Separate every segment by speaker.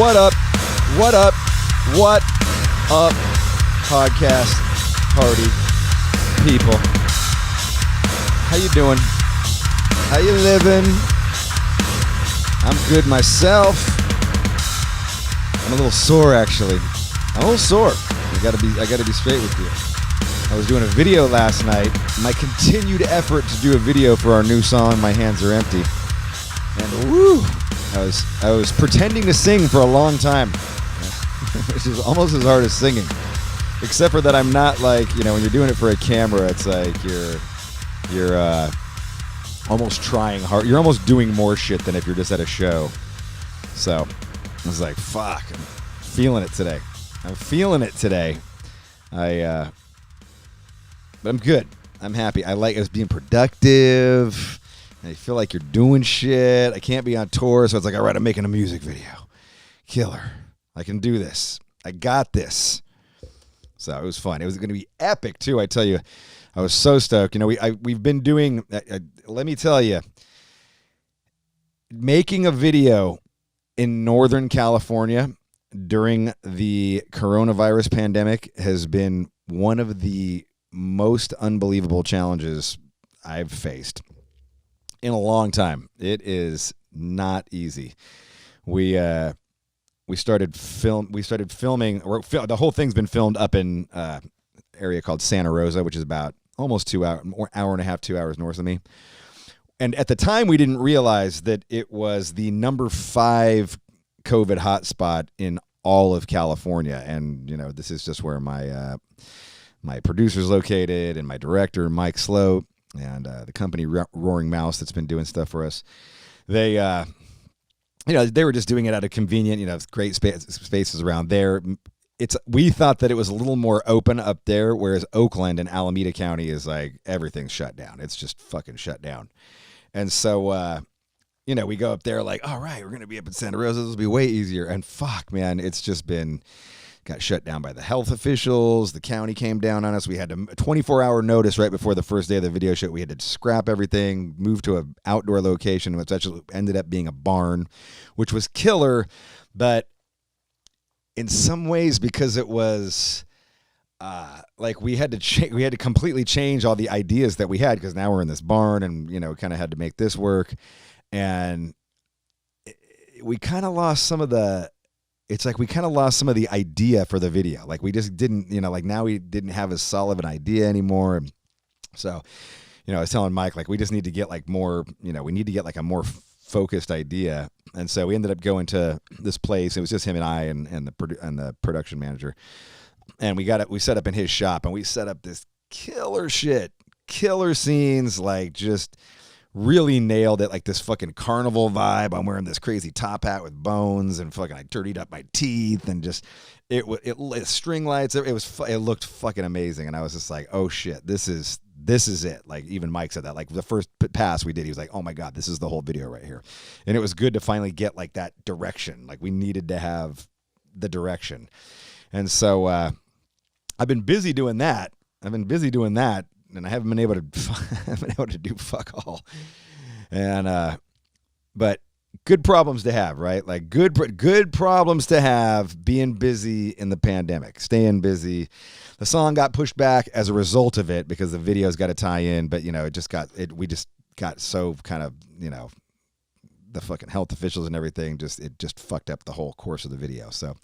Speaker 1: What up? What up? What up? Podcast party people. How you doing? How you living? I'm good myself. I'm a little sore actually. I'm a little sore. I gotta be straight with you. I was doing a video last night. My continued effort to do a video for our new song, My Hands Are Empty. And woo! I was pretending to sing for a long time, which is almost as hard as singing. Except for that I'm not like, you know, when you're doing it for a camera, it's like you're almost trying hard. You're almost doing more shit than if you're just at a show. So I was like, fuck, I'm feeling it today. But I'm good. I'm happy. I like us being productive. I feel like you're doing shit. I can't be on tour, so it's like, all right, I'm making a music video. Killer. I can do this. I got this. So it was fun. It was going to be epic, too, I tell you. I was so stoked. You know, we've been doing, let me tell you, making a video in Northern California during the coronavirus pandemic has been one of the most unbelievable challenges I've faced in a long time. It is not easy. We started filming. The whole thing's been filmed up in area called Santa Rosa, which is about almost 2 hours, hour and a half, 2 hours north of me. And at the time, we didn't realize that it was the number 5 COVID hotspot in all of California. And you know, this is just where my producer's located, and my director, Mike Sloat, and the company Roaring Mouse that's been doing stuff for us. They, they were just doing it out of convenient, great spaces around there. We thought that it was a little more open up there, whereas Oakland and Alameda County is like everything's shut down. It's just fucking shut down. And so, we go up there like, all right, we're going to be up in Santa Rosa. This will be way easier. And fuck, man, it's just got shut down by the health officials. The county came down on us. We had a 24-hour notice right before the first day of the video shoot. We had to scrap everything, move to an outdoor location, which actually ended up being a barn, which was killer. But in some ways, because it was we had to completely change all the ideas that we had, because now we're in this barn and, kind of had to make this work. And we kind of lost some of the idea for the video. Like we just didn't, now we didn't have as solid an idea anymore. So, I was telling Mike, like, we just need to get like more, we need to get like a more focused idea. And so we ended up going to this place. It was just him and I and the production manager. And we set up in his shop, and we set up this killer scenes, like just really nailed it, like this fucking carnival vibe. I'm wearing this crazy top hat with bones, and fucking I dirtied up my teeth, and just it string lights. It looked fucking amazing, and I was just like, oh shit, this is it. Like even Mike said that, like the first pass we did, he was like, oh my god, this is the whole video right here. And it was good to finally get like that direction. Like we needed to have the direction, and so I've been busy doing that. And I haven't been able to do fuck all. And but good problems to have, right? Like good problems to have, being busy in the pandemic, staying busy. The song got pushed back as a result of it, because the video's got to tie in, but we just got so kind of, the fucking health officials and everything, it just fucked up the whole course of the video. So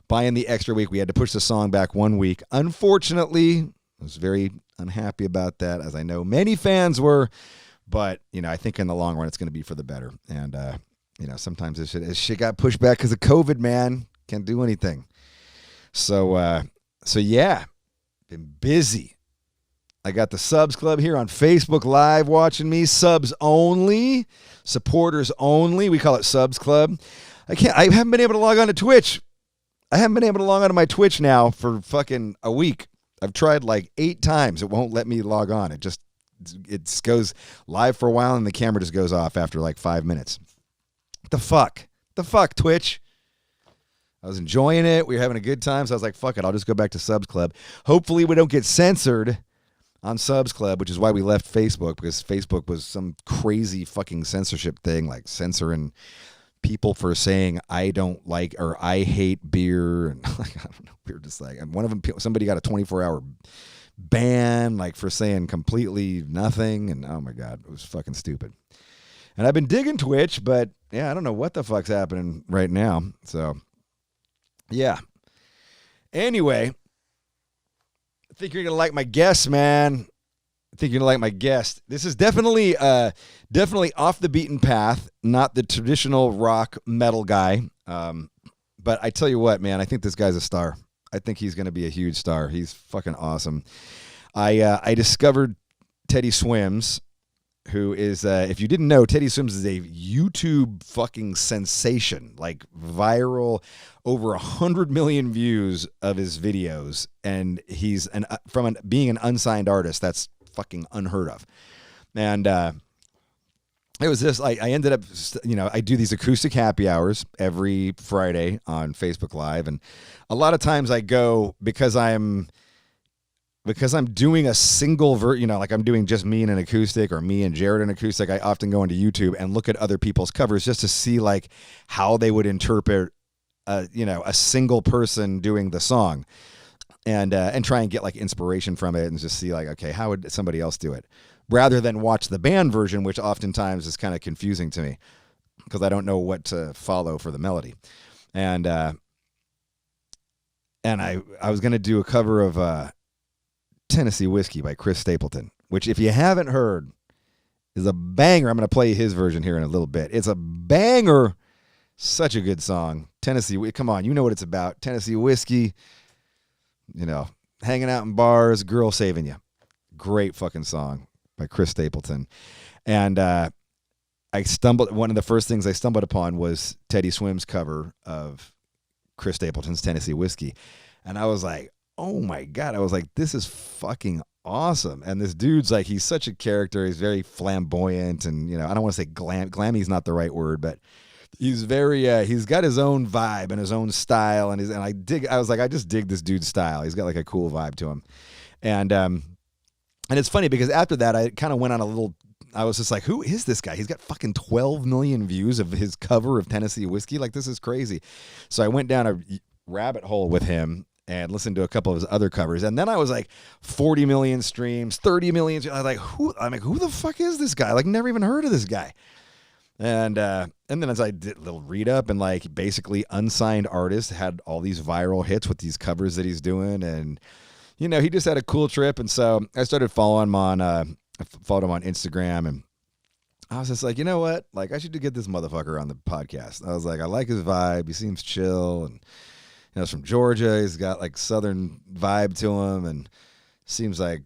Speaker 1: buying the extra week, we had to push the song back 1 week. Unfortunately, I was very unhappy about that, as I know many fans were, but I think in the long run it's going to be for the better. And sometimes this shit got pushed back because of COVID, man. Can't do anything. So yeah, been busy. I got the Subs Club here on Facebook Live watching me. Subs only, supporters only. We call it Subs Club. I haven't been able to log on to Twitch. I haven't been able to log on to my Twitch now for fucking a week. I've tried like 8 times. It won't let me log on. It goes live for a while, and the camera just goes off after like 5 minutes. The fuck, Twitch. I was enjoying it. We were having a good time. So I was like, fuck it. I'll just go back to Subs Club. Hopefully we don't get censored on Subs Club, which is why we left Facebook, because Facebook was some crazy fucking censorship thing, like censoring people for saying I don't like or I hate beer, and like, I don't know, we were just like, and one of them, somebody got a 24-hour ban like for saying completely nothing, and oh my god, it was fucking stupid. And I've been digging Twitch, but yeah, I don't know what the fuck's happening right now. So yeah. Anyway, I think you're gonna like my guest, man. I think you're gonna like my guest. This is definitely off the beaten path, not the traditional rock metal guy. But I tell you what, man, I think this guy's a star. I think he's gonna be a huge star. He's fucking awesome. I discovered Teddy Swims, who is, if you didn't know, Teddy Swims is a YouTube fucking sensation, like viral, over 100 million views of his videos, and he's being an unsigned artist. That's fucking unheard of. And it was this, I ended up, I do these acoustic happy hours every Friday on Facebook Live, and a lot of times I go because I'm doing a single like I'm doing just me in an acoustic or me and Jared in acoustic. I often go into YouTube and look at other people's covers just to see like how they would interpret a single person doing the song, and try and get like inspiration from it and just see like, okay, how would somebody else do it, rather than watch the band version, which oftentimes is kind of confusing to me because I don't know what to follow for the melody. And I was going to do a cover of Tennessee Whiskey by Chris Stapleton, which if you haven't heard is a banger. I'm going to play his version here in a little bit. It's a banger. Such a good song. Tennessee, come on, you know what it's about. Tennessee Whiskey, hanging out in bars, girl saving you. Great fucking song by Chris Stapleton. And one of the first things I stumbled upon was Teddy Swims' cover of Chris Stapleton's Tennessee Whiskey. And I was like, oh my God. I was like, this is fucking awesome. And this dude's like, he's such a character. He's very flamboyant. And, I don't want to say glammy's not the right word, but he's very, he's got his own vibe and his own style. And I was like, I just dig this dude's style. He's got like a cool vibe to him. And it's funny because after that, I kind of went on I was just like, who is this guy? He's got fucking 12 million views of his cover of Tennessee Whiskey. Like, this is crazy. So I went down a rabbit hole with him and listened to a couple of his other covers. And then I was like 40 million streams, 30 million. I was like, who the fuck is this guy? Like, never even heard of this guy. And then as I did a little read up, and like basically unsigned artist had all these viral hits with these covers that he's doing. And, he just had a cool trip. And so I started following him on, I followed him on Instagram, and I was just like, you know what? Like, I should get this motherfucker on the podcast. I was like, I like his vibe. He seems chill, and he's from Georgia. He's got like Southern vibe to him, and seems like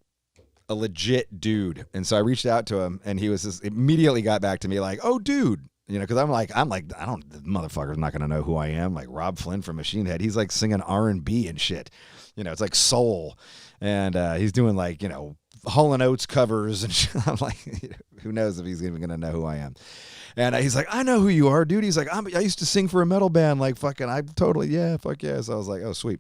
Speaker 1: a legit dude. And so I reached out to him, and he was just immediately got back to me like, oh, dude. Because the motherfucker's not going to know who I am. Like Rob Flynn from Machine Head. He's like singing R&B and shit. It's like soul. And he's doing like, Hall & Oates covers and shit. I'm like, who knows if he's even going to know who I am. And he's like, I know who you are, dude. He's like, I used to sing for a metal band. Like, fucking, yeah, fuck yeah. So I was like, oh, sweet.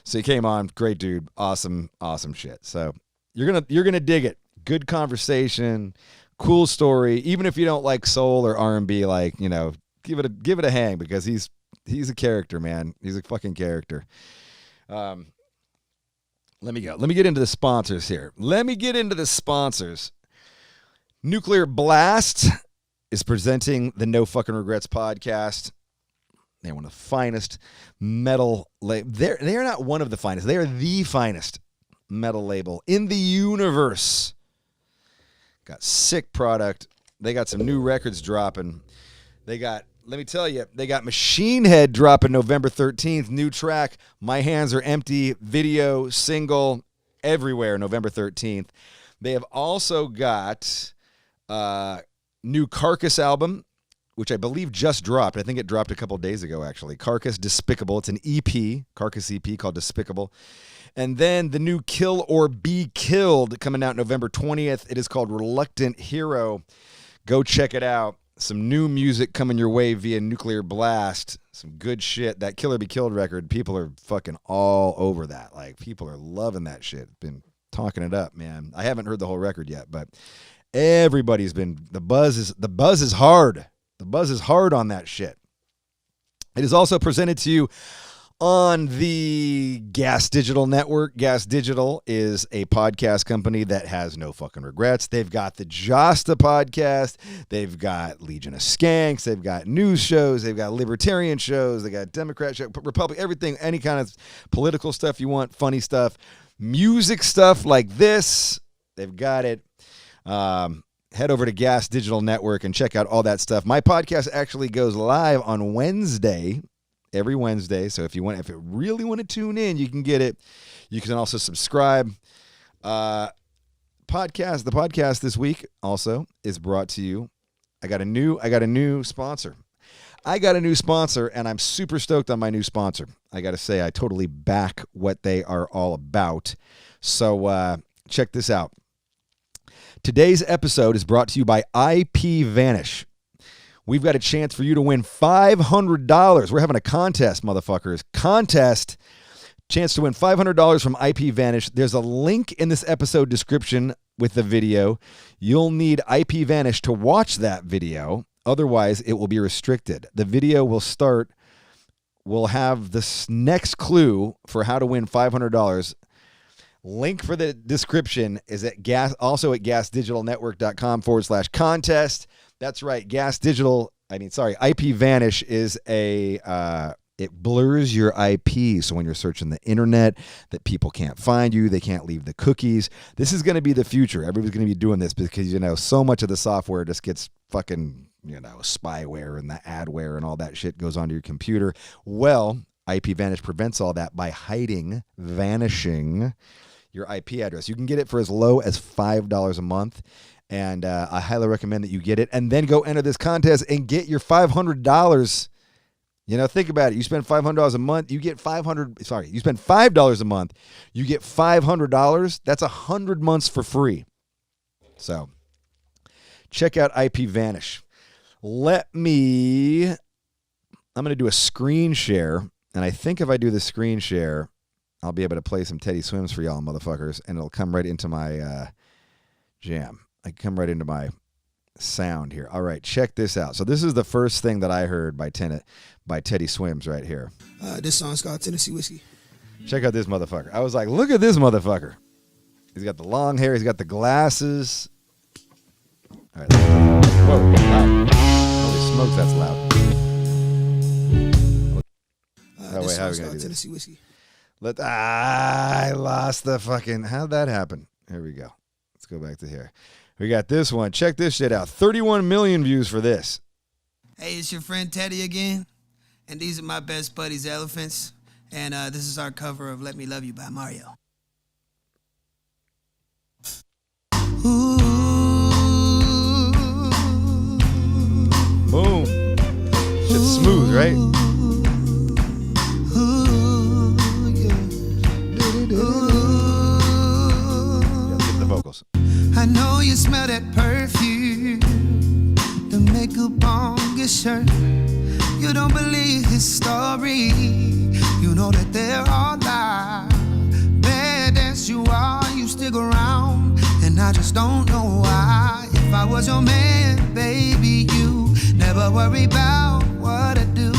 Speaker 1: So he came on. Great dude. Awesome, awesome shit. So you're gonna dig it. Good conversation. Cool story. Even if you don't like soul or R&B, like, give it a hang, because he's a character, man. He's a fucking character. Let me go. Let me get into the sponsors here. Nuclear Blast is presenting the No Fucking Regrets podcast. They're one of the finest metal They're not one of the finest. They are the finest metal label in the universe. Got sick product. They got some new records dropping. Let me tell you, they got Machine Head dropping November 13th. New track, My Hands Are Empty, video, single, everywhere, November 13th. They have also got new Carcass album, which I believe just dropped. I think it dropped a couple days ago, actually. Carcass Despicable. It's an EP, Carcass EP called Despicable. And then the new Kill or Be Killed coming out November 20th. It is called Reluctant Hero. Go check it out. Some new music coming your way via Nuclear Blast. Some good shit. That Kill or Be Killed record, people are fucking all over that. Like, people are loving that shit. Been talking it up, man. I haven't heard the whole record yet, but everybody's been, the buzz is hard. The buzz is hard on that shit. It is also presented to you on the Gas Digital Network. Gas Digital is a podcast company that has no fucking regrets. They've got the Josta podcast. They've got Legion of Skanks. They've got news shows. They've got libertarian shows. They got Democrat shows, Republic, everything, any kind of political stuff you want, funny stuff, music stuff like this. They've got it. Head over to Gas Digital Network and check out all that stuff. My podcast actually goes live on Wednesday. Every Wednesday, so if you really want to tune in, you can get it. You can also subscribe. The podcast this week also is brought to you. I got a new sponsor. And I'm super stoked on my new sponsor. I got to say, I totally back what they are all about. So check this out. Today's episode is brought to you by Ipvanish. We've got a chance for you to win $500. We're having a contest, motherfuckers. Chance to win $500 from Ipvanish. There's a link in this episode description with the video. You'll need Ipvanish to watch that video. Otherwise, it will be restricted. The video will start. We'll have this next clue for how to win $500. Link for the description is at gasdigitalnetwork.com/contest. That's right. Ipvanish is it blurs your IP. So when you're searching the internet, that people can't find you, they can't leave the cookies. This is going to be the future. Everybody's going to be doing this because, so much of the software just gets fucking, spyware and the adware and all that shit goes onto your computer. Well, Ipvanish prevents all that by vanishing your IP address. You can get it for as low as $5 a month. And I highly recommend that you get it and then go enter this contest and get your $500. Think about it. You spend $500 a month, you get you spend $5 a month, you get $500. That's 100 months for free. So check out Ipvanish. I'm going to do a screen share. And I think if I do the screen share, I'll be able to play some Teddy Swims for y'all motherfuckers. And it'll come right into my jam. I come right into my sound here. All right, check this out. So this is the first thing that I heard by Teddy Swims right here.
Speaker 2: This song's called Tennessee Whiskey.
Speaker 1: Check out this motherfucker. I was like, look at this motherfucker. He's got the long hair. He's got the glasses. All right. Whoa, loud. Holy smokes, that's loud.
Speaker 2: Wait, how are we going to do this? Tennessee Whiskey.
Speaker 1: I lost the fucking... How'd that happen? Here we go. Let's go back to here. We got this one. Check this shit out. 31 million views for this.
Speaker 2: Hey, it's your friend Teddy again. And these are my best buddies, Elefvnts. And this is our cover of Let Me Love You by Mario. Ooh.
Speaker 1: Boom. Shit's smooth, right?
Speaker 2: Ooh, yeah.
Speaker 1: Gotta get the vocals.
Speaker 2: I know you smell that perfume, the makeup on your shirt. You don't believe his story. You know that they're all lies. Bad as you are, you stick around, and I just don't know why. If I was your man, baby, you never worry about what I do.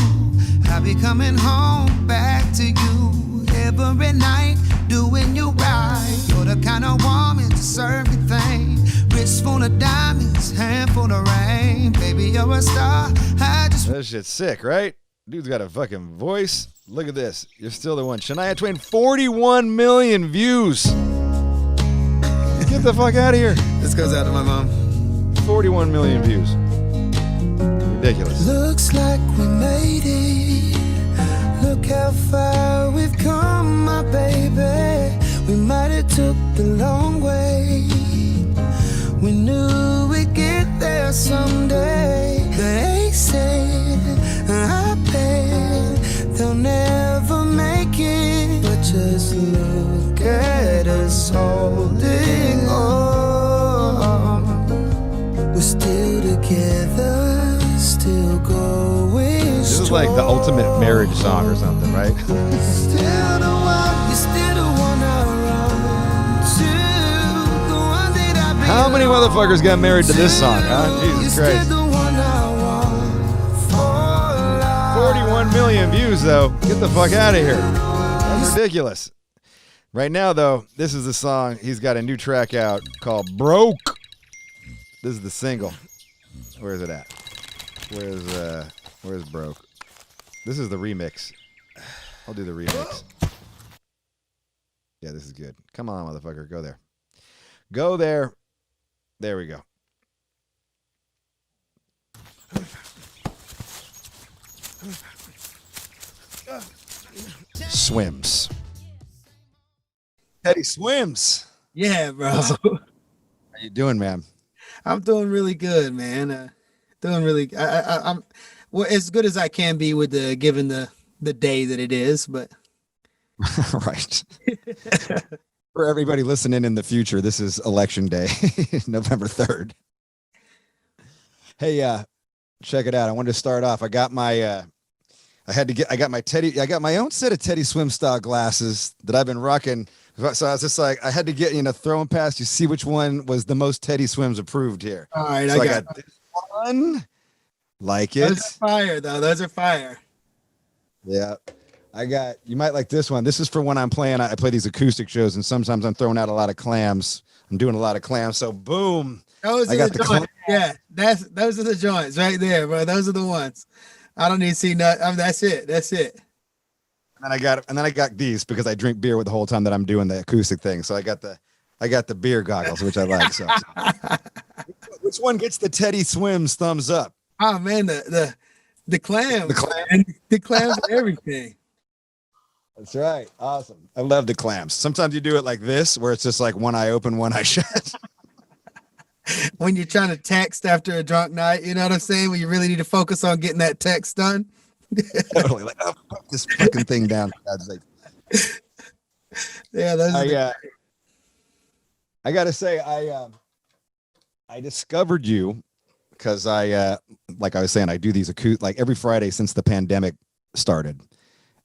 Speaker 2: I'll be coming home back to you every night, doing you right. You're the kind of woman to serve your thing. Wrist full of diamonds, hand full of rain. Baby, you're a star.
Speaker 1: That shit's sick, right? Dude's got a fucking voice. Look at this. You're still the one. Shania Twain, 41 million views. Get the fuck out of here.
Speaker 2: This goes out to my mom.
Speaker 1: 41 million views. Ridiculous.
Speaker 2: Looks like we made it. Look how far we've come, my baby. We might have took the long way. We knew we'd get there someday. They said, I bet they'll never make it. But just look at us holding on. We're still together, still going.
Speaker 1: This is like the ultimate marriage song or something, right?
Speaker 2: Still the one, you're still the one I run to. The one that I be.
Speaker 1: How many motherfuckers got married to this song, huh? Jesus Christ.
Speaker 2: 41
Speaker 1: million views, though. Get the fuck out of here. That's ridiculous. Right now, though, this is the song. He's got a new track out called Broke. This is the single. Where is it at? Where's Broke? This is the remix. I'll do the remix. Yeah, this is good. Come on, motherfucker. Go there. Go there. There we go. Swims. Teddy swims.
Speaker 3: Yeah, bro.
Speaker 1: How you doing, man?
Speaker 3: I'm doing really good, man. Doing really. I'm well as good as I can be with given the day that it is, but
Speaker 1: Right. For everybody listening in the future, this is election day, November 3rd. Hey, check it out. I wanted to start off. I got my own set of Teddy swim style glasses that I've been rocking. So I was just like, I had to get, throw them past you, see which one was the most Teddy swims approved here.
Speaker 3: all right,
Speaker 1: So I got this one. Like it.
Speaker 3: those are fire though. Those are fire.
Speaker 1: Yeah. You might like this one. This is for when I'm playing. I play these acoustic shows, and sometimes I'm throwing out a lot of clams. I'm doing a lot of clams. So boom.
Speaker 3: Those are the joints. Yeah, those are the joints right there, bro. Those are the ones. I don't need to see nothing. That's it. That's it.
Speaker 1: And then I got these because I drink beer with the whole time that I'm doing the acoustic thing. So I got the beer goggles, which I like. So which one gets the Teddy Swims thumbs up?
Speaker 3: Oh man, the clams. The clams and everything.
Speaker 1: That's right. Awesome. I love the clams. Sometimes you do it like this, where it's just like one eye open, one eye shut.
Speaker 3: When you're trying to text after a drunk night, you know what I'm saying? When you really need to focus on getting that text done.
Speaker 1: Totally. Like, oh, put this fucking thing down. For God's sake.
Speaker 3: Yeah, those
Speaker 1: I gotta say, I discovered you because like I was saying, I do these like every Friday since the pandemic started.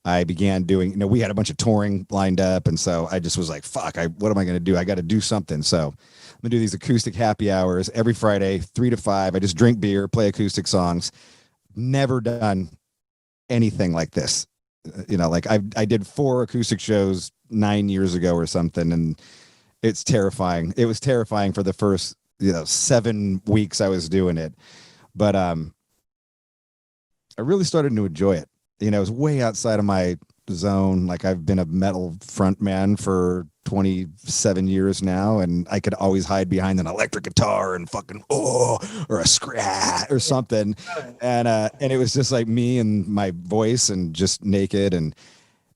Speaker 1: I began doing, we had a bunch of touring lined up. And so I just was like, fuck, what am I going to do? I got to do something. So I'm going to do these acoustic happy hours every Friday, 3 to 5. I just drink beer, play acoustic songs. Never done anything like this. Like I did 4 acoustic shows 9 years ago or something. And it's terrifying. It was terrifying for the first, 7 weeks I was doing it. But I really started to enjoy it. It was way outside of my zone. Like I've been a metal frontman for 27 years now, and I could always hide behind an electric guitar and fucking or a scratch or something. And it was just like me and my voice and just naked and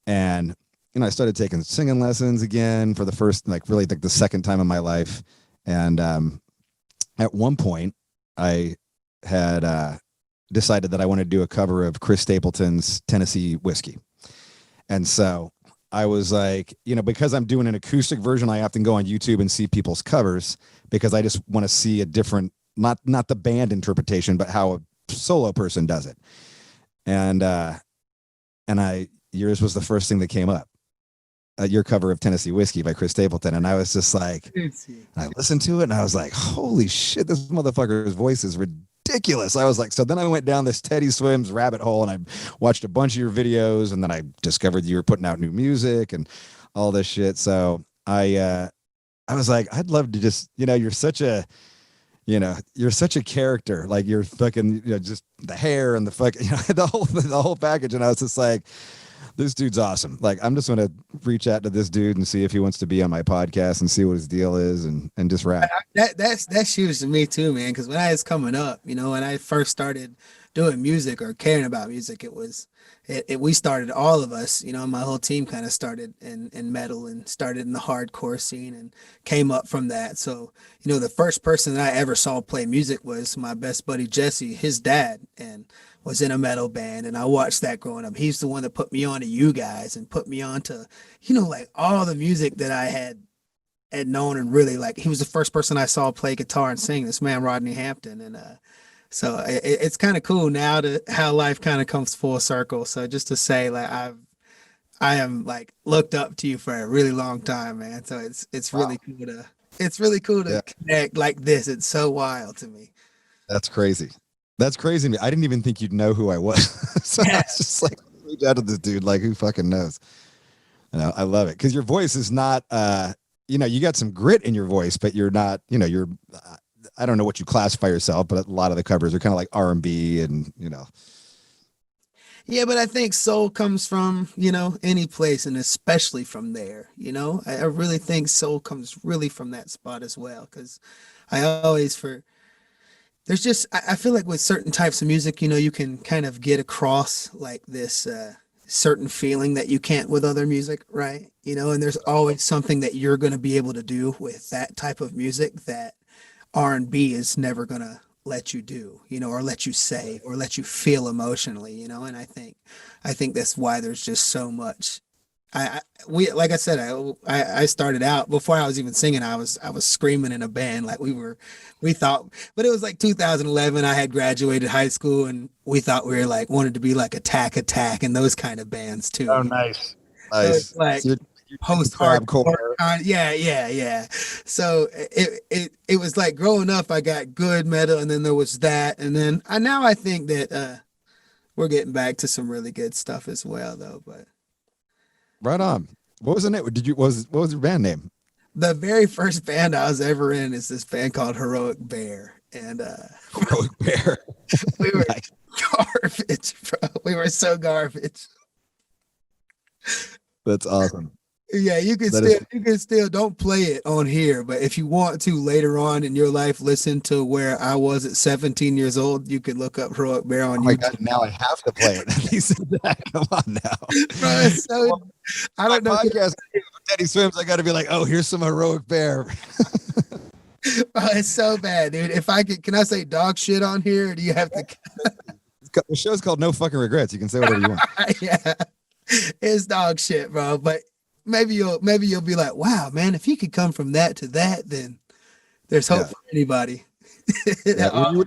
Speaker 1: I started taking singing lessons again for the first, like really like the second time in my life. And at one point I had decided that I wanted to do a cover of Chris Stapleton's Tennessee Whiskey. And so I was like, because I'm doing an acoustic version, I often go on YouTube and see people's covers because I just want to see a different, not the band interpretation, but how a solo person does it. And yours was the first thing that came up. Your cover of Tennessee Whiskey by Chris Stapleton. And I was just like, I listened to it and I was like, holy shit, this motherfucker's voice is ridiculous. I was like, so then I went down this Teddy Swims rabbit hole and I watched a bunch of your videos, and then I discovered you were putting out new music and all this shit. So I was like, I'd love to just, you're such a character. Like you're fucking, just the hair and the fucking, the whole package. And I was just like, this dude's awesome. Like, I'm just going to reach out to this dude and see if he wants to be on my podcast and see what his deal is and just rap.
Speaker 3: That's huge to me too, man. Cause when I was coming up, when I first started doing music or caring about music, we started, all of us, my whole team kind of started in metal and started in the hardcore scene and came up from that. So, the first person that I ever saw play music was my best buddy, Jesse, his dad, and was in a metal band. And I watched that growing up. He's the one that put me on to you guys and put me on to, like all the music that I had known. And really, like, he was the first person I saw play guitar and sing, this man, Rodney Hampton. And, so it's kind of cool now to how life kind of comes full circle. So just to say, like, I am like looked up to you for a really long time, man. So it's really cool to connect like this. It's so wild to me.
Speaker 1: That's crazy. That's crazy to me. I didn't even think you'd know who I was. So I was just like, reach out to this dude. Like, who fucking knows? I love it because your voice is not, you got some grit in your voice, but you're not, you're. I don't know what you classify yourself, but a lot of the covers are kind of like R&B and.
Speaker 3: Yeah, but I think soul comes from, any place and especially from there, I really think soul comes really from that spot as well. Cause I always there's just, I feel like with certain types of music, you can kind of get across like this, certain feeling that you can't with other music, right? And there's always something that you're going to be able to do with that type of music that R&B is never going to let you do, or let you say or let you feel emotionally, and I think that's why there's just so much. We like I said, I started out before I was even singing. I was screaming in a band like we thought, but it was like 2011. I had graduated high school, and we thought we were like wanted to be like Attack and those kind of bands too.
Speaker 1: Oh, nice,
Speaker 3: So it's
Speaker 1: nice.
Speaker 3: like
Speaker 1: So you're
Speaker 3: post-hardcore
Speaker 1: crabcore.
Speaker 3: yeah. So it was like growing up, I got good metal, and then there was that, and then I think that we're getting back to some really good stuff as well, though. But
Speaker 1: Right on. What was the name? What was your band name?
Speaker 3: the very first band I was ever in is this band called Heroic Bear, and
Speaker 1: Heroic Bear.
Speaker 3: we were
Speaker 1: Nice.
Speaker 3: garbage, bro. We were so garbage.
Speaker 1: That's awesome.
Speaker 3: Yeah, you can still don't play it on here, but if you want to later on in your life listen to where I was at 17 years old, you can look up Heroic Bear on
Speaker 1: Oh my
Speaker 3: YouTube.
Speaker 1: God, now I have to play it. He said that. Come on now.
Speaker 3: Bro, it's so I
Speaker 1: My
Speaker 3: don't know.
Speaker 1: podcast, Teddy Swims, I got to be like, oh, here's some Heroic Bear.
Speaker 3: Bro, it's so bad, dude. If I can I say dog shit on here? Or do you have to?
Speaker 1: The show's called No Fucking Regrets. You can say whatever you want.
Speaker 3: Yeah, it's dog shit, bro. But maybe you'll be like, wow, man, if you could come from that to that, then there's hope
Speaker 1: Yeah.
Speaker 3: for anybody.
Speaker 1: Yeah. Were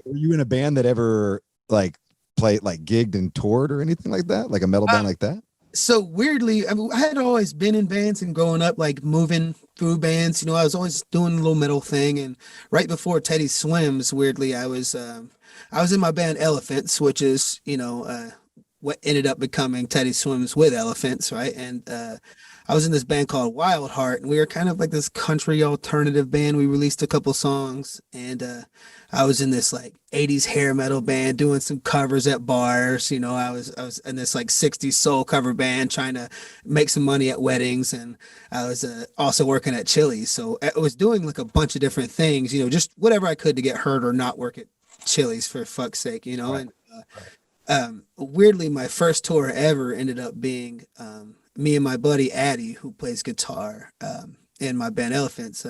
Speaker 1: you in a band that ever like played like gigged and toured or anything like that? Like a metal band like that?
Speaker 3: So weirdly, I mean, I had always been in bands and growing up, like moving through bands. I was always doing a little metal thing. And right before Teddy Swims, weirdly, I was in my band Elefvnts, which is what ended up becoming Teddy Swims with Elefvnts, right? And I was in this band called Wild Heart, and we were kind of like this country alternative band. We released a couple songs, and I was in this like 80s hair metal band doing some covers at bars. I was in this like 60s soul cover band trying to make some money at weddings, and I was also working at Chili's. So I was doing like a bunch of different things, just whatever I could to get hurt or not work at Chili's for fuck's sake,
Speaker 1: Right.
Speaker 3: and weirdly, my first tour ever ended up being me and my buddy Addy, who plays guitar in my band Elephants.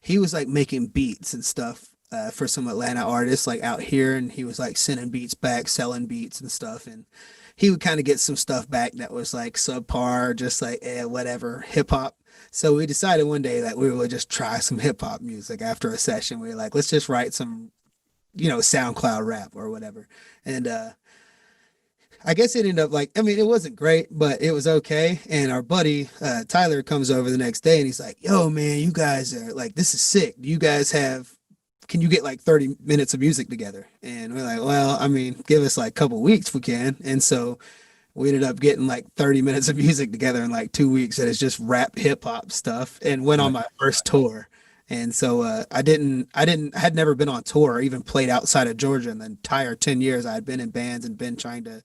Speaker 3: He was like making beats and stuff for some Atlanta artists like out here, and he was like sending beats back, selling beats and stuff. And he would kind of get some stuff back that was like subpar, just like whatever, hip hop. So we decided one day that we would just try some hip hop music after a session. We were like, let's just write some, SoundCloud rap or whatever. And I guess it ended up like, I mean, it wasn't great, but it was okay. And our buddy Tyler comes over the next day and he's like, yo, man, you guys are like, this is sick. Do you guys can you get like 30 minutes of music together? And we're like, well, I mean, give us like a couple weeks if we can. And so we ended up getting like 30 minutes of music together in like 2 weeks. And it's just rap hip hop stuff, and went on my first tour. And so I had never been on tour or even played outside of Georgia in the entire 10 years I had been in bands and been trying to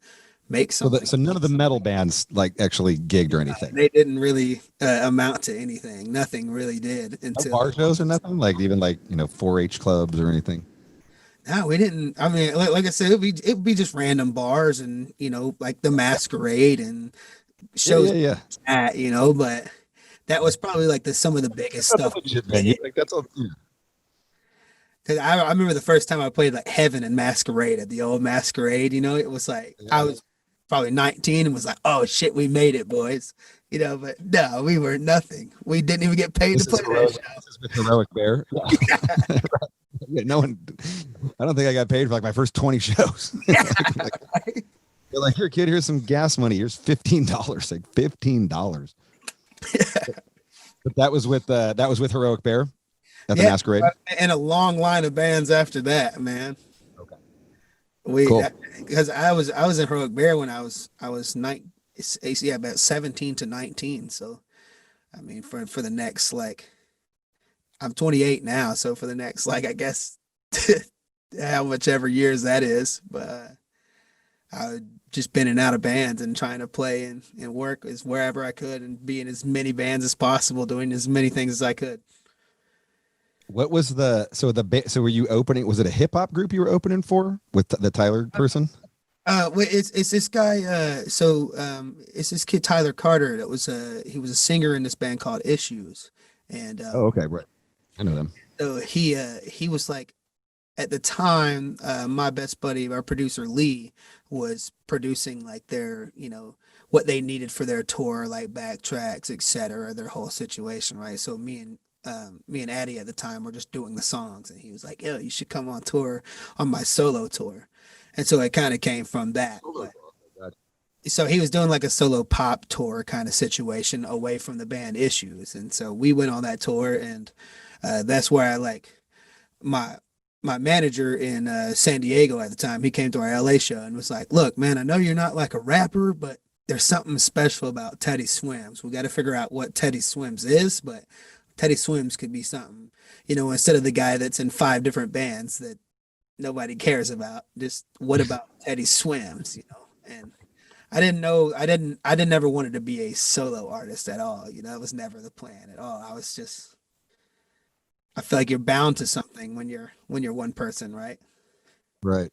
Speaker 3: make something.
Speaker 1: So none of the metal bands like actually gigged or anything.
Speaker 3: They didn't really amount to anything. Nothing really did
Speaker 1: No
Speaker 3: until
Speaker 1: bar shows or nothing, like even like 4-H clubs or anything.
Speaker 3: no, we didn't. I mean, like I said, it'd be just random bars and like the Masquerade and shows
Speaker 1: Yeah.
Speaker 3: at but that was probably like some of the biggest stuff.
Speaker 1: Like that's all. Yeah.
Speaker 3: 'Cause I remember the first time I played like Heaven and Masquerade at the old Masquerade. It was like I was probably 19 and was like, oh shit, we made it, boys. But no, we were nothing. We didn't even get paid to play that show.
Speaker 1: This is with Heroic Bear. Yeah, no one. I don't think I got paid for like my first 20 shows. They're like, here, kid, here's some gas money. Here's $15. Like $15. But that was with Heroic Bear at the Masquerade.
Speaker 3: And a long line of bands after that, man.
Speaker 1: Okay.
Speaker 3: We
Speaker 1: Cool.
Speaker 3: because I was in Heroic Bear when I was yeah, about 17 to 19. So I mean, for the next like I'm 28 now, so for the next like I guess how much ever years that is, but I just been in and out of bands and trying to play and work as wherever I could and be in as many bands as possible, doing as many things as I could.
Speaker 1: What was so were you opening? Was it a hip hop group you were opening for with the Tyler person?
Speaker 3: Well, it's this guy. It's this kid Tyler Carter. That was he was a singer in this band called Issues, and
Speaker 1: Oh, okay, right. I know them.
Speaker 3: so he was like at the time, my best buddy, our producer Lee, was producing like their, what they needed for their tour, like backtracks, etc., their whole situation, right? So me and Addie at the time were just doing the songs, and he was like, "Yo, you should come on tour on my solo tour," and so it kind of came from that. But so he was doing like a solo pop tour kind of situation away from the band Issues, and so we went on that tour, and that's where I like my my manager in San Diego at the time. He came to our LA show and was like, "Look, man, I know you're not like a rapper, but there's something special about Teddy Swims. We got to figure out what Teddy Swims is, but Teddy Swims could be something, instead of the guy that's in 5 different bands that nobody cares about. Just what about Teddy Swims? And I didn't ever wanted to be a solo artist at all. That was never the plan at all. I feel like you're bound to something when you're one person, right?
Speaker 1: Right.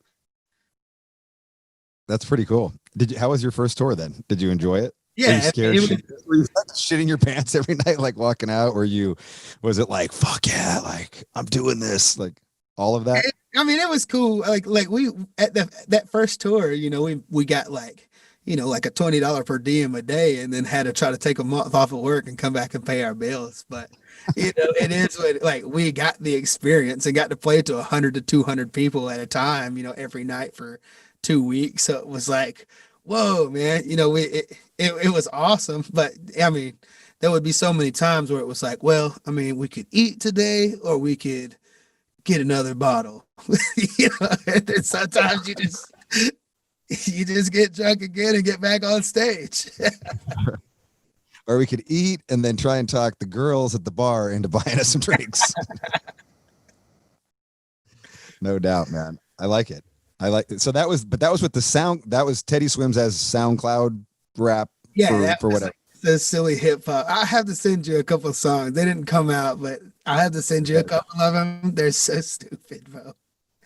Speaker 1: That's pretty cool. How was your first tour then? Did you enjoy it? Were you
Speaker 3: Yeah,
Speaker 1: scared? Were you shitting your pants every night, like walking out? Was it like, fuck yeah, like I'm doing this, like all of that?
Speaker 3: I mean, it was cool. Like we at that first tour, we got like a $20 per diem a day, and then had to try to take a month off of work and come back and pay our bills. But it is what like we got the experience and got to play to 100 to 200 people at a time, every night for 2 weeks. So it was like, whoa, man, it was awesome. But I mean, there would be so many times where it was like, well, I mean, we could eat today or we could get another bottle. And then sometimes you just get drunk again and get back on stage.
Speaker 1: Or we could eat and then try and talk the girls at the bar into buying us some drinks. No doubt, man. I like it. I like it. So that was with that was Teddy Swims as SoundCloud rap for whatever.
Speaker 3: Like the silly hip hop. I have to send you a couple of songs. They didn't come out, but I have to send you a couple of them. They're so stupid, bro.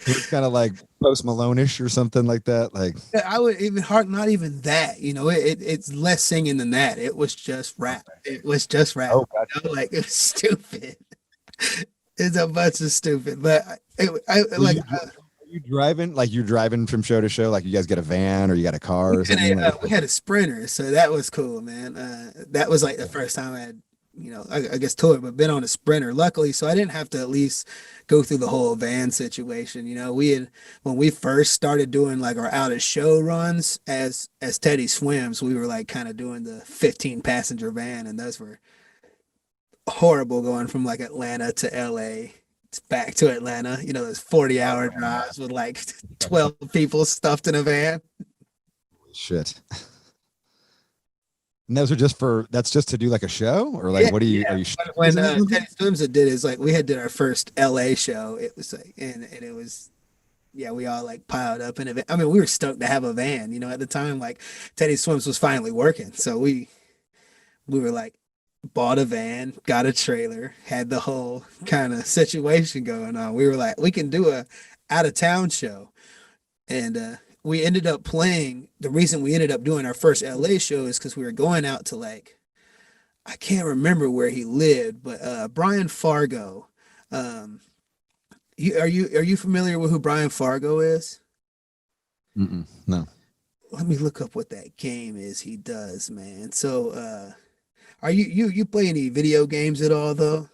Speaker 1: It's kind of like Post Malone-ish or something like that. Like
Speaker 3: I would even not even that. It's less singing than that. It was just rap. It was just rap.
Speaker 1: Oh, gotcha.
Speaker 3: Like it's stupid. It's a bunch of stupid. But
Speaker 1: you driving, like you're driving from show to show, like you guys get a van or you got a car or something?
Speaker 3: We had a Sprinter, so that was cool, man. That was like the first time I had, I guess toured, but been on a Sprinter. Luckily, so I didn't have to at least go through the whole van situation. When we first started doing like our out of show runs as Teddy Swims, we were like kind of doing the 15 passenger van, and those were horrible going from like Atlanta to LA back to Atlanta, those 40-hour drives with like 12 people stuffed in a van.
Speaker 1: Shit. And those are that's just to do like a show, or like, what are you
Speaker 3: when Teddy Swims did is like we had did our first LA show. It was like and it was we all like piled up in a van. I mean, we were stoked to have a van, at the time. Like Teddy Swims was finally working. So we were like bought a van, got a trailer, had the whole kind of situation going on. We were like, we can do a out of town show. And we ended up playing. The reason we ended up doing our first LA show is because we were going out to like, I can't remember where he lived, but Brian Fargo. Are you familiar with who Brian Fargo is?
Speaker 1: No.
Speaker 3: Let me look up what that game is he does, man. So are you play any video games at all though?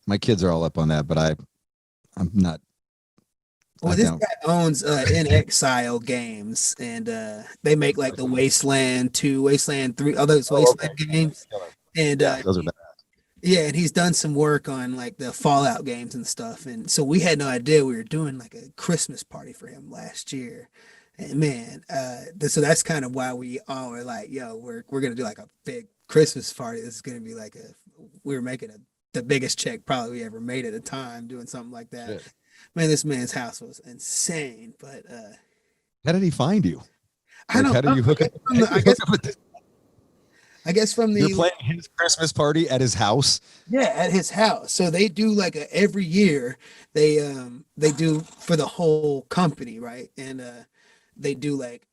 Speaker 1: My kids are all up on that, but I'm not.
Speaker 3: Well, this guy owns In Exile Games, and they make like the Wasteland 2, Wasteland 3, all those Wasteland games. And
Speaker 1: those are bad.
Speaker 3: Yeah, and he's done some work on like the Fallout games and stuff. And so we had no idea we were doing like a Christmas party for him last year. And man, so that's kind of why we all were like, yo, we're gonna do like a big Christmas party. This is gonna be like we were making the biggest check probably we ever made at the time doing something like that.
Speaker 1: Shit.
Speaker 3: Man, this man's house was insane. But
Speaker 1: How did he find you?
Speaker 3: I
Speaker 1: Like,
Speaker 3: don't
Speaker 1: how did
Speaker 3: know.
Speaker 1: you hook up?
Speaker 3: I guess from
Speaker 1: You're
Speaker 3: the
Speaker 1: playing his Christmas party at his house.
Speaker 3: Yeah, at his house. So they do like every year they do for the whole company, right? And they do like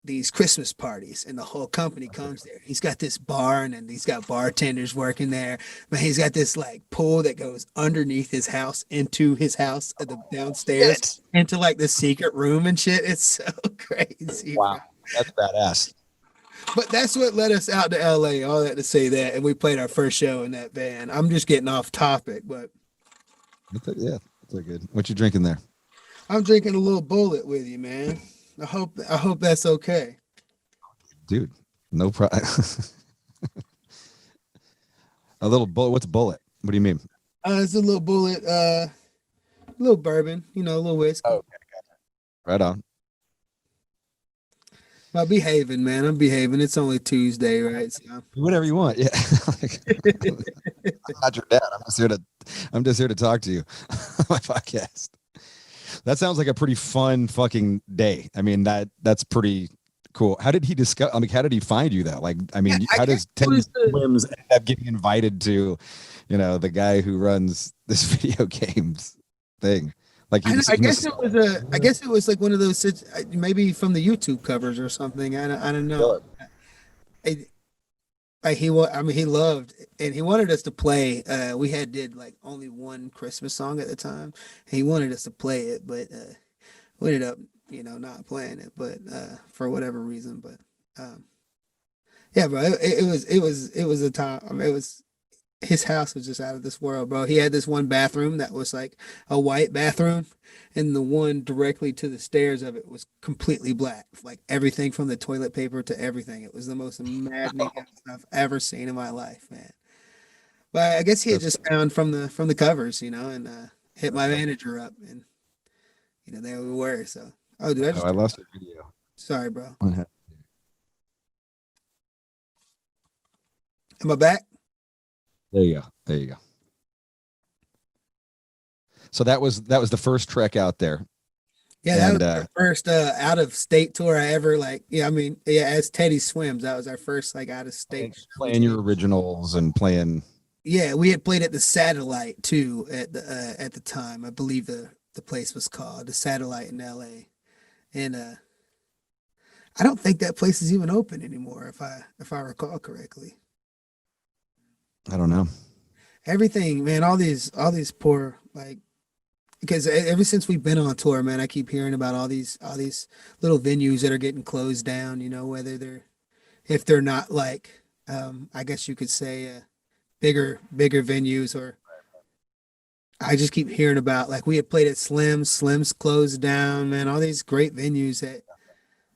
Speaker 3: these Christmas parties and the whole company comes there. He's got this barn and he's got bartenders working there. But he's got this like pool that goes underneath his house into his house at the downstairs
Speaker 1: Shit.
Speaker 3: into like the secret room and shit. It's so crazy. Bro.
Speaker 1: Wow, that's badass.
Speaker 3: But that's what led us out to LA. All that to say that, and we played our first show in that band. I'm just getting off topic, but
Speaker 1: Yeah, that's a good. What you drinking there?
Speaker 3: I'm drinking a little bullet with you, man. I hope that's okay.
Speaker 1: Dude, no problem. A little bullet. What's bullet? What do you mean?
Speaker 3: It's a little bullet, a little bourbon, a little whiskey.
Speaker 1: Oh, right on.
Speaker 3: I'm behaving, man. I'm behaving. It's only Tuesday, right? So.
Speaker 1: Whatever you want. Yeah. I'm not your dad. I'm just here to talk to you on my podcast. That sounds like a pretty fun fucking day. I mean, that's pretty cool. How did he discover? I mean, how did he find you though? Like, I mean, how does Teddy Swims end up getting invited to, the guy who runs this video games thing? Like,
Speaker 3: I guess it was like one of those maybe from the YouTube covers or something. I don't know. He loved and he wanted us to play. We did like only one Christmas song at the time. He wanted us to play it, but we ended up not playing it, but for whatever reason. But yeah, bro, it was a time. I mean, his house was just out of this world, bro. He had this one bathroom that was like a white bathroom, and the one directly to the stairs of it was completely black. Like everything from the toilet paper to everything. It was the most maddening house I've ever seen in my life, man. But I guess he had just found from the covers, and hit my manager up, and there we were. So, oh, dude,
Speaker 1: I lost the video.
Speaker 3: Sorry, bro. Am I back?
Speaker 1: There you go. So that was the first trek out there.
Speaker 3: Yeah, that was our first out of state tour I ever as Teddy Swims, that was our first like out of state
Speaker 1: playing your originals and playing.
Speaker 3: Yeah, we had played at the Satellite too at the time. I believe the place was called the Satellite in LA. And I don't think that place is even open anymore if I recall correctly.
Speaker 1: I don't know.
Speaker 3: Everything, man, all these poor because ever since we've been on tour, man, I keep hearing about all these little venues that are getting closed down, whether if they're not like I guess you could say bigger venues, or I just keep hearing about like we had played at Slim's closed down, man, all these great venues that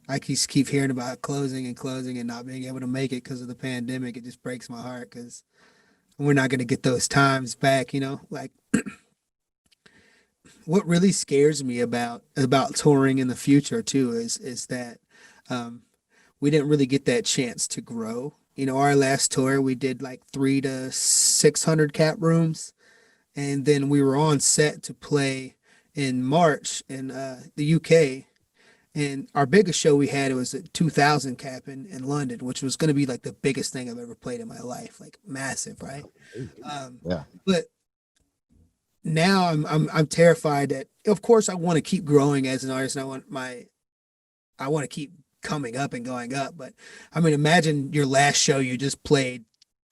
Speaker 3: I just keep hearing about closing and not being able to make it because of the pandemic. It just breaks my heart because we're not going to get those times back, like what really scares me about touring in the future too is that we didn't really get that chance to grow. Our last tour we did like 300 to 600 cap rooms, and then we were on set to play in March in the UK. And our biggest show we had, it was a 2,000 cap in London, which was going to be like the biggest thing I've ever played in my life, like massive, right?
Speaker 1: Yeah.
Speaker 3: But now I'm terrified that, of course, I want to keep growing as an artist, and I want to keep coming up and going up. But I mean, imagine your last show you just played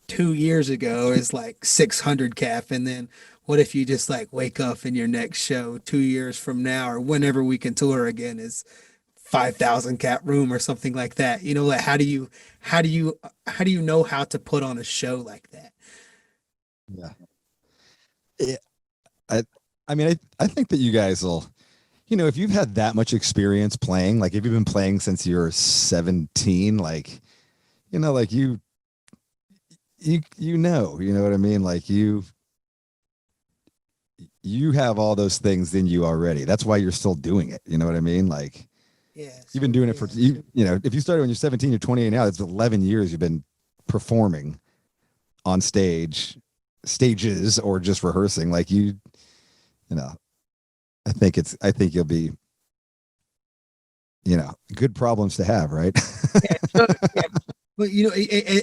Speaker 3: 2 years ago is like 600 cap, and then what if you just like wake up and your next show 2 years from now or whenever we can tour again is 5,000 cap room or something like that? Like how do you know how to put on a show like that?
Speaker 1: Yeah. I mean, I think that you guys will, if you've had that much experience playing, like if you've been playing since you're 17, like, like you know what I mean? Like you have all those things in you already. That's why you're still doing it. You know what I mean? Like
Speaker 3: Yeah.
Speaker 1: you've been doing it for you know, if you started when you're 17, you're 28 now, it's 11 years you've been performing on stages or just rehearsing. Like you know, I think you'll be, you know, good problems to have, right?
Speaker 3: Yeah, sure. Yeah. But you know,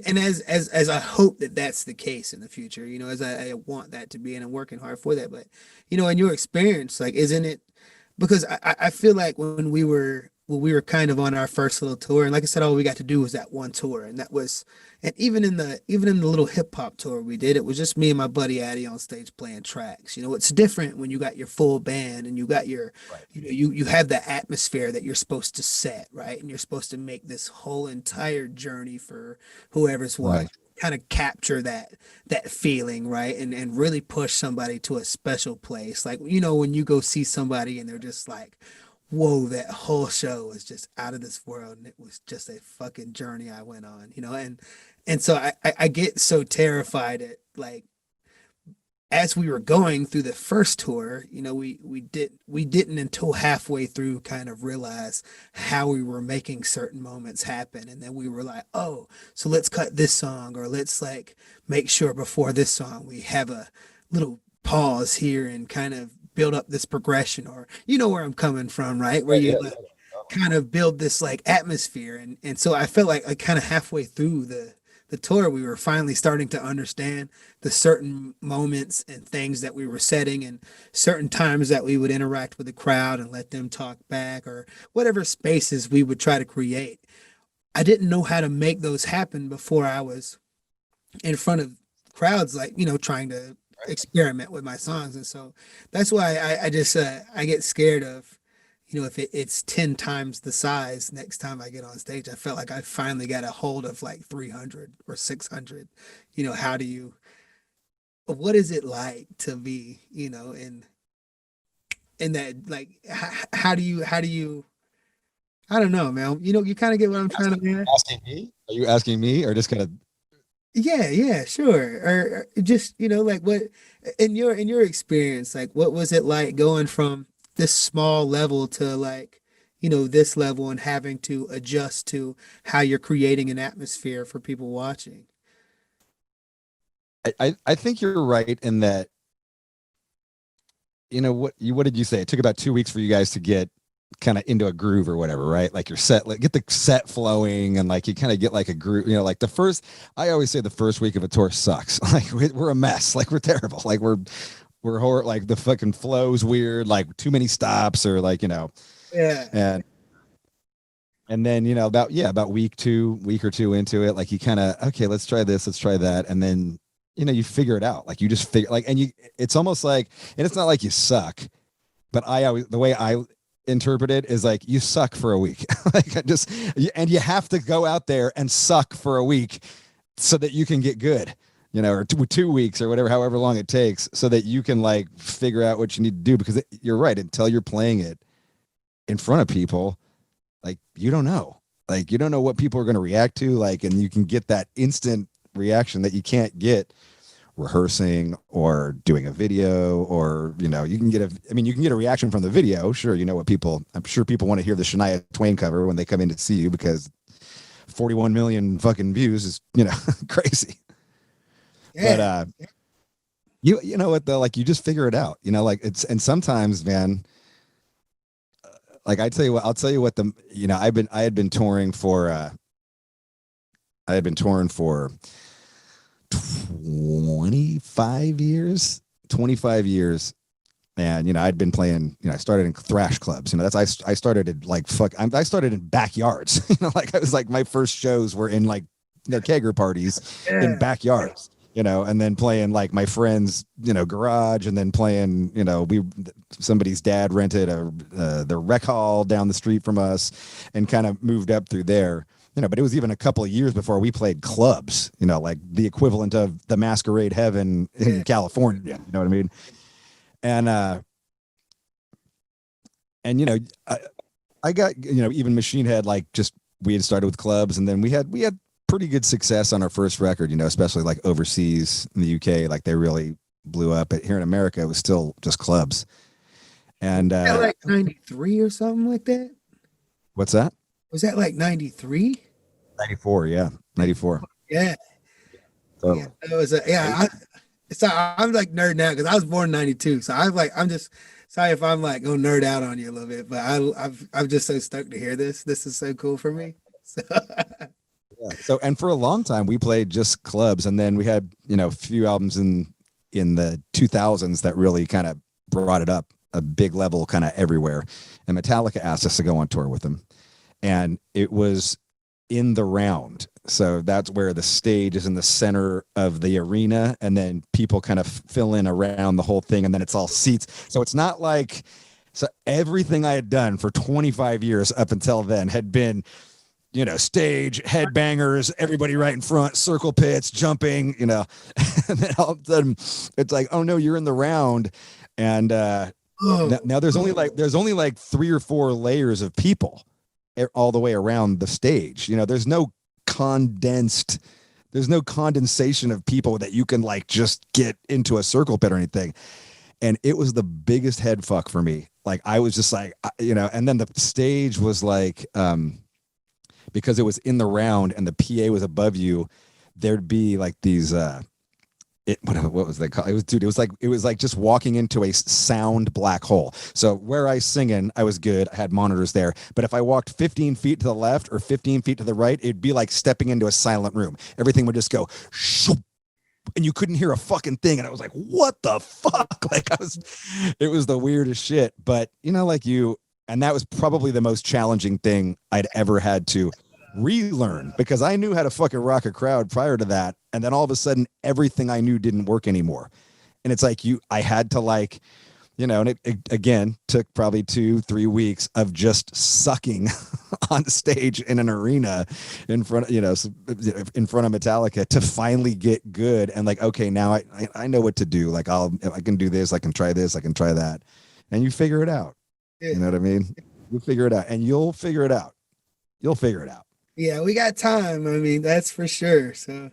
Speaker 3: and as I hope that that's the case in the future, you know, as I want that to be, and I'm working hard for that. But you know, in your experience, like, isn't it? Because I feel like when we were kind of on our first little tour, and like I said, all we got to do was that one tour, and that was, and even in the little hip hop tour we did, it was just me and my buddy Addy on stage playing tracks. You know, it's different when you got your full band and you got your,
Speaker 1: Right.
Speaker 3: you know, you have the atmosphere that you're supposed to set, right, and you're supposed to make this whole entire journey for whoever's
Speaker 1: Right.
Speaker 3: watching. Kind of capture that feeling, right, and really push somebody to a special place. Like, you know, when you go see somebody and they're just like, whoa, that whole show was just out of this world, and it was just a fucking journey I went on, you know. And so I get so terrified at, like, as we were going through the first tour, you know, we didn't until halfway through kind of realize how we were making certain moments happen. And then we were like, oh, so let's cut this song, or let's like make sure before this song we have a little pause here and kind of build up this progression, or you know where I'm coming from, right? Where
Speaker 1: Right, yeah,
Speaker 3: you like, kind of build this like atmosphere. And so I felt like kind of halfway through the tour, we were finally starting to understand the certain moments and things that we were setting, and certain times that we would interact with the crowd and let them talk back, or whatever spaces we would try to create. I didn't know how to make those happen before I was in front of crowds, like, you know, trying to experiment with my songs. And so that's why I just I get scared of, you know, if it's 10 times the size next time I get on stage. I felt like I finally got a hold of like 300 or 600. You know, how do you, what is it like to be, you know, in that, like, how do you, I don't know, man. You know, you kind of get what I'm trying to ask.
Speaker 1: asking me? Are you asking me or just kind of
Speaker 3: Yeah, yeah, sure. Or just, you know, like, what in your experience, like, what was it like going from this small level to, like, you know, this level, and having to adjust to how you're creating an atmosphere for people watching?
Speaker 1: I think you're right in that, you know, what did you say? It took about 2 weeks for you guys to get kind of into a groove or whatever, right? Like your set, like get the set flowing, and like you kind of get like a groove, you know, like the first, I always say the first week of a tour sucks. Like we're a mess, like we're terrible, like we're horror, like the fucking flow's weird, like too many stops, or like, you know,
Speaker 3: Yeah.
Speaker 1: and then, you know, about week or two into it, like you kind of, okay, let's try this, let's try that, and then, you know, you figure it out. Like you just figure, like, and you, it's almost like, and it's not like you suck, but I always, the way I interpret it is like you suck for a week. Like I just, and you have to go out there and suck for a week so that you can get good, you know, or 2 weeks or whatever, however long it takes, so that you can like figure out what you need to do. Because you're right, until you're playing it in front of people, like you don't know, like you don't know what people are going to react to, like, and you can get that instant reaction that you can't get rehearsing or doing a video, or, you know, you can get I mean, you can get a reaction from the video. Sure. You know what people, I'm sure people want to hear the Shania Twain cover when they come in to see you, because 41 million fucking views is, you know, crazy. But,
Speaker 3: Yeah.
Speaker 1: you know what though, like you just figure it out, you know, like it's, and sometimes, man, like I'll tell you what you know, I had been touring for, I had been touring for 25 years, 25 years. And, you know, I'd been playing, you know, I started in thrash clubs, you know, I started in like, I started in backyards, you know, like I was like, my first shows were in like, you know, kegger parties in
Speaker 3: Yeah.
Speaker 1: backyards, you know, and then playing like my friend's, you know, garage, and then playing, you know, somebody's dad rented the rec hall down the street from us, and kind of moved up through there. You know, but it was even a couple of years before we played clubs, you know, like the equivalent of the Masquerade Heaven in
Speaker 3: Yeah.
Speaker 1: California. You know what I mean? And you know, I got, you know, even Machine Head, like just, we had started with clubs, and then we had pretty good success on our first record, especially like overseas in the UK, like they really blew up. But here in America, it was still just clubs. And
Speaker 3: Like 93 or something like that?
Speaker 1: what's that?
Speaker 3: Was that like 93?
Speaker 1: 94, yeah. 94.
Speaker 3: Yeah.
Speaker 1: Totally.
Speaker 3: Yeah. That was I'm like nerding out because I was born in 92. So I'm just sorry if I'm like gonna nerd out on you a little bit, but I'm just so stoked to hear this. This is so cool for me. So
Speaker 1: Yeah. So, and for a long time, we played just clubs, and then we had a few albums in the 2000s that really kind of brought it up a big level, kind of everywhere. And Metallica asked us to go on tour with them, and it was in the round. So that's where the stage is in the center of the arena, and then people kind of fill in around the whole thing, and then it's all seats. So it's not like everything I had done for 25 years up until then had been stage, headbangers, everybody right in front, circle pits, jumping, and then all of a sudden it's like, oh no, you're in the round. And now there's only like 3 or 4 layers of people all the way around the stage. There's no condensation of people that you can like just get into a circle pit or anything. And it was the biggest head fuck for me. Like I was just like, and then the stage was like, because it was in the round and the PA was above you, there'd be like these what was they called? It was like just walking into a sound black hole. So where I singing, I was good. I had monitors there. But if I walked 15 feet to the left or 15 feet to the right, it'd be like stepping into a silent room. Everything would just go shoop, and you couldn't hear a fucking thing. And I was like, what the fuck? Like it was the weirdest shit. But and that was probably the most challenging thing I'd ever had to relearn, because I knew how to fucking rock a crowd prior to that. And then all of a sudden everything I knew didn't work anymore. And it's like I had to like, and it again took probably 2-3 weeks of just sucking on stage in an arena in front of Metallica to finally get good. And like, okay, now I know what to do. Like I can do this, I can try this, I can try that. And you figure it out. You know what I mean? You figure it out, and you'll figure it out. You'll figure it out.
Speaker 3: yeah, we got time. I mean, that's for sure. So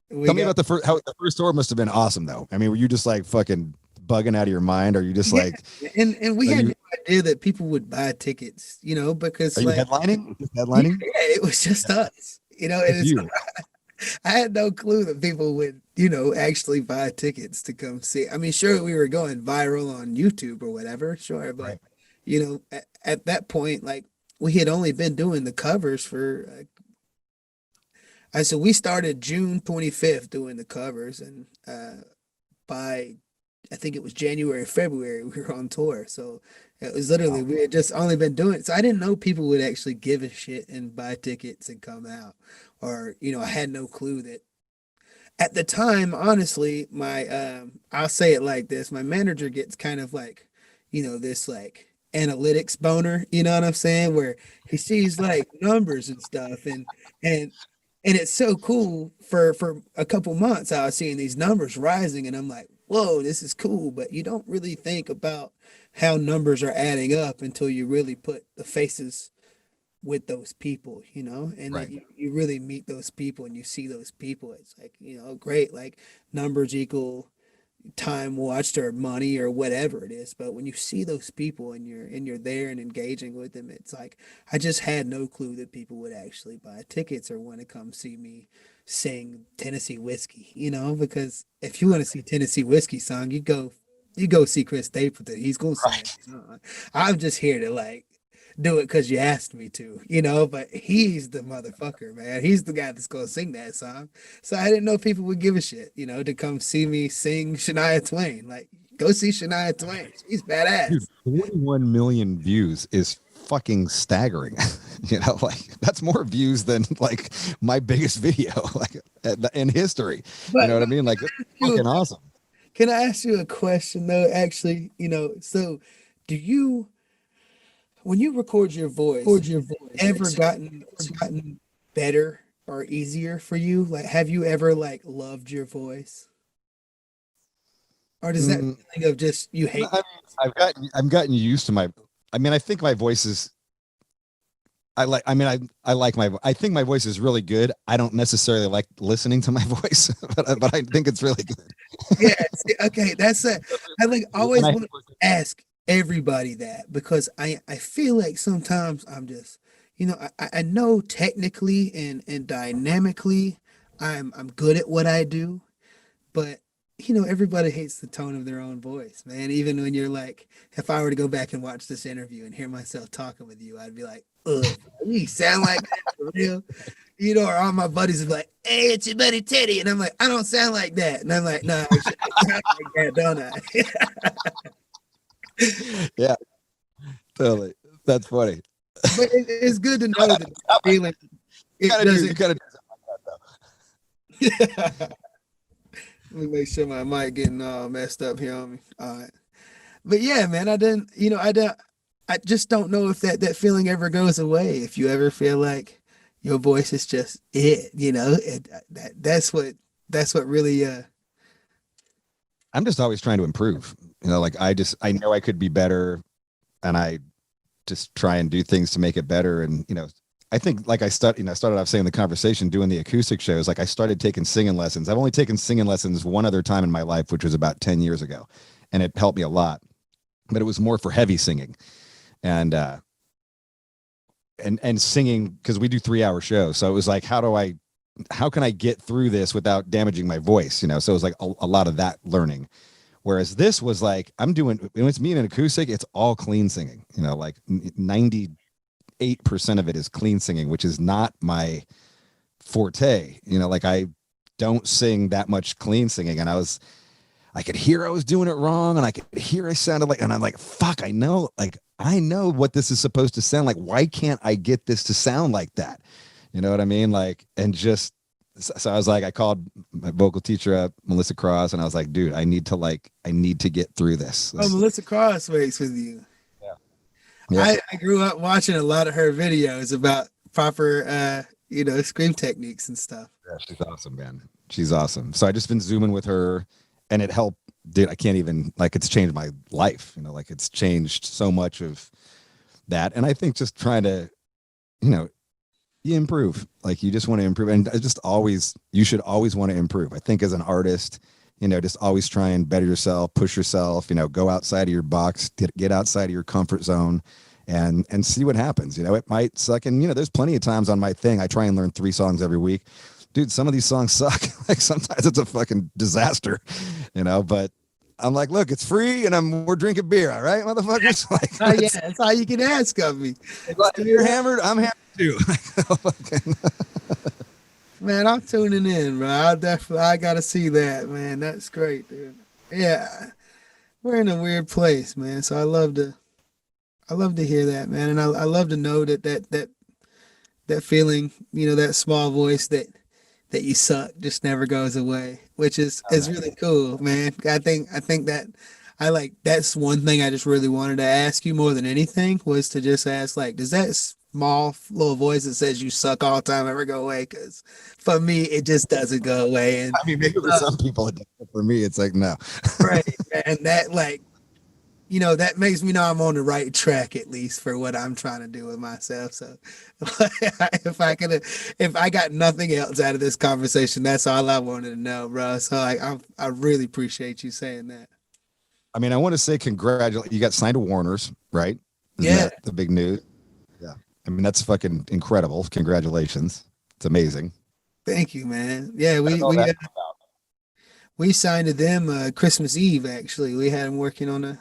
Speaker 1: Tell me about how the first tour must have been awesome, though. I mean, were you just like fucking bugging out of your mind? Or are you just like,
Speaker 3: and we had no idea that people would buy tickets, because
Speaker 1: are you headlining? Headlining?
Speaker 3: Yeah, it was just us, and it's I had no clue that people would, actually buy tickets to come see. I mean, sure, we were going viral on YouTube or whatever, sure, but at that point, like we had only been doing the covers for. So we started June 25th doing the covers, and by I think it was January, February, we were on tour. So it was literally we had just only been doing it. So I didn't know people would actually give a shit and buy tickets and come out. Or, I had no clue that at the time, honestly, my I'll say it like this, my manager gets kind of like, this like analytics boner, you know what I'm saying? Where he sees like numbers and stuff, and it's so cool. For a couple months I was seeing these numbers rising, and I'm like, whoa, this is cool. But you don't really think about how numbers are adding up until you really put the faces with those people, and
Speaker 1: Right.
Speaker 3: like you really meet those people and you see those people. It's like, great, like numbers equal time watched or money or whatever it is. But when you see those people and you're there and engaging with them, it's like I just had no clue that people would actually buy tickets or want to come see me sing Tennessee Whiskey, because if you want to see Tennessee Whiskey song, you go see Chris Stapleton. He's gonna sing that song. I'm just here to like do it because you asked me to, but he's the motherfucker, man. He's the guy that's gonna sing that song. So I didn't know people would give a shit, to come see me sing Shania Twain. Like, go see Shania Twain. She's badass.
Speaker 1: Dude, 41 million views is fucking staggering. Like that's more views than like my biggest video like in history.
Speaker 3: But
Speaker 1: You know what I mean? Like it's fucking awesome.
Speaker 3: can I ask you a question though? Actually, so do you, when you record your voice, ever gotten better or easier for you? Like, have you ever like loved your voice, or does that feeling of just you hate?
Speaker 1: I've gotten used to my. I mean, I think my voice is I like I think my voice is really good. I don't necessarily like listening to my voice, but I think it's really good.
Speaker 3: Yeah. See, okay. That's a, I like
Speaker 1: And
Speaker 3: always
Speaker 1: I
Speaker 3: want to ask everybody that because I feel like sometimes I'm just, I know technically and dynamically I'm good at what I do, but everybody hates the tone of their own voice, man. Even when you're like, if I were to go back and watch this interview and hear myself talking with you, I'd be like, ugh, you sound like that for real. Or all my buddies would be like, hey, it's your buddy Teddy. And I'm like, I don't sound like that. And I'm like, no, I sound like that, don't I?
Speaker 1: yeah, totally. That's funny.
Speaker 3: But it's good to know that feeling, it
Speaker 1: You
Speaker 3: doesn't.
Speaker 1: gotta do something like that though.
Speaker 3: Let me make sure my mic getting all messed up here on me. All right. But yeah, man, I just don't know if that feeling ever goes away. If you ever feel like your voice is just that's what really
Speaker 1: I'm just always trying to improve. Like I know I could be better, and I just try and do things to make it better. And I think like I started off saying the conversation doing the acoustic shows. Like I started taking singing lessons. I've only taken singing lessons one other time in my life, which was about 10 years ago, and it helped me a lot. But it was more for heavy singing, and singing because we do 3-hour shows. So it was like, how can I get through this without damaging my voice? So it was like a lot of that learning. Whereas this was like, when it's me and an acoustic, it's all clean singing, like 98% of it is clean singing, which is not my forte. Like I don't sing that much clean singing. And I could hear I was doing it wrong, and I could hear I sounded like, and I'm like, fuck, I know what this is supposed to sound like. Why can't I get this to sound like that? You know what I mean? Like, and just, so I was like, I called my vocal teacher up, Melissa Cross, and I was like, dude, I need to get through this.
Speaker 3: oh, Melissa Cross works with you.
Speaker 1: Yeah. Yeah.
Speaker 3: I grew up watching a lot of her videos about proper scream techniques and stuff.
Speaker 1: Yeah, she's awesome, man. She's awesome. So I just been zooming with her, and it helped. Dude, I can't even, like, it's changed my life. Like it's changed so much of that. And I think just trying to, you improve. Like you just want to improve, and you should always want to improve. I think as an artist, just always try and better yourself, push yourself, go outside of your box, get outside of your comfort zone, and see what happens. It might suck. And there's plenty of times on my thing, I try and learn 3 songs every week. Dude, some of these songs suck. Like sometimes it's a fucking disaster, but I'm like, look, it's free, and we're drinking beer, all right, motherfuckers? Like,
Speaker 3: Oh yeah, that's all you can ask of me.
Speaker 1: if you're hammered, I'm hammered too.
Speaker 3: Man, I'm tuning in, bro. I gotta see that, man. That's great, dude. Yeah, we're in a weird place, man. So I love to hear that, man, and I love to know that feeling, that small voice that you suck just never goes away, which is really cool, man. I think that that's one thing I just really wanted to ask you more than anything was to just ask, like, does that small little voice that says you suck all the time ever go away? Because for me, it just doesn't go away. And
Speaker 1: I mean, maybe for some people, it does, but for me, it's like, no.
Speaker 3: right, man, that that makes me know I'm on the right track, at least for what I'm trying to do with myself. So if I got nothing else out of this conversation, that's all I wanted to know, bro. So I really appreciate you saying that.
Speaker 1: I mean, I want to say congratulations. You got signed to Warner's, right? Isn't
Speaker 3: Yeah.
Speaker 1: that the big news? Yeah. I mean, that's fucking incredible. Congratulations. It's amazing.
Speaker 3: Thank you, man. Yeah,
Speaker 1: How's all that come about?
Speaker 3: we signed to them Christmas Eve. Actually, we had them working on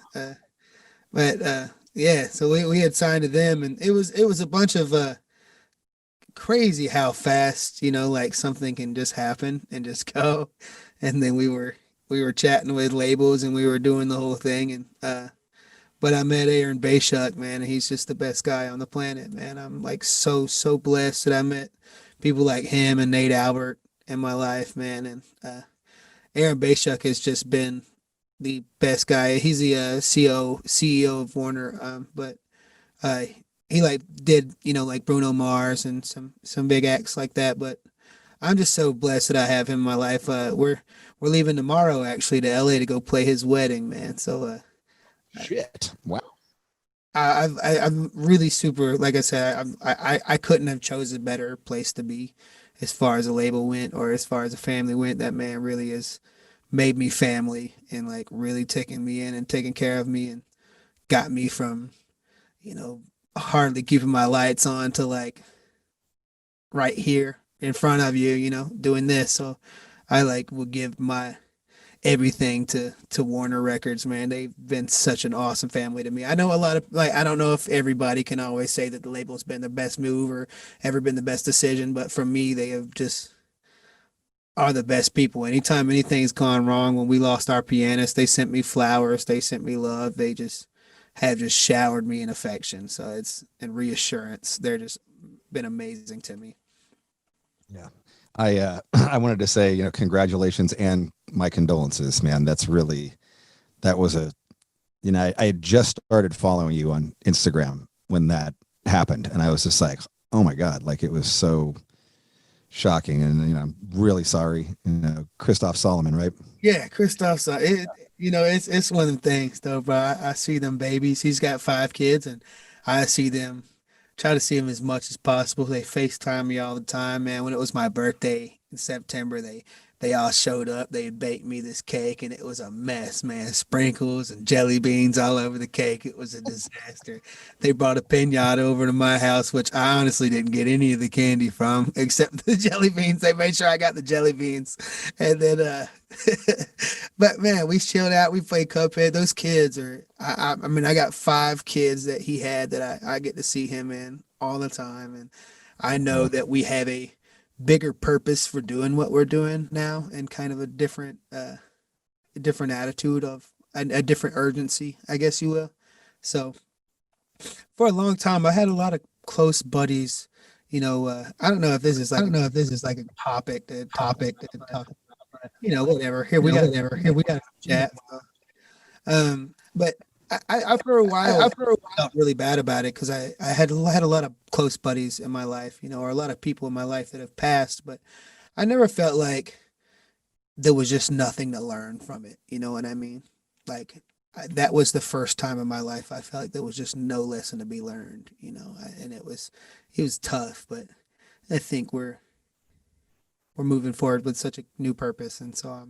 Speaker 3: yeah. So we had signed to them, and it was a bunch of crazy how fast like something can just happen and just go, and then we were chatting with labels and we were doing the whole thing, and but I met Aaron Bayshuk, man, and he's just the best guy on the planet, man. I'm like so blessed that I met people like him and Nate Albert in my life, man, and Aaron Bayshuk has just been the best guy. He's the CEO of Warner, but he like did like Bruno Mars and some big acts like that. But I'm just so blessed that I have him in my life. We're leaving tomorrow actually to LA to go play his wedding, man. So
Speaker 1: Shit. Wow.
Speaker 3: I'm really super. Like I said, I couldn't have chosen a better place to be, as far as a label went, or as far as a family went. That man really has made me family, and like really taking me in and taking care of me, and got me from, you know, hardly keeping my lights on to like right here in front of you, doing this. So I like will give my everything to Warner Records, man. They've been such an awesome family to me. I know a lot of, like, I don't know if everybody can always say that the label's been the best move or ever been the best decision, but for me, they have just are the best people. Anytime anything's gone wrong, when we lost our pianist, they sent me flowers, they sent me love, they just have just showered me in affection. So it's and reassurance. They're just been amazing to me.
Speaker 1: Yeah. I wanted to say, congratulations and my condolences, man. That was a, I had just started following you on Instagram when that happened. And I was just like, oh my God, like it was so shocking. And, I'm really sorry. Christoph Solomon, right?
Speaker 3: Yeah, Christoph's it's one of them things though, bro. I see them babies. He's got 5 kids, and I see them try to see him as much as possible. They FaceTime me all the time, man. When it was my birthday in September, they all showed up. They baked me this cake, and it was a mess, man. Sprinkles and jelly beans all over the cake. It was a disaster. They brought a pinata over to my house, which I honestly didn't get any of the candy from except the jelly beans. They made sure I got the jelly beans, and then but man, we chilled out. We played Cuphead. Those kids are. I mean, I got 5 kids that he had that I get to see him in all the time, and I know
Speaker 1: Yeah.
Speaker 3: that we have a bigger purpose for doing what we're doing now, and kind of a different attitude of a different urgency, I guess you will. So for a long time, I had a lot of close buddies. I don't know if this is
Speaker 2: I
Speaker 3: like
Speaker 2: don't know if this is like a
Speaker 3: topic to talk about, but, whatever. Here we got a chat. But for a while, I felt really bad about it because I had a lot of close buddies in my life, or a lot of people in my life that have passed, but I never felt like there was just nothing to learn from it. You know what I mean? Like that was the first time in my life I felt like there was just no lesson to be learned. And it was tough, but I think we're moving forward with such a new purpose, and so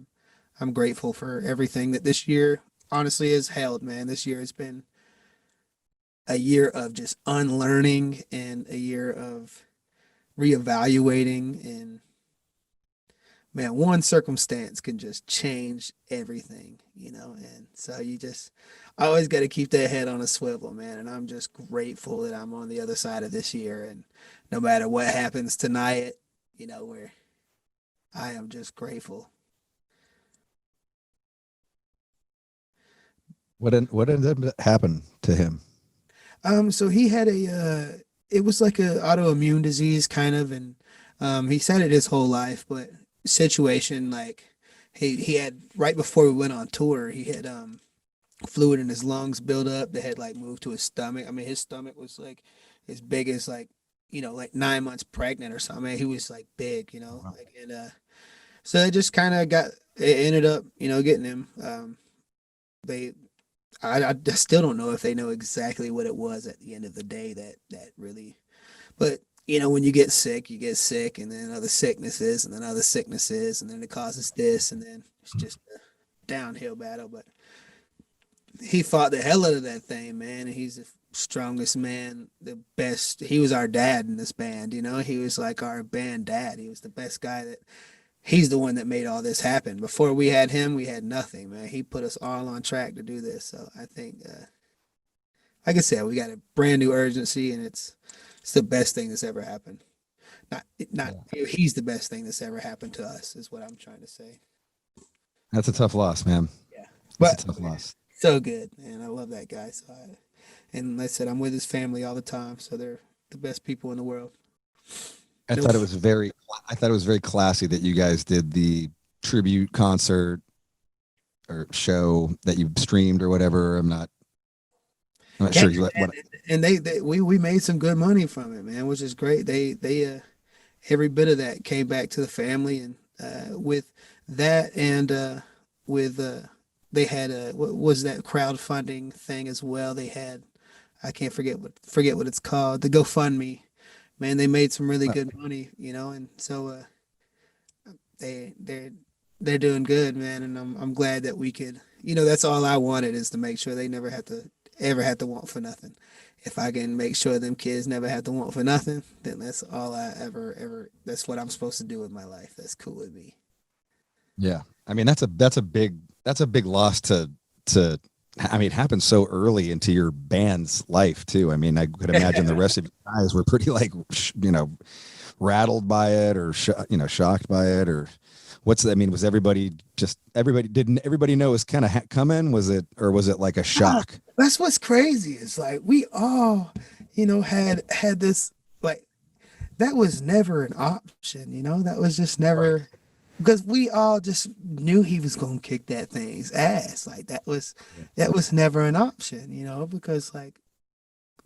Speaker 3: I'm grateful for everything that this year honestly has held, man. This year has been a year of just unlearning and a year of reevaluating, and man, one circumstance can just change everything, and so you just always got to keep that head on a swivel, man. And I'm just grateful that I'm on the other side of this year, and no matter what happens tonight, where I am just grateful.
Speaker 1: What ended up happened to him?
Speaker 3: So he had it was like a autoimmune disease kind of, and he's had it his whole life, but situation like he had right before we went on tour, he had fluid in his lungs build up that had like moved to his stomach. I mean, his stomach was like as big as like, like 9 months pregnant or something. He was like big,
Speaker 1: Wow.
Speaker 3: like, and so it just kind of it ended up, getting him. They I still don't know if they know exactly what it was at the end of the day that really, but when you get sick, and then other sicknesses, and then other sicknesses, and then it causes this, and then it's just a downhill battle. But he fought the hell out of that thing, man, and he's the strongest man, the best. He was our dad in this band, he was like our band dad. He was the best guy that he's the one that made all this happen. Before we had him, we had nothing, man. He put us all on track to do this. So I think, like I said, we got a brand new urgency, and it's the best thing that's ever happened. Not
Speaker 1: Yeah.
Speaker 3: he's the best thing that's ever happened to us, is what I'm trying to say.
Speaker 1: That's a tough loss, man.
Speaker 3: Yeah,
Speaker 1: That's a
Speaker 3: but
Speaker 1: tough loss.
Speaker 3: so good, man. I love that guy. And like I said, I'm with his family all the time, so they're the best people in the world.
Speaker 1: I
Speaker 3: No,
Speaker 1: thought it was very, I thought it was very classy that you guys did the tribute concert or show that you streamed or whatever. I'm not
Speaker 3: yeah,
Speaker 1: sure you what.
Speaker 3: and we made some good money from it, man, which is great. They every bit of that came back to the family, and with that, and with they had a what was that crowdfunding thing as well. They had I can't forget what it's called. The GoFundMe. Man, they made some really good money, you know, and so they they're doing good, man, and I'm glad that we could, you know, that's all I wanted is to make sure they never had to ever had to want for nothing. If I can make sure them kids never had to want for nothing, then that's all I ever that's what I'm supposed to do with my life. That's cool with me.
Speaker 1: Yeah. I mean, that's a big loss to, I mean, it happened so early into your band's life too. I mean, I could imagine the rest of you guys were pretty like, you know, rattled by it or, shocked by it or I mean, was didn't everybody know it was kind of coming? Or was it like a shock?
Speaker 3: That's what's crazy. It's like we all, you know, had this, like, that was never an option, you know, that was just never,
Speaker 1: Right.
Speaker 3: because we all just knew he was gonna kick that thing's ass. Like that was never an option, you know, because like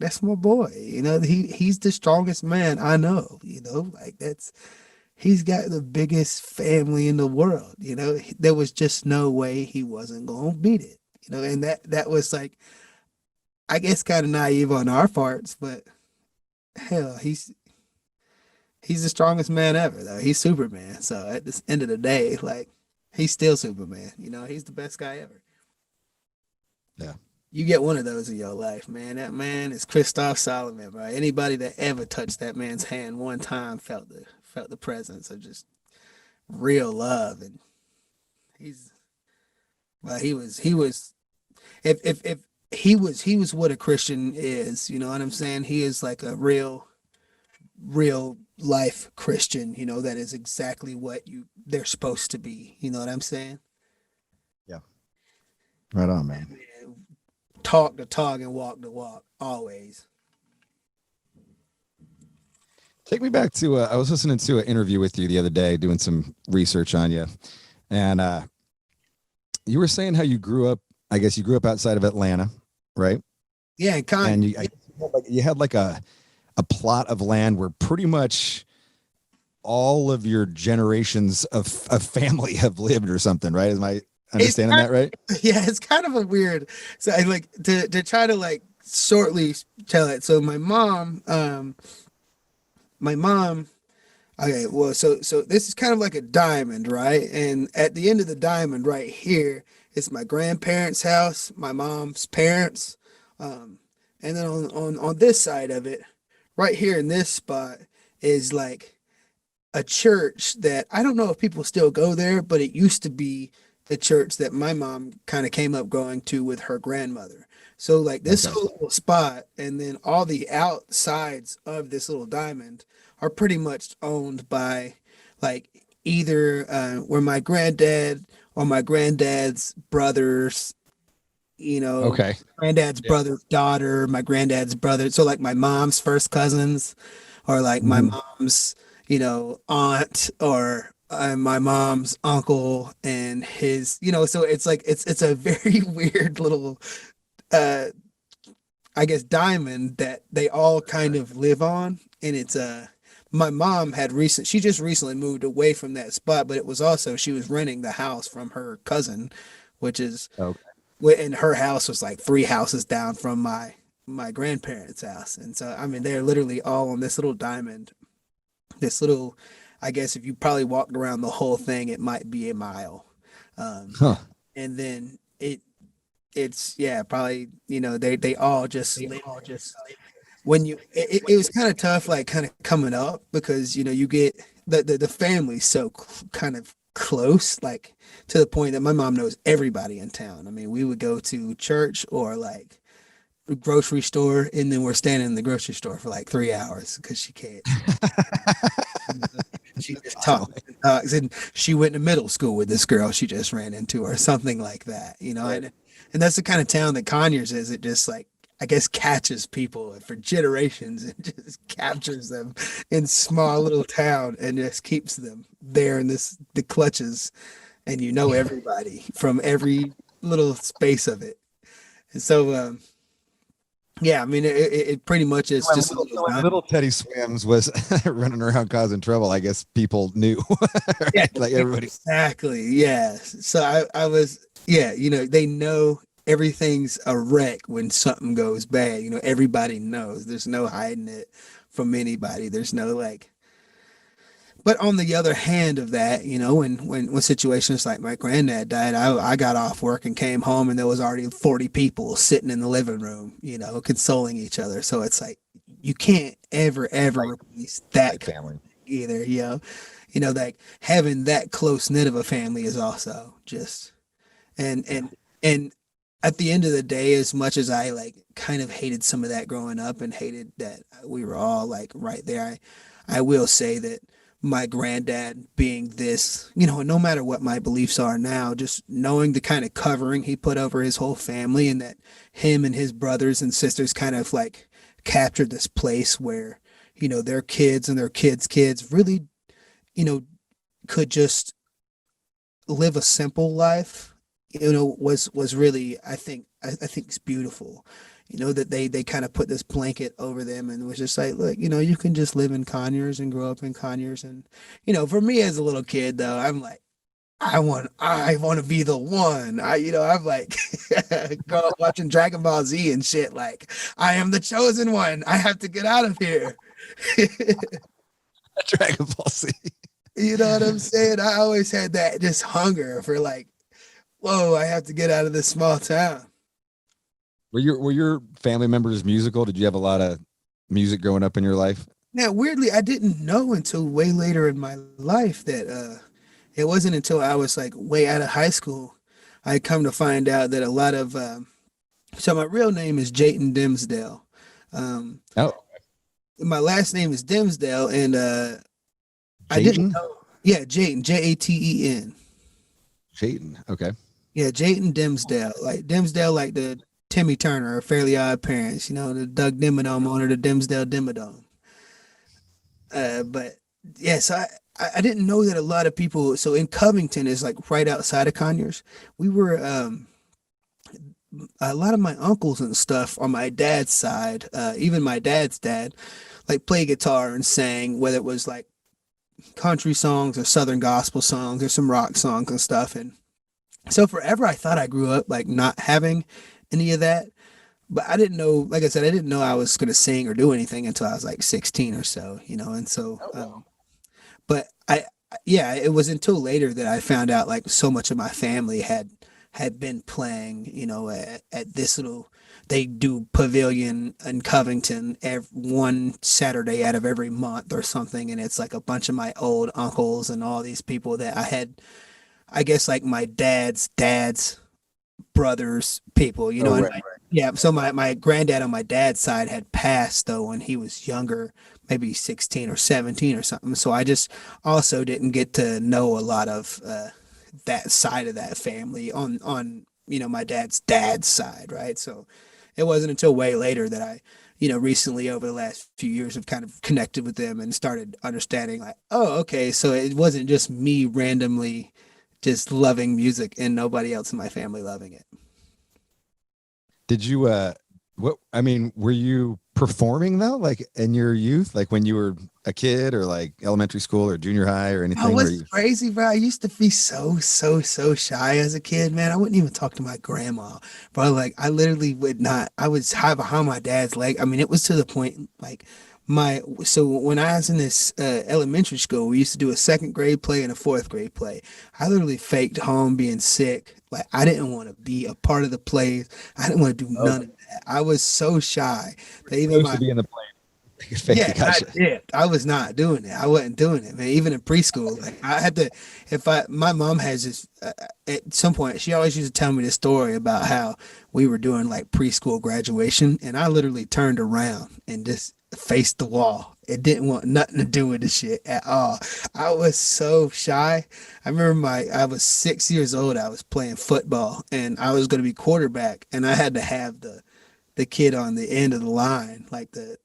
Speaker 3: that's my boy, you know, he's the strongest man I know, you know, like he's got the biggest family in the world, you know. There was just no way he wasn't gonna beat it, you know, and that was like, I guess, kind of naive on our parts, but hell, he's the strongest man ever, though. He's Superman. So at the end of the day, like, he's still Superman. You know, he's the best guy ever.
Speaker 1: Yeah.
Speaker 3: You get one of those in your life, man. That man is Christoph Solomon, bro. Anybody that ever touched that man's hand one time felt the presence of just real love, and he's well, he was if he was what a Christian is. You know what I'm saying? He is like a real life Christian, you know, that is exactly what they're supposed to be. You know what I'm saying?
Speaker 1: Yeah. Right on, man.
Speaker 3: Talk the talk and walk the walk, always.
Speaker 1: Take me back to, I was listening to an interview with you the other day, doing some research on you. And you were saying how you grew up, I guess you grew up outside of Atlanta, right?
Speaker 3: Yeah,
Speaker 1: And you had like a plot of land where pretty much all of your generations of family have lived or something, right? Am I understanding that right?
Speaker 3: Yeah, it's kind of a weird. So I like to try to like shortly tell it. So my mom. Okay, well, so this is kind of like a diamond, right? And at the end of the diamond, right here, is my grandparents' house, my mom's parents, and then on this side of it, right here in this spot, is like a church that I don't know if people still go there, but it used to be the church that my mom kind of came up going to with her grandmother. So like this
Speaker 1: Okay.
Speaker 3: whole little spot, and then all the outsides of this little diamond are pretty much owned by like either where my granddad or my granddad's brothers, you know,
Speaker 1: Okay.
Speaker 3: granddad's
Speaker 1: Yeah.
Speaker 3: brother's daughter, my granddad's brother. So like my mom's first cousins, or like my
Speaker 1: Mhm.
Speaker 3: mom's, you know, aunt, or my mom's uncle and his, you know. So it's like it's a very weird little, uh, I guess, diamond that they all kind of live on, and it's my mom she just recently moved away from that spot, but it was also she was renting the house from her cousin, which is
Speaker 1: Okay.
Speaker 3: and her house was like three houses down from my grandparents' house. And so I mean they're literally all on this little diamond. This little, I guess if you probably walked around the whole thing, it might be a mile. Um,
Speaker 1: Huh.
Speaker 3: and then it's yeah, probably, you know, they all just when it was kind of tough, like kind of coming up, because you know you get the family's so kind of close, like to the point that my mom knows everybody in town. I mean, we would go to church or like a grocery store, and then we're standing in the grocery store for like 3 hours because she can't. She just talks and talks, and she went to middle school with this girl she just ran into, or something like that, you know.
Speaker 1: Right.
Speaker 3: And that's the kind of town that Conyers is. It just like, I guess, catches people for generations and just captures them in small little town and just keeps them there in the clutches, and you know everybody from every little space of it. And so yeah, I mean it pretty much is just a little
Speaker 1: Little Teddy Swims was running around causing trouble, I guess people knew.
Speaker 3: yeah,
Speaker 1: Right? Like everybody.
Speaker 3: exactly. Yeah. So I was, yeah, you know, they know everything's a wreck when something goes bad. You know, everybody knows. There's no hiding it from anybody. There's no like. But on the other hand of that, you know, when situations like my granddad died, I got off work and came home and there was already 40 people sitting in the living room, you know, consoling each other. So it's like you can't ever
Speaker 1: Right.
Speaker 3: replace that
Speaker 1: Like family.
Speaker 3: either, you know, like having that close knit of a family is also just and
Speaker 1: Yeah.
Speaker 3: and at the end of the day, as much as I like kind of hated some of that growing up and hated that we were all like right there, I will say that my granddad being this, you know, no matter what my beliefs are now, just knowing the kind of covering he put over his whole family and that him and his brothers and sisters kind of like captured this place where, you know, their kids and their kids really, you know, could just live a simple life, you know, was really, I think it's beautiful, you know, that they kind of put this blanket over them and was just like, look, you know, you can just live in Conyers and grow up in Conyers. And, you know, for me as a little kid though, I'm like, I want to be the one. You know, I'm like, grow up watching Dragon Ball Z and shit. Like, I am the chosen one. I have to get out of here.
Speaker 1: Dragon Ball Z.
Speaker 3: You know what I'm saying? I always had that just hunger for like, whoa, I have to get out of this small town.
Speaker 1: Were your family members musical? Did you have a lot of music growing up in your life?
Speaker 3: Now, weirdly, I didn't know until way later in my life that it wasn't until I was like way out of high school I come to find out that a lot of so my real name is Jayton Dimsdale. Um,
Speaker 1: Oh,
Speaker 3: my last name is Dimsdale, and I didn't
Speaker 1: Jayton.
Speaker 3: know. Yeah, Jayton, Jaten.
Speaker 1: Jayton. Okay.
Speaker 3: Yeah, Jayton Dimsdale, like Dimsdale, like the Timmy Turner or Fairly Odd Parents, you know, the Doug Dimmadome owner, the Dimsdale Dimmadome. But yeah, so I didn't know that a lot of people. So in Covington is like right outside of Conyers. We were a lot of my uncles and stuff on my dad's side, even my dad's dad, like play guitar and sang, whether it was like country songs or southern gospel songs or some rock songs and stuff. And so forever I thought I grew up like not having any of that. But I didn't know, like I said, I didn't know I was going to sing or do anything until I was like 16 or so, you know. And so,
Speaker 1: Oh, wow.
Speaker 3: but yeah, it was until later that I found out like so much of my family had been playing, you know, at this little, they do pavilion in Covington one Saturday out of every month or something. And it's like a bunch of my old uncles and all these people that I had, I guess like my dad's brothers, people, you know.
Speaker 1: Oh,
Speaker 3: And
Speaker 1: right.
Speaker 3: yeah, so my granddad on my dad's side had passed though when he was younger, maybe 16 or 17 or something. So I just also didn't get to know a lot of that side of that family on you know my dad's side, right? So it wasn't until way later that I, you know, recently over the last few years have kind of connected with them and started understanding like, oh, okay, so it wasn't just me randomly just loving music and nobody else in my family loving it.
Speaker 1: Did you what I mean, were you performing though, like in your youth, like when you were a kid or like elementary school or junior high or
Speaker 3: Oh,
Speaker 1: anything? Where
Speaker 3: what's
Speaker 1: you
Speaker 3: crazy, bro? I used to be so shy as a kid, man. I wouldn't even talk to my grandma, bro. Like, I literally would not. I would hide behind my dad's leg. I mean, it was to the point, like, so when I was in this elementary school, we used to do a second grade play and a fourth grade play. I literally faked home being sick. Like, I didn't want to be a part of the plays. I didn't want to do
Speaker 1: oh,
Speaker 3: none of that. I was so shy that even
Speaker 1: supposed
Speaker 3: my
Speaker 1: to be in the plane? Fake
Speaker 3: yeah,
Speaker 1: it,
Speaker 3: I
Speaker 1: gotcha.
Speaker 3: did. I was not doing it. I wasn't doing it, man. Even in preschool, like I had to. If I, my mom has this. At some point, she always used to tell me this story about how we were doing like preschool graduation, and I literally turned around and just faced the wall. It didn't want nothing to do with the shit at all. I was so shy. I remember I was 6 years old. I was playing football, and I was going to be quarterback, and I had to have the kid on the end of the line, like the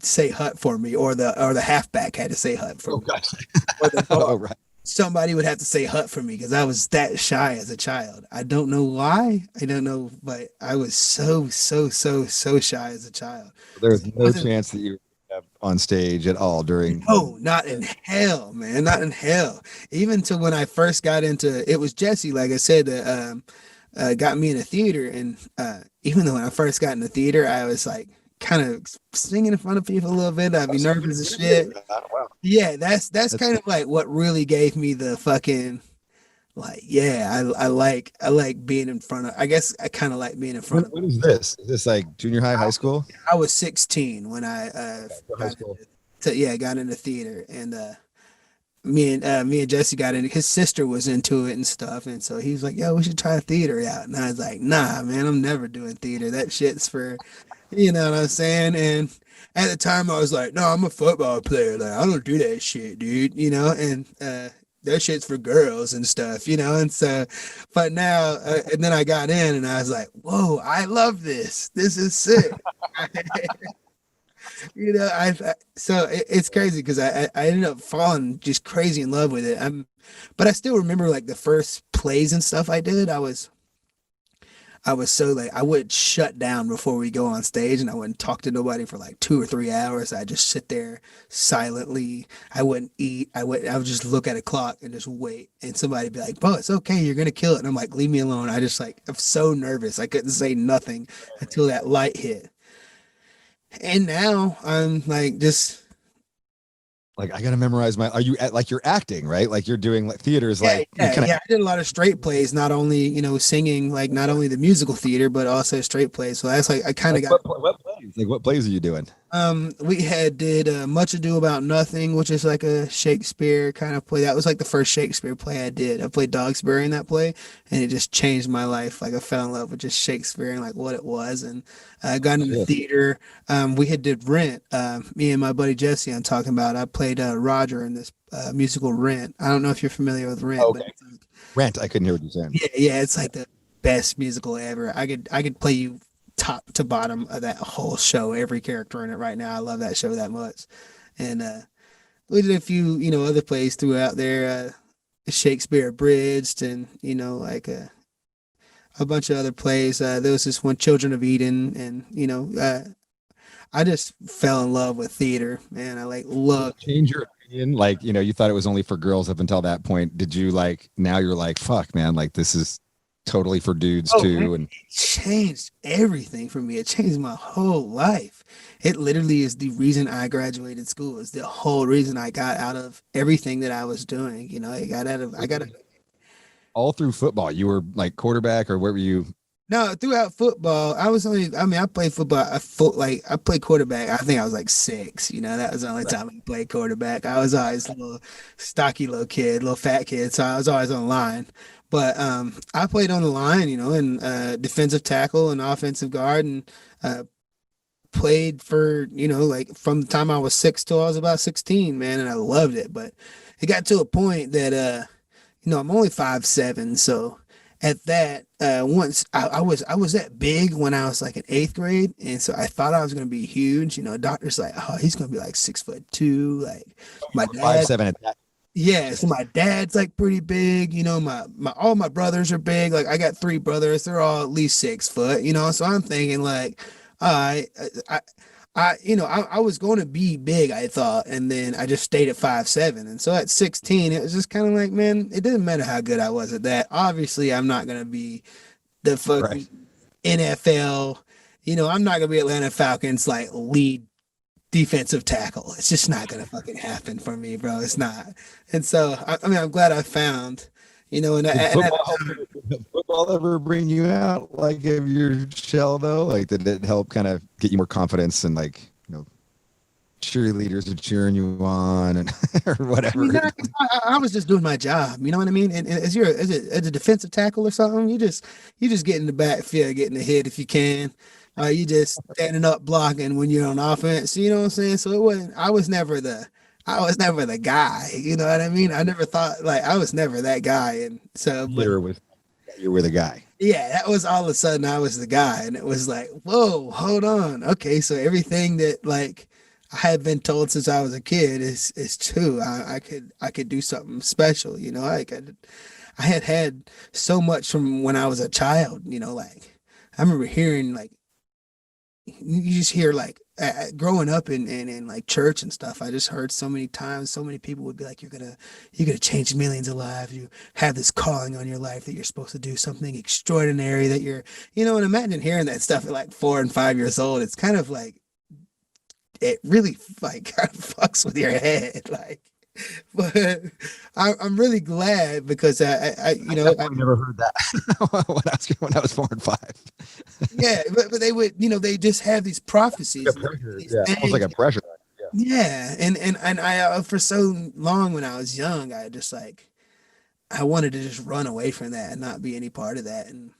Speaker 3: say hut for me, or the halfback had to say hut for
Speaker 1: Oh,
Speaker 3: me,
Speaker 1: gotcha.
Speaker 3: or the
Speaker 1: Oh,
Speaker 3: guard.
Speaker 1: right.
Speaker 3: Somebody would have to say hut for me because I was that shy as a child. I don't know why. I don't know, but I was so shy as a child.
Speaker 1: There's
Speaker 3: So it
Speaker 1: no
Speaker 3: wasn't.
Speaker 1: chance that you were on stage at all during.
Speaker 3: Oh, not in hell, man. Not in hell. Even to when I first got into it was Jesse, like I said, got me in a theater. And even though when I first got in the theater, I was like kind of singing in front of people a little bit. I'd be nervous as shit.
Speaker 1: Wow.
Speaker 3: Yeah, that's
Speaker 1: That's
Speaker 3: kind of like what really gave me the fucking like, yeah, I like being in front of. I guess I kind of like being in front of.
Speaker 1: when is this? Is this like junior high, high school?
Speaker 3: I was 16 when I
Speaker 1: For high
Speaker 3: got
Speaker 1: school.
Speaker 3: yeah, got into theater. And me and Jesse got in. His sister was into it and stuff, and so he was like, "Yo, we should try theater out." And I was like, "Nah, man, I'm never doing theater. That shit's for, you know what I'm saying." And at the time, I was like, "No, I'm a football player. Like, I don't do that shit, dude." You know, and that shit's for girls and stuff, you know. And so, but now, and then I got in, and I was like, "Whoa, I love this. This is sick." You know, so it's crazy because I ended up falling just crazy in love with it. But I still remember like the first plays and stuff I did. I was so like I would shut down before we go on stage, and I wouldn't talk to nobody for like 2 or 3 hours. I just sit there silently. I wouldn't eat. I would just look at a clock and just wait. And somebody would be like, "Bro, it's okay. You're gonna kill it." And I'm like, "Leave me alone." I just like I'm so nervous. I couldn't say nothing until that light hit. And now I'm like just
Speaker 1: Like I gotta memorize my. Are you like you're acting right? Like you're doing like theaters. Like you kind of.
Speaker 3: yeah. I did a lot of straight plays, not only singing, like not only the musical theater, but also straight plays. So that's like I kind of
Speaker 1: Like
Speaker 3: got.
Speaker 1: what plays? Like what plays are you doing?
Speaker 3: We had did Much Ado About Nothing, which is like a Shakespeare kind of play. That was like the first Shakespeare play I did. I played Dogsbury in that play, and it just changed my life. Like I fell in love with just Shakespeare and like what it was, and I got into
Speaker 1: Yeah.
Speaker 3: theater. We had did Rent. Me and my buddy Jesse, I'm talking about. I played Roger in this musical Rent. I don't know if you're familiar with Rent, but
Speaker 1: Okay. Rent. I couldn't hear what you're saying.
Speaker 3: yeah, it's like the best musical ever. I could play you top to bottom of that whole show, every character in it right now. I love that show that much. And we did a few, other plays throughout there, Shakespeare Abridged, and like a bunch of other plays. There was this one, Children of Eden, and I just fell in love with theater, man. I like love.
Speaker 1: Change your opinion. Like you thought it was only for girls up until that point. Did you like now you're like fuck, man? Like this is totally for dudes too.
Speaker 3: Man,
Speaker 1: And
Speaker 3: it changed everything for me. It changed my whole life. It literally is the reason I graduated school. It's the whole reason I got out of everything that I was doing. I got
Speaker 1: all through football, you were like quarterback or where were you?
Speaker 3: no, throughout football. I played football. I played quarterback. I think I was like 6. That was the only time I played quarterback. I was always a little stocky little kid, little fat kid. So I was always on the line. But I played on the line, in defensive tackle and offensive guard, and played for, like from the time I was 6 till I was about 16, man, and I loved it. But it got to a point that I'm only 5'7", so at that once I was that big when I was like in 8th grade, and so I thought I was gonna be huge. Doctor's like, oh, he's gonna be like 6'2". Like my dad,
Speaker 1: 5'7" at that.
Speaker 3: yeah. So my dad's like pretty big. My all my brothers are big. Like I got 3 brothers. They're all at least 6 foot. So I'm thinking like, all right, I was going to be big, I thought, and then I just stayed at 5'7". And so at 16, it was just kind of like, man, it didn't matter how good I was at that. Obviously, I'm not gonna be the
Speaker 1: Right.
Speaker 3: fucking NFL. I'm not gonna be Atlanta Falcons like lead defensive tackle. It's just not gonna fucking happen for me, bro. It's not. And so I mean, I'm glad I found, and,
Speaker 1: Did
Speaker 3: and at
Speaker 1: football,
Speaker 3: the time,
Speaker 1: did football ever bring you out like of your shell though? Like did it help kind of get you more confidence and like, cheerleaders are cheering you on and or
Speaker 3: I
Speaker 1: whatever?
Speaker 3: mean, I was just doing my job. You know what I mean? And as a defensive tackle or something, you just get in the backfield, getting the hit if you can. You just standing up blocking when you're on offense. You know what I'm saying? So it wasn't. I was never the guy. You know what I mean? I never thought like I was never that guy. And so, but
Speaker 1: You were the guy.
Speaker 3: yeah, that was all of a sudden I was the guy, and it was like, whoa, hold on, okay, so everything that like I had been told since I was a kid is true. I could do something special, I had so much from when I was a child, like I remember hearing like you just hear like growing up in like church and stuff, I just heard so many times, so many people would be like, you're gonna change millions of lives. You have this calling on your life that you're supposed to do something extraordinary that you're, and imagine hearing that stuff at like 4 and 5 years old. It's kind of like, it really like kind of fucks with your head. Like, but I'm really glad because
Speaker 1: I definitely never heard that when I was 4 and 5.
Speaker 3: yeah, but they would, they just have these prophecies, these
Speaker 1: Yeah, almost like
Speaker 3: things.
Speaker 1: a pressure.
Speaker 3: Yeah, and I for so long when I was young, I just like I wanted to just run away from that and not be any part of that. And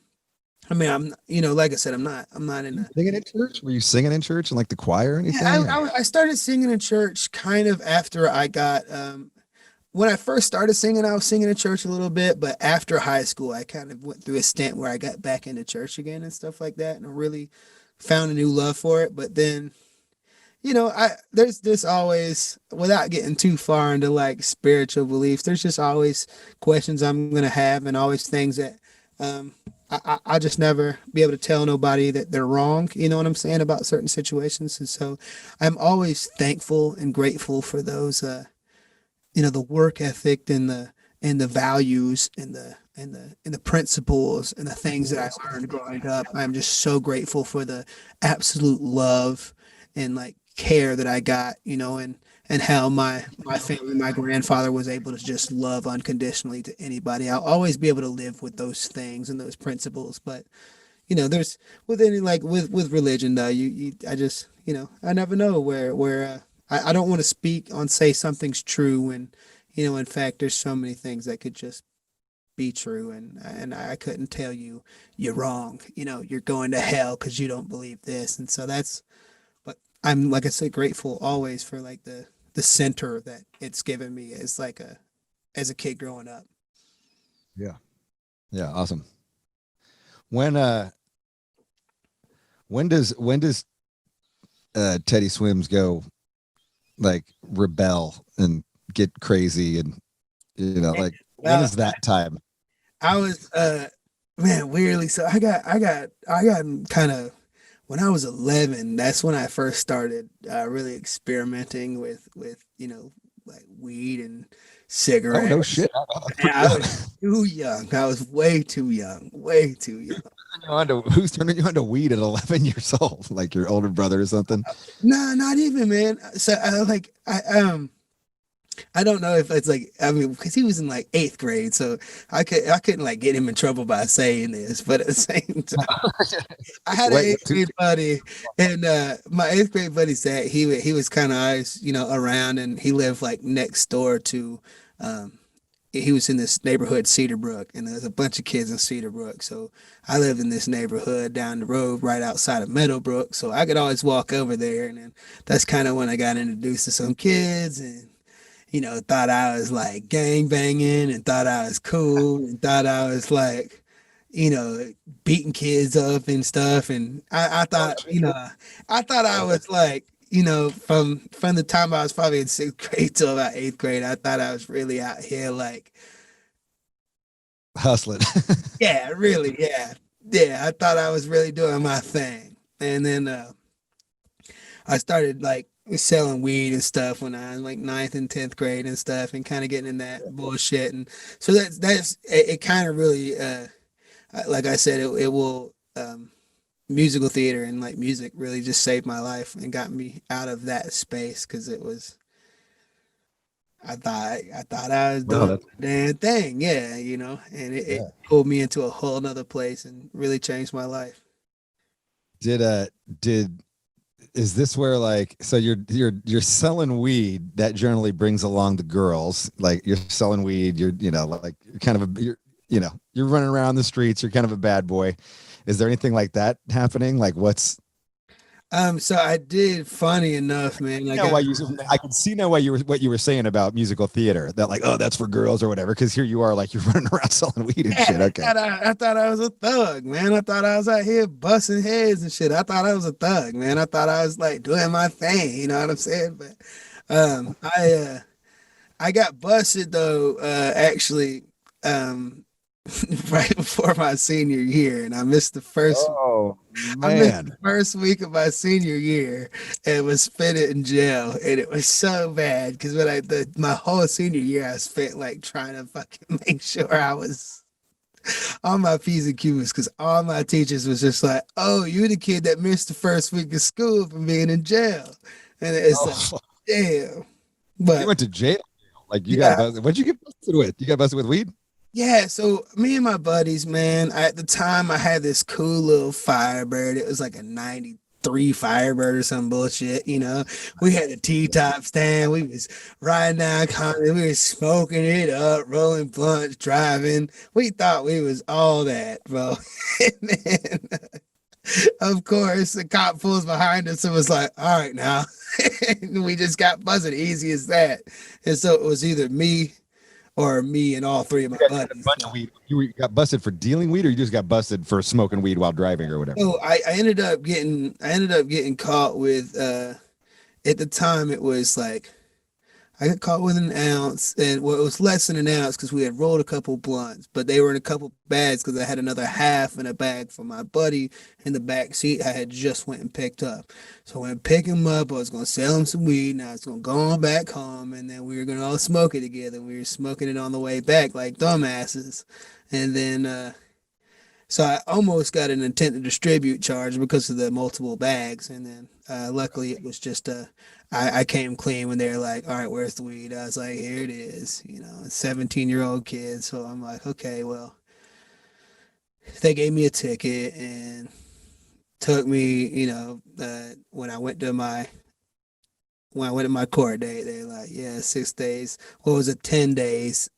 Speaker 3: I mean, like I said, I'm not in a.
Speaker 1: Singing in church? Were you singing in church and like the choir or anything?
Speaker 3: Yeah, I started singing in church kind of after I got when I first started singing, I was singing in church a little bit, but after high school, I kind of went through a stint where I got back into church again and stuff like that, and I really found a new love for it. But then I there's this always, without getting too far into like spiritual beliefs, there's just always questions I'm gonna have and always things that um I just never be able to tell nobody that they're wrong, you know what I'm saying, about certain situations. And so I'm always thankful and grateful for those the work ethic and the values and the principles and the things that I learned growing up. I'm just so grateful for the absolute love and like care that I got, and how my family, my grandfather was able to just love unconditionally to anybody. I'll always be able to live with those things and those principles. But there's with any like with religion though, I just I never know where I don't want to speak on say something's true when in fact there's so many things that could just be true, and I couldn't tell you you're wrong, you're going to hell because you don't believe this. And so that's, but I'm, like I said, grateful always for like the center that it's given me as a kid growing up.
Speaker 1: Yeah. Yeah. Awesome. When does Teddy Swims go like rebel and get crazy and like when is that time?
Speaker 3: I was man, weirdly, so I got kind of when I was 11. That's when I first started really experimenting with like weed and
Speaker 1: Oh no
Speaker 3: cigarettes.
Speaker 1: shit. That's
Speaker 3: And
Speaker 1: pretty
Speaker 3: I
Speaker 1: young.
Speaker 3: was too young. I was way too young, way too young.
Speaker 1: Who's turning you on to weed at 11 years old? Like your older brother or something?
Speaker 3: No, not even, man. So I don't know if it's like, I mean, because he was in like eighth grade, so I couldn't like get him in trouble by saying this, but at the same time, I had an
Speaker 1: Wait,
Speaker 3: eighth grade buddy, and my eighth grade buddy said he was kind of always around, and he lived like next door to, he was in this neighborhood Cedarbrook, and there's a bunch of kids in Cedarbrook, so I lived in this neighborhood down the road right outside of Meadowbrook, so I could always walk over there, and then that's kind of when I got introduced to some kids and thought I was like gang banging and thought I was cool and thought I was like, beating kids up and stuff. And I thought, I thought I was like, from the time I was probably in sixth grade till about eighth grade, I thought I was really out here like,
Speaker 1: hustling.
Speaker 3: yeah, really, yeah. Yeah, I thought I was really doing my thing. And then I started like selling weed and stuff when I was like ninth and 10th grade and stuff, and kind of getting in that bullshit. And so that's it kind of really like I said, it will musical theater and like music really just saved my life and got me out of that space, because it was I thought I was
Speaker 1: No,
Speaker 3: doing
Speaker 1: that's
Speaker 3: the damn thing, yeah, and it
Speaker 1: yeah.
Speaker 3: pulled me into a whole nother place and really changed my life.
Speaker 1: Did is this where like so you're selling weed that generally brings along the girls, like you're selling weed, you're like you're kind of a you're running around the streets, you're kind of a bad boy. Is there anything like that happening? Like what's
Speaker 3: So I did, funny enough, man. I
Speaker 1: you know
Speaker 3: got
Speaker 1: why you I can see now why you were what you were saying about musical theater, that like, oh, that's for girls or whatever, because here you are like you're running around selling weed and shit.
Speaker 3: yeah,
Speaker 1: Okay.
Speaker 3: I thought I was a thug, man. I thought I was out here busting heads and shit. I thought I was a thug, man. I thought I was like doing my thing, you know what I'm saying? But um I uh I got busted though, actually. right before my senior year, and I missed the first.
Speaker 1: Oh
Speaker 3: I missed
Speaker 1: man.
Speaker 3: the first week of my senior year and was spent it in jail, and it was so bad because when my whole senior year I spent like trying to fucking make sure I was on my P's and Q's because all my teachers was just like, "Oh, you the kid that missed the first week of school from being in jail," and it's like,
Speaker 1: Oh,
Speaker 3: damn.
Speaker 1: you
Speaker 3: But
Speaker 1: went to jail. Like you got
Speaker 3: yeah,
Speaker 1: busted. What'd you get busted with? You got busted with weed?
Speaker 3: yeah. So me and my buddies, man, at the time I had this cool little Firebird. It was like a '93 Firebird or some bullshit. We had a T-top stand. We was riding down Compton. We was smoking it up, rolling blunts, driving. We thought we was all that, bro. And then, of course, the cop pulls behind us and was like, "All right, now." And we just got buzzed easy as that. And so it was either me and all three of my
Speaker 1: You got a
Speaker 3: buddies.
Speaker 1: bunch of weed. You got busted for dealing weed, or you just got busted for smoking weed while driving, or whatever.
Speaker 3: So I ended up getting caught with at the time it was like I got caught with an ounce, and well, it was less than an ounce because we had rolled a couple blunts, but they were in a couple bags because I had another half in a bag for my buddy in the back seat. I had just went and picked up, so I went and pick him up. I was gonna sell him some weed, and I was gonna go on back home, and then we were gonna all smoke it together. We were smoking it on the way back like dumbasses, and then so I almost got an intent to distribute charge because of the multiple bags, and then luckily it was just I came clean when they were like, "All right, where's the weed?" I was like, "Here it is," 17-year-old kid. So I'm like, "Okay, well." They gave me a ticket and took me, when I went to my court date, they were like, "Yeah, 6 days." What was it, 10 days?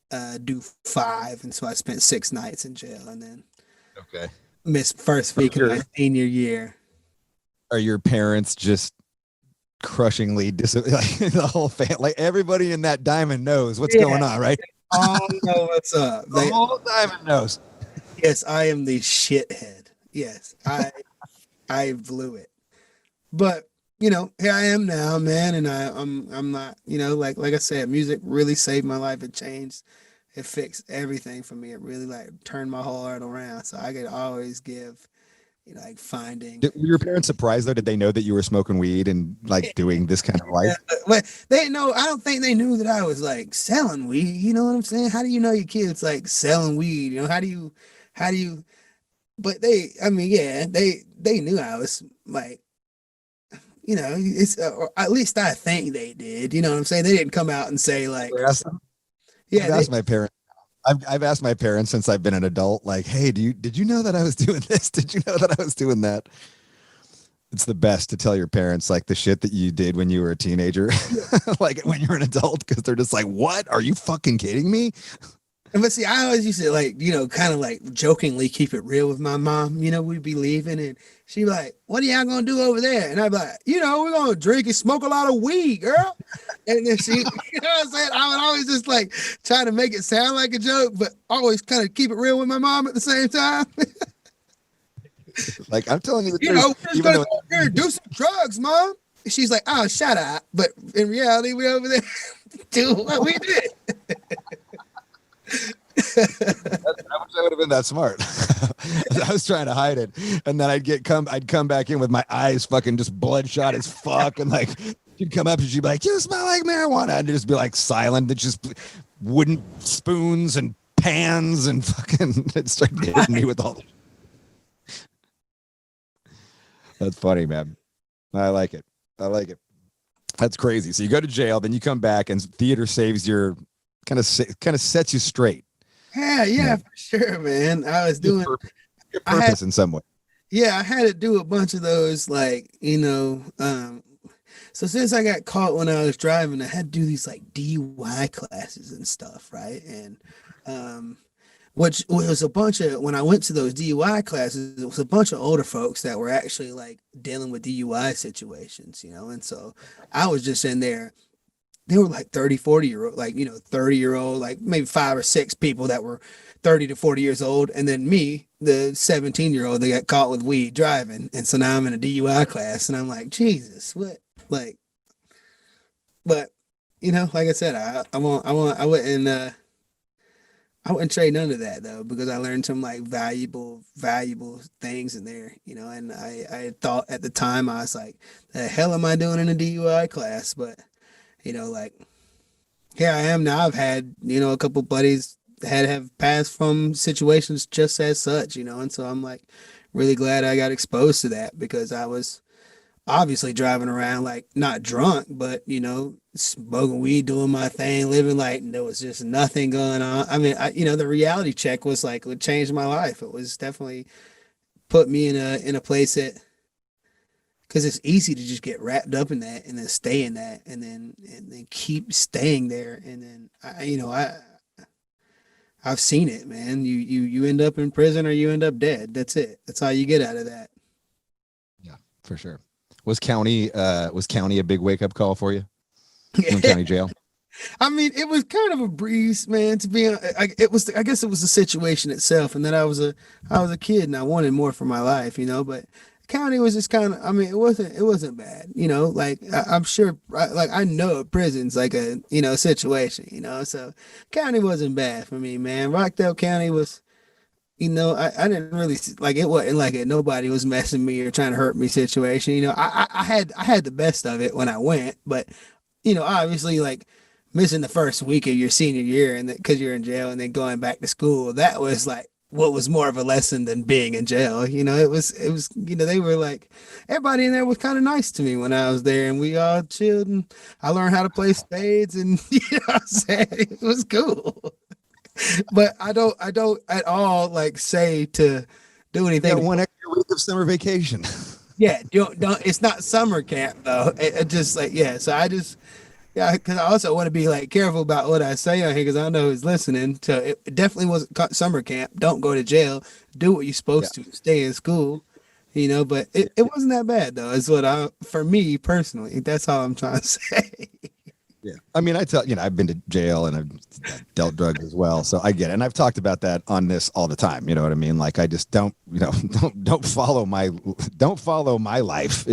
Speaker 3: Do 5, and so I spent 6 nights in jail, and then
Speaker 1: Okay.
Speaker 3: missed first week of my senior year.
Speaker 1: Are your parents just crushingly like the whole family? Like everybody in that diamond knows what's going on, right?
Speaker 3: All know what's up.
Speaker 1: The whole diamond knows.
Speaker 3: Yes, I am the shithead. Yes, I blew it. But here I am now, man, and I'm not, like I said, music really saved my life. It changed, it fixed everything for me. It really like turned my whole heart around. So I could always give, like finding.
Speaker 1: Were your parents surprised though? Did they know that you were smoking weed and like doing this kind of life?
Speaker 3: But they know. I don't think they knew that I was like selling weed. You know what I'm saying? How do you know your kids like selling weed? How do you? But I mean, yeah, they knew I was like, it's or at least I think they did. You know what I'm saying? They didn't come out and say like, yeah.
Speaker 1: I've asked my parents. I've asked my parents since I've been an adult, like, "Hey, did you know that I was doing this? Did you know that I was doing that?" It's the best to tell your parents like the shit that you did when you were a teenager, like when you're an adult, because they're just like, "What? Are you fucking kidding me?"
Speaker 3: But see, I always used to like, kind of like jokingly keep it real with my mom. We'd be leaving and she'd be like, "What are y'all gonna do over there?" And I'd be like, "We're gonna drink and smoke a lot of weed, girl." And then she, you know what I'm saying? I would always just like try to make it sound like a joke, but always kind of keep it real with my mom at the same time.
Speaker 1: Like, I'm telling you the
Speaker 3: We're
Speaker 1: truth.
Speaker 3: just gonna go over here and do some drugs, mom. She's like, "Oh, shut up." But in reality, we over there doing what we did.
Speaker 1: I wish I would have been that smart. I was trying to hide it, and then I'd come back in with my eyes fucking just bloodshot as fuck, and like she'd come up and she'd be like, "You smell like marijuana," and I'd just be like silent, and just wooden spoons and pans and fucking it'd start hitting me with all. That's funny, man. I like it. That's crazy. So you go to jail, then you come back, and theater saves your kind of sets you straight.
Speaker 3: Yeah, for sure, man. I was doing
Speaker 1: your purpose in some way.
Speaker 3: Yeah, I had to do a bunch of those, like, so since I got caught when I was driving, I had to do these like DUI classes and stuff, right? And which was a bunch of, when I went to those DUI classes, it was a bunch of older folks that were actually like dealing with DUI situations, and so I was just in there. They were like 30, 40-year-old, like, 30-year-old, like maybe 5 or 6 people that were 30 to 40 years old. And then me, the 17-year-old, they got caught with weed driving. And so now I'm in a DUI class and I'm like, Jesus, what? Like, but, like I said, I I wouldn't trade none of that though, because I learned some like valuable things in there, you know. And I thought at the time I was like, the hell am I doing in a DUI class? But you know, like here I am now. I've had, you know, a couple buddies have passed from situations just as such, you know, and so I'm like really glad I got exposed to that, because I was obviously driving around like not drunk, but you know, smoking weed, doing my thing, living like there was just nothing going on. I mean, you know, the reality check was like what changed my life. It was definitely put me in a place that, because it's easy to just get wrapped up in that and then stay in that and then keep staying there. And then you know, I've seen it, man. You end up in prison or you end up dead. That's it. That's all you get out of that.
Speaker 1: Yeah, for sure. Was county a big wake up call for you? County jail.
Speaker 3: I mean, it was kind of a breeze, man. To be, it was. I guess it was the situation itself, and then I was a kid, and I wanted more for my life, you know. But county was just kind of. I mean, it wasn't bad, you know. Like I'm sure, like I know prison's like a, you know, situation, you know. So county wasn't bad for me, man. Rockdale County was. You know, I didn't really like it. Wasn't like it. Nobody was messing me or trying to hurt me situation. You know, I had the best of it when I went, but you know, obviously, like missing the first week of your senior year and because you're in jail and then going back to school, that was like what was more of a lesson than being in jail. You know, it was, you know, they were like, everybody in there was kind of nice to me when I was there, and we all chilled, and I learned how to play spades, and you know what I'm saying? It was cool. But I don't at all like say to do anything.
Speaker 1: Got one extra week of summer vacation.
Speaker 3: Yeah, don't. It's not summer camp though. It just like, yeah. So I just, yeah, because I also want to be like careful about what I say on here, because I know who's listening. So it definitely wasn't summer camp. Don't go to jail. Do what you're supposed to. Stay in school. You know, but it wasn't that bad though. Is what for me personally. That's all I'm trying to say.
Speaker 1: Yeah. I mean, I've been to jail and I've dealt drugs as well. So I get it. And I've talked about that on this all the time. You know what I mean? Like, I just don't follow my life.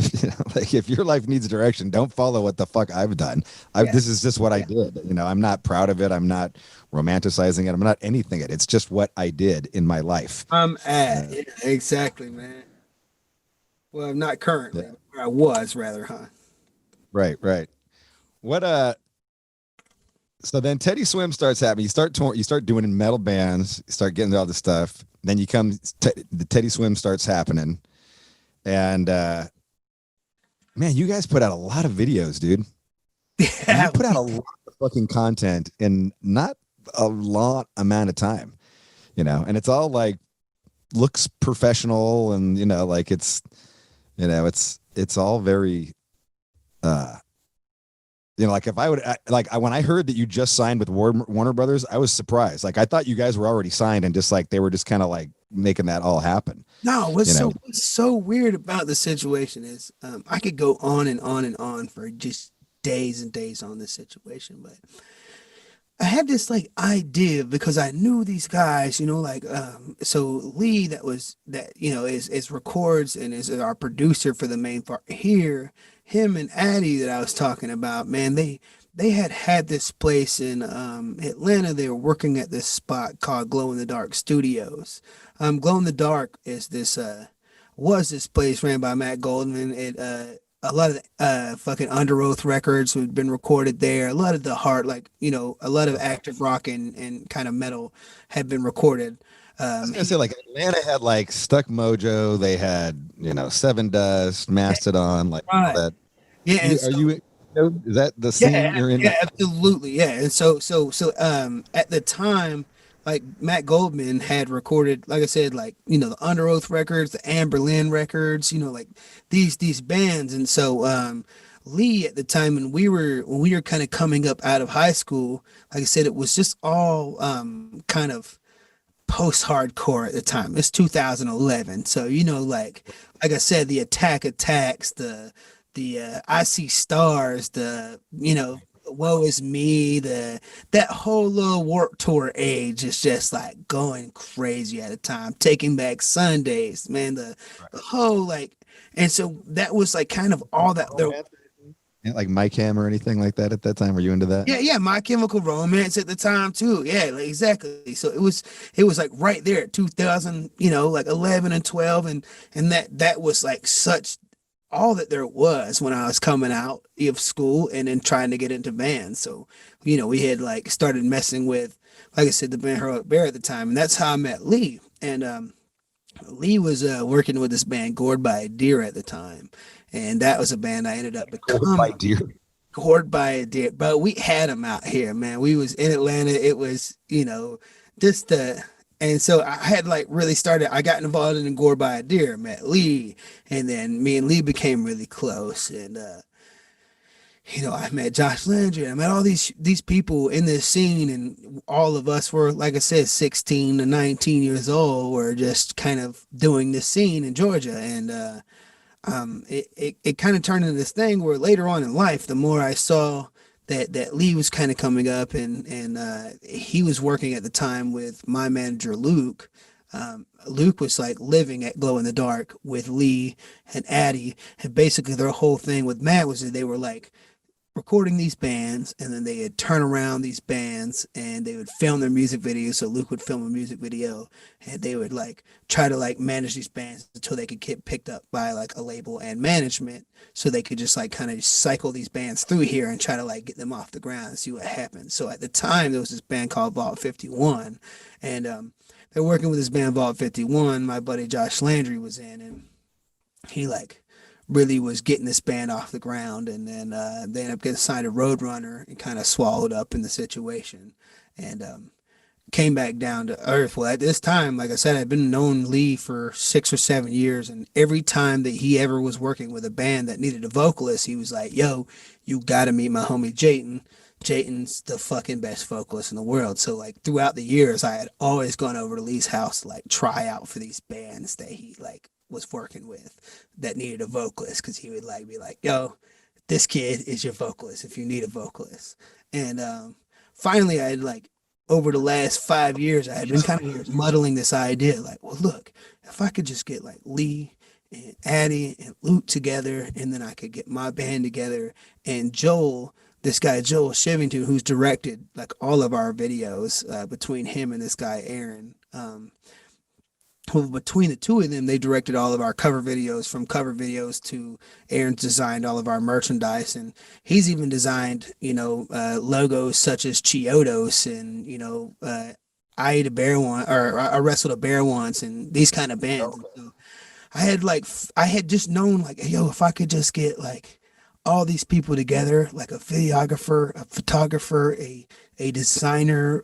Speaker 1: Like, if your life needs direction, don't follow what the fuck I've done. This is just what I did. You know, I'm not proud of it. I'm not romanticizing it. I'm not anything. It's just what I did in my life.
Speaker 3: Yeah, exactly, man. Well, I'm not currently. Yeah. I was rather, huh?
Speaker 1: Right. What So then Teddy Swim starts happening. You start doing in metal bands, you start getting all this stuff. Then the Teddy Swim starts happening. And man, you guys put out a lot of videos, dude. Yeah. You put out a lot of fucking content in not a long amount of time, you know, and it's all like looks professional, and you know, like it's all very you know, like if I would when I heard that you just signed with Warner Brothers, I was surprised. Like I thought you guys were already signed and just like they were just kind of like making that all happen.
Speaker 3: No, what's so weird about the situation is I could go on and on and on for just days and days on this situation, but I had this like idea because I knew these guys, you know, like so Lee that you know is records and is our producer for the main part here. Him and Addie that I was talking about, man, they had this place in Atlanta. They were working at this spot called Glow in the Dark Studios. Glow in the Dark is was this place ran by Matt Goldman. A lot of the fucking Under Oath records had been recorded there. A lot of the hard, like, you know, a lot of active rock and kind of metal had been recorded.
Speaker 1: I was gonna say, like, Atlanta had like Stuck Mojo. They had, you know, Seven Dust, Mastodon, like
Speaker 3: right.
Speaker 1: that.
Speaker 3: Yeah.
Speaker 1: Is that the scene you're in?
Speaker 3: Yeah, absolutely. Yeah. And so at the time, like Matt Goldman had recorded, like I said, like, you know, the Under Oath records, the Amberlin records, you know, like these bands. And so Lee at the time when we were kind of coming up out of high school, like I said, it was just all kind of post-hardcore at the time. It's 2011. So, you know, like I said, the Attack Attacks, the I See Stars, the, you know, Woe Is Me, that whole little Warped Tour age is just like going crazy at the time. Taking Back Sundays, man, the whole like, and so that was like kind of all that there.
Speaker 1: Like My Chem or anything like that at that time? Were you into that?
Speaker 3: Yeah, My Chemical Romance at the time too. Yeah, like, exactly. So it was like right there at 2000, like 11 and 12, and that was like such all that there was when I was coming out of school and then trying to get into bands. So, we had like started messing with, like I said, the band Heroic Bear at the time, and that's how I met Lee. And Lee was working with this band Gored by a Deer at the time, and that was a band I ended up becoming.
Speaker 1: Deer.
Speaker 3: Gored by a Deer, but we had them out here, man. We was in Atlanta. It was, just the, and so I had like really started. I got involved in Gored by a Deer, met Lee, and then me and Lee became really close. And I met Josh Landry. I met all these people in this scene, and all of us were, like I said, 16 to 19 years old. We're just kind of doing this scene in Georgia, and it kind of turned into this thing where later on in life, the more I saw that Lee was kind of coming up, and he was working at the time with my manager Luke. Luke was like living at Glow in the Dark with Lee and Addie, and basically their whole thing with Matt was that they were like recording these bands, and then they'd turn around these bands and they would film their music videos. So Luke would film a music video, and they would like try to like manage these bands until they could get picked up by like a label and management, so they could just like kind of cycle these bands through here and try to like get them off the ground and see what happens. So at the time there was this band called Vault 51, and they're working with this band Vault 51. My buddy Josh Landry was in, and he like really was getting this band off the ground, and then they ended up getting signed to Roadrunner and kind of swallowed up in the situation, and came back down to earth. Well, at this time, like I said, I'd been known Lee for 6 or 7 years, and every time that he ever was working with a band that needed a vocalist, he was like, yo, you gotta meet my homie Jayton. Jayton's the fucking best vocalist in the world. So like throughout the years, I had always gone over to Lee's house to like try out for these bands that he like was working with that needed a vocalist, because he would like be like, yo, this kid is your vocalist if you need a vocalist. And finally I had like, over the last 5 years, I had been kind of muddling this idea like, well, look, if I could just get like Lee and Addie and Luke together, and then I could get my band together, and Joel, this guy Joel Shivington, who's directed like all of our videos, between him and this guy Aaron, well, between the two of them, they directed all of our cover videos, from cover videos to Aaron's designed all of our merchandise. And he's even designed, logos such as Chiodos and, I ate a bear once, or I wrestled a bear once, and these kind of bands. Okay. So I had just known like, yo, if I could just get like all these people together, like a videographer, a photographer, a designer,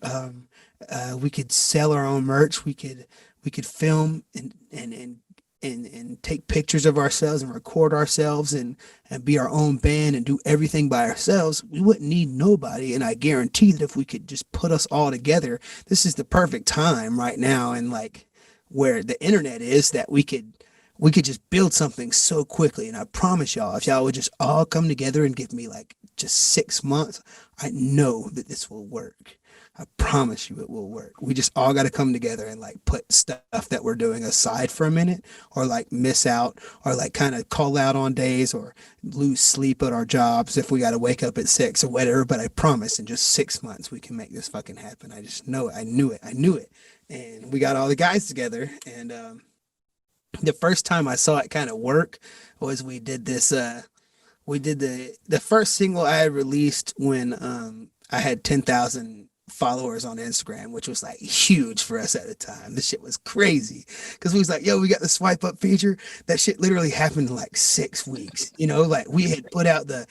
Speaker 3: we could sell our own merch. We could film and take pictures of ourselves and record ourselves and be our own band and do everything by ourselves. We wouldn't need nobody. And I guarantee that if we could just put us all together, this is the perfect time right now. And like where the internet is, that we could just build something so quickly. And I promise y'all, if y'all would just all come together and give me like just 6 months, I know that this will work. I promise you it will work. We just all got to come together and like put stuff that we're doing aside for a minute, or like miss out, or like kind of call out on days, or lose sleep at our jobs if we got to wake up at 6 or whatever. But I promise in just 6 months, we can make this fucking happen. I just know it. I knew it. And we got all the guys together. And the first time I saw it kind of work was we did this, we did the first single I had released when I had 10,000 followers on Instagram, which was like huge for us at the time. This shit was crazy, because we was like, yo, we got the swipe up feature. That shit literally happened in like 6 weeks. Like we had put out the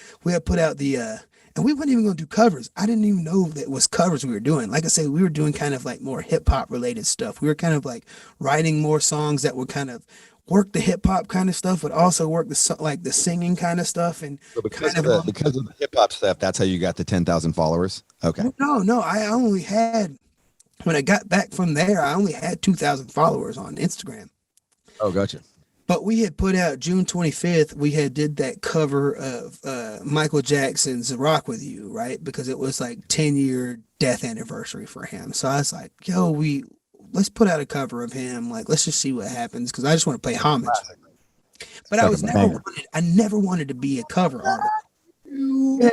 Speaker 3: and we weren't even gonna do covers. I didn't even know that it was covers we were doing. Like I said, we were doing kind of like more hip hop related stuff. We were kind of like writing more songs that would kind of work the hip hop kind of stuff, but also work the singing kind of stuff. And
Speaker 1: so because of the hip hop stuff, that's how you got the 10,000 followers. Okay.
Speaker 3: No, I only had, when I got back from there, I only had 2,000 followers on Instagram.
Speaker 1: Oh, gotcha.
Speaker 3: But we had put out June 25th, we had did that cover of Michael Jackson's Rock With You, right? Because it was like 10-year death anniversary for him. So I was like, yo, let's put out a cover of him. Like, let's just see what happens, because I just want to pay homage. But I never wanted to be a cover artist. Yeah.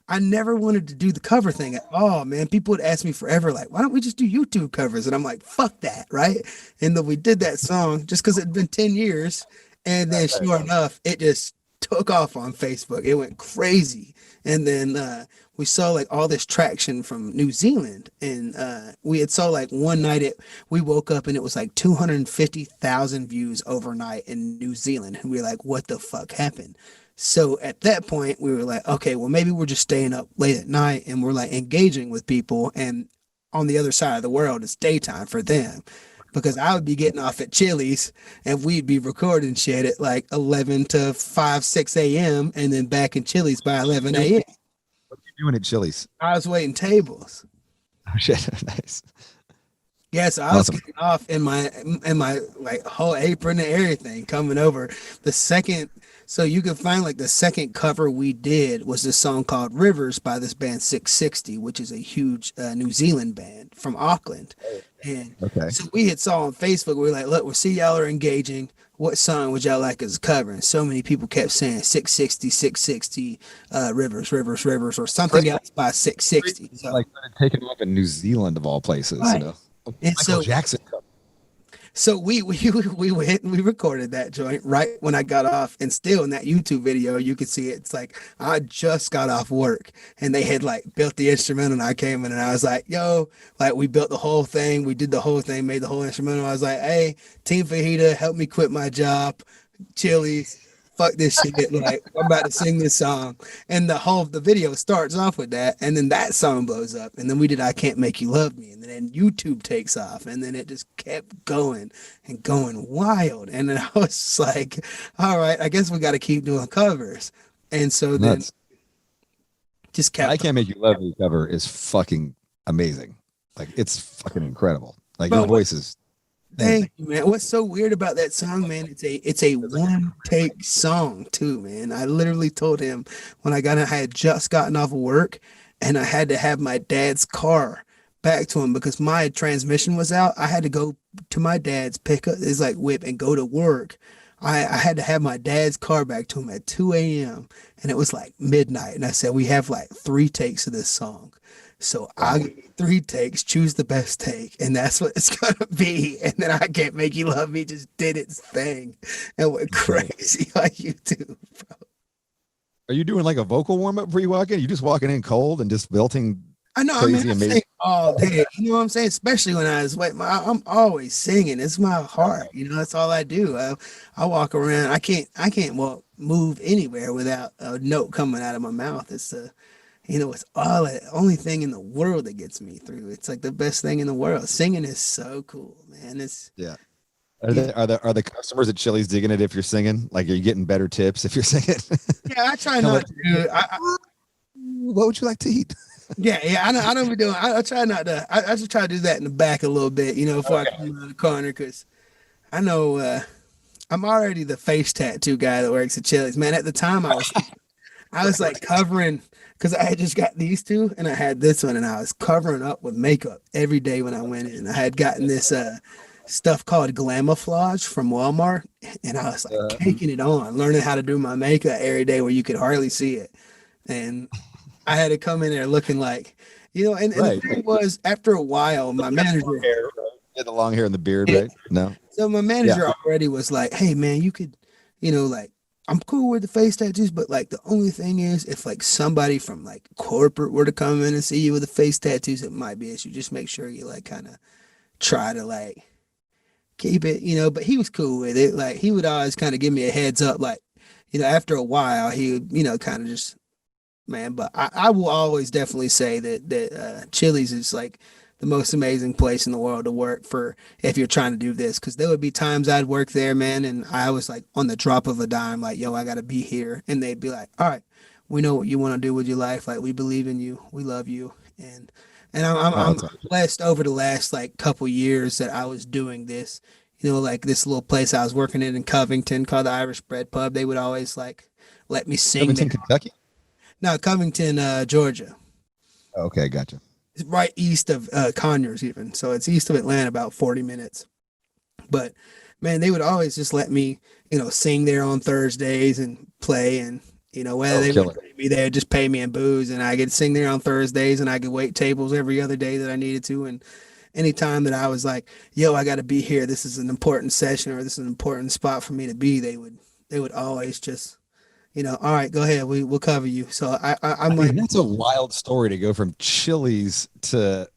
Speaker 3: I never wanted to do the cover thing at all, man. People would ask me forever, like, why don't we just do YouTube covers? And I'm like, fuck that, right? And then we did that song just because it'd been 10 years. And then sure enough, it just took off on Facebook. It went crazy. And then we saw like all this traction from New Zealand. And we had saw like one night we woke up and it was like 250,000 views overnight in New Zealand. And we were like, what the fuck happened? So at that point, we were like, okay, well, maybe we're just staying up late at night and we're like engaging with people. And on the other side of the world, it's daytime for them. Because I would be getting off at Chili's and we'd be recording shit at like 11 to 5, 6 a.m. and then back in Chili's by 11 a.m.
Speaker 1: What are you doing at Chili's?
Speaker 3: I was waiting tables.
Speaker 1: Oh, shit. Nice.
Speaker 3: Yeah, so I was getting off in my like whole apron and everything coming over. The second, so you can find like the second cover we did was this song called Rivers by this band 660, which is a huge New Zealand band from Auckland. And so we had saw on Facebook, we were like, look, we see y'all are engaging. What song would y'all like as a cover? And so many people kept saying 660, Rivers, or something else by 660. So,
Speaker 1: like taking off in New Zealand of all places,
Speaker 3: right.
Speaker 1: You know.
Speaker 3: And
Speaker 1: Michael Jackson.
Speaker 3: So we went and we recorded that joint right when I got off, and still in that YouTube video you could see it. It's like I just got off work and they had like built the instrumental and I came in and I was like, yo, like we built the whole thing, we did the whole thing, made the whole instrumental. I was like, hey, Team Fajita, help me quit my job. Chili's, fuck this shit. Like I'm about to sing this song. And the video starts off with that, and then that song blows up. And then we did I Can't Make You Love Me. And then YouTube takes off. And then it just kept going and going wild. And then I was like, all right, I guess we got to keep doing covers. And so then just kept
Speaker 1: I Can't Make You Love Me cover is fucking amazing. Like it's fucking incredible. Like your voice is
Speaker 3: thank you, man. What's so weird about that song, man? It's a one take song too, man. I literally told him when I had just gotten off of work and I had to have my dad's car back to him because my transmission was out. I had to go to my dad's, pick up his like whip and go to work. I had to have my dad's car back to him at 2 a.m. and it was like midnight. And I said, we have like 3 takes of this song. So I'll give you 3 takes, choose the best take, and that's what it's gonna be. And then I Can't Make You Love Me just did its thing and went crazy on YouTube, bro.
Speaker 1: Are you doing like a vocal warm up before you walk in? You just walking in cold and just belting?
Speaker 3: I know,
Speaker 1: crazy,
Speaker 3: I mean, I sing all day. You know what I'm saying? Especially when I was waiting. I'm always singing. It's my heart. You know, that's all I do. I walk around. I can't move anywhere without a note coming out of my mouth. It's it's the only thing in the world that gets me through. It's like the best thing in the world. Singing is so cool, man. It's
Speaker 1: Are the customers at Chili's digging it if you're singing? Like, are you getting better tips if you're singing?
Speaker 3: Yeah, I try not to do it.
Speaker 1: What would you like to eat?
Speaker 3: Yeah, I don't be doing. I try not to. I just try to do that in the back a little bit, before I come around the corner, because I know I'm already the face tattoo guy that works at Chili's. Man, at the time I was like covering, because I had just got these two and I had this one, and I was covering up with makeup every day when I went in. I had gotten this stuff called Glamouflage from Walmart, and I was like taking it on, learning how to do my makeup every day where you could hardly see it. And I had to come in there looking like, and the thing was, after a while, my manager
Speaker 1: had the long hair and the beard, right? No.
Speaker 3: So my manager already was like, hey man, you could, like, I'm cool with the face tattoos, but like the only thing is if like somebody from like corporate were to come in and see you with the face tattoos, it might be an issue. Just make sure you like kind of try to like keep it, but he was cool with it. Like he would always kind of give me a heads up, like, after a while he would, kind of just, man, but I will always definitely say that Chili's is like the most amazing place in the world to work for if you're trying to do this, because there would be times I'd work there, man, and I was like on the drop of a dime, like, yo, I gotta be here, and they'd be like, all right, we know what you want to do with your life, like we believe in you, we love you, and I'm blessed over the last like couple years that I was doing this, like this little place I was working in Covington called the Irish Bread Pub. They would always like let me sing.
Speaker 1: Covington, Kentucky?
Speaker 3: No, Covington, Georgia.
Speaker 1: Okay, gotcha.
Speaker 3: It's right east of Conyers, even. So it's east of Atlanta, about 40 minutes. But man, they would always just let me, sing there on Thursdays and play. And You know, whether
Speaker 1: Oh,
Speaker 3: they would
Speaker 1: killer.
Speaker 3: pay me there, just pay me in booze, and I could sing there on Thursdays, and I could wait tables every other day that I needed to. And anytime that I was like, "Yo, I got to be here. This is an important session, or this is an important spot for me to be," they would always just, all right, go ahead, we'll cover you. So
Speaker 1: I
Speaker 3: I'm
Speaker 1: mean,
Speaker 3: like,
Speaker 1: that's a wild story to go from Chili's to,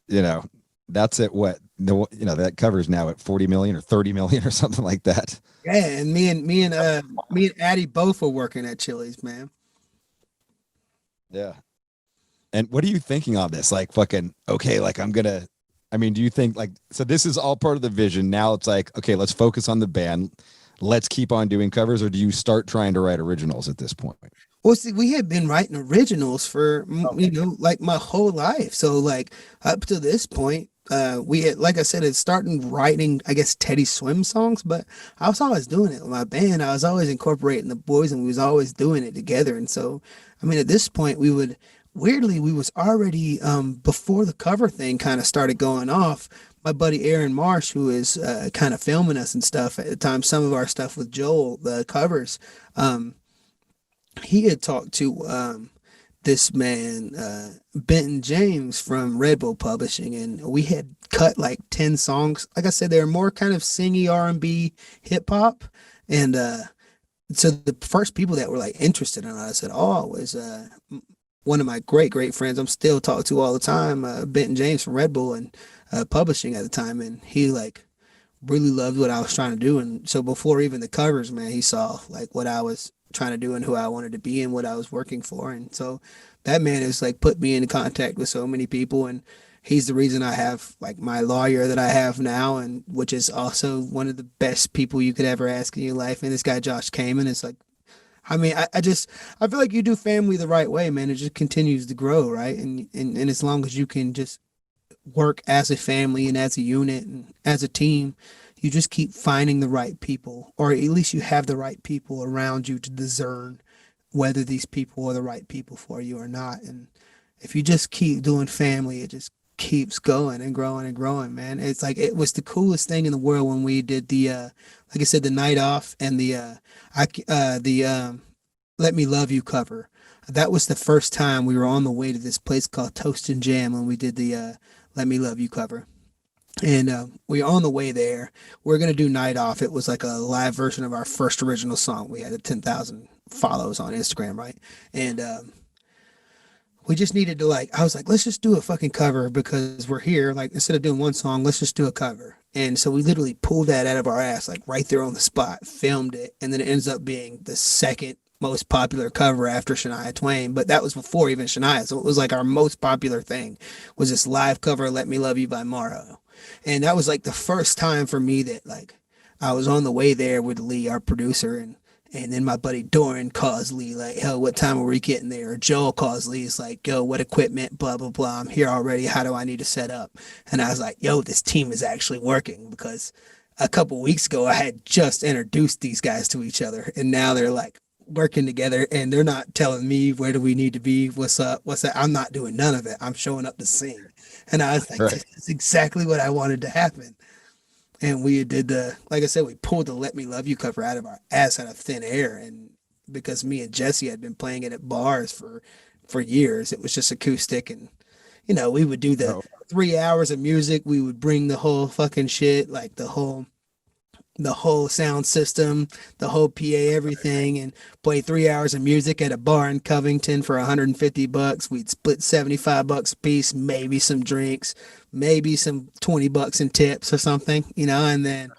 Speaker 1: you know, that's at what the that covers now at 40 million or 30 million or something like that.
Speaker 3: yeah, and me and Addie both were working at Chili's, man.
Speaker 1: Yeah. And what are you thinking on this? Like fucking okay, like I mean, do you think like so this is all part of the vision. Now it's like, okay, let's focus on the band. Let's keep on doing covers, or do you start trying to write originals at this point?
Speaker 3: Well, see, we had been writing originals for
Speaker 1: Okay.
Speaker 3: like my whole life. So like up to this point, we had, like I said, it started writing, I guess, Teddy Swim songs, but I was always doing it with my band. I was always incorporating the boys, and we was always doing it together. And so, I mean, at this point, we was already before the cover thing kind of started going off. My buddy Aaron Marsh, who is kind of filming us and stuff at the time, some of our stuff with Joel, the covers. Um, he had talked to this man, Benton James from Red Bull Publishing, and we had cut like 10 songs. Like I said, they were more kind of singy R&B hip hop. And so the first people that were like interested in us at all was one of my great friends I'm still talking to all the time, Benton James from Red Bull and Publishing at the time. And he like really loved what I was trying to do. And so before even the covers, man, he saw like what I was trying to do and who I wanted to be and what I was working for. And so that man has like put me in contact with so many people. And he's the reason I have like my lawyer that I have now, and which is also one of the best people you could ever ask in your life. And this guy, Josh Kamen, is like, I mean, I feel like you do family the right way, man. It just continues to grow, right? And as long as you can just work as a family and as a unit and as a team, you just keep finding the right people, or at least you have the right people around you to discern whether these people are the right people for you or not. And if you just keep doing family, it just keeps going and growing and growing, man. It's like it was the coolest thing in the world when we did the like I said, the night off and the Let Me Love You cover. That was the first time we were on the way to this place called Toast and Jam when we did the Let Me Love You cover. And we were on the way there. We are gonna do Night Off. It was like a live version of our first original song. We had 10,000 follows on Instagram, right? And we just needed to like, I was like, let's just do a fucking cover because we're here. Like instead of doing one song, let's just do a cover. And so we literally pulled that out of our ass, like right there on the spot, filmed it, and then it ends up being the second most popular cover after Shania Twain. But that was before even Shania, so it was like our most popular thing was this live cover, "Let Me Love You" by Morrow. And that was like the first time for me that like I was on the way there with Lee, our producer, and then my buddy Doran calls Lee like, "Hell, what time are we getting there?" Or Joel calls Lee, it's like, "Yo, what equipment? Blah blah blah. I'm here already. How do I need to set up?" And I was like, "Yo, this team is actually working," because a couple weeks ago I had just introduced these guys to each other, and now they're like working together, and they're not telling me where do we need to be, what's up, what's that. I'm not doing none of it. I'm showing up to sing. And I was like,
Speaker 1: Right.
Speaker 3: this is exactly what I wanted to happen. And we did like I said, we pulled the "Let Me Love You" cover out of our ass out of thin air. And because me and Jesse had been playing it at bars for years, it was just acoustic. And, we would do the
Speaker 1: Oh,
Speaker 3: 3 hours of music. We would bring the whole fucking shit, like the whole sound system, the whole PA, everything, and play 3 hours of music at a bar in Covington for $150. We'd split $75 a piece, maybe some drinks, maybe some $20 in tips or something, and then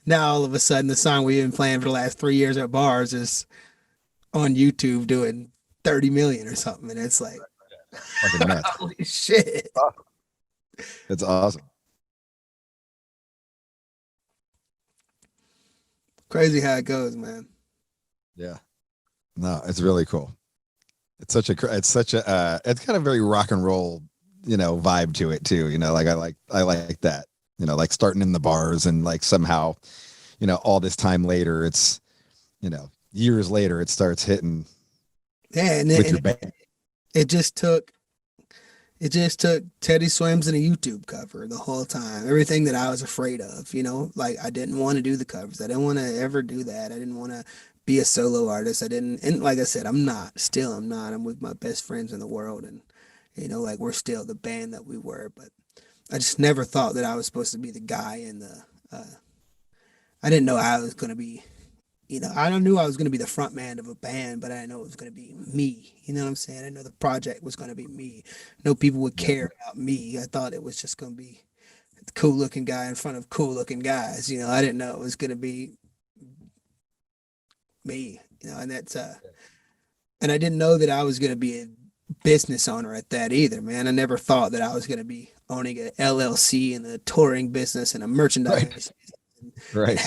Speaker 3: now all of a sudden the song we've been playing for the last 3 years at bars is on YouTube doing 30 million or something. And it's like,
Speaker 1: fucking nuts.
Speaker 3: holy shit.
Speaker 1: It's awesome.
Speaker 3: Crazy how it goes, man.
Speaker 1: Yeah. No, it's really cool. It's kind of very rock and roll, vibe to it too. I like that. Like starting in the bars and like somehow, all this time later, it's, years later, it starts hitting
Speaker 3: Yeah, and
Speaker 1: with
Speaker 3: it,
Speaker 1: your
Speaker 3: and
Speaker 1: band.
Speaker 3: it just took Teddy Swims and a YouTube cover the whole time. Everything that I was afraid of, like I didn't want to do the covers. I didn't want to ever do that. I didn't want to be a solo artist. I didn't, and like I said, I'm not. Still, I'm not. I'm with my best friends in the world, and like we're still the band that we were. But I just never thought that I was supposed to be the guy in the. I didn't know I was gonna be. I don't knew I was gonna be the front man of a band, but I didn't know it was gonna be me. You know what I'm saying? I know the project was gonna be me. No people would care about me. I thought it was just gonna be the cool looking guy in front of cool looking guys. I didn't know it was gonna be me. And that's and I didn't know that I was gonna be a business owner at that either, man. I never thought that I was gonna be owning an LLC and a touring business and a merchandise
Speaker 1: Right.
Speaker 3: business and
Speaker 1: Right.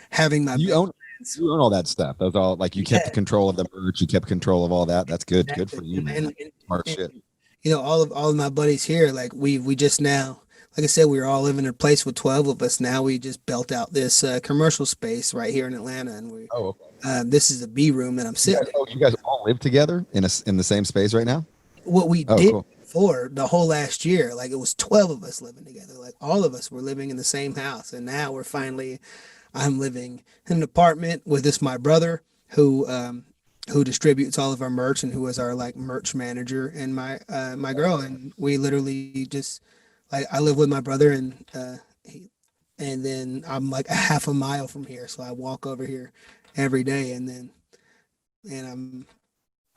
Speaker 3: having my
Speaker 1: You own all that stuff. That's all, like, you kept
Speaker 3: yeah,
Speaker 1: control of the merch, you kept control of all that. That's good. Good for
Speaker 3: exactly.
Speaker 1: you, man. Smart
Speaker 3: And,
Speaker 1: shit.
Speaker 3: all of my buddies here, like we just now, like I said, we were all living in a place with 12 of us. Now we just built out this commercial space right here in Atlanta, and
Speaker 1: Oh, okay.
Speaker 3: this is a B room that I'm sitting in.
Speaker 1: You guys all live together in the same space right now?
Speaker 3: What we
Speaker 1: Oh,
Speaker 3: did
Speaker 1: cool.
Speaker 3: for the whole last year, like it was 12 of us living together. Like all of us were living in the same house, and now I'm living in an apartment with my brother who distributes all of our merch and who is our like merch manager, and my girl, and we literally just like I live with my brother, and and then I'm like a half a mile from here, so I walk over here every day, and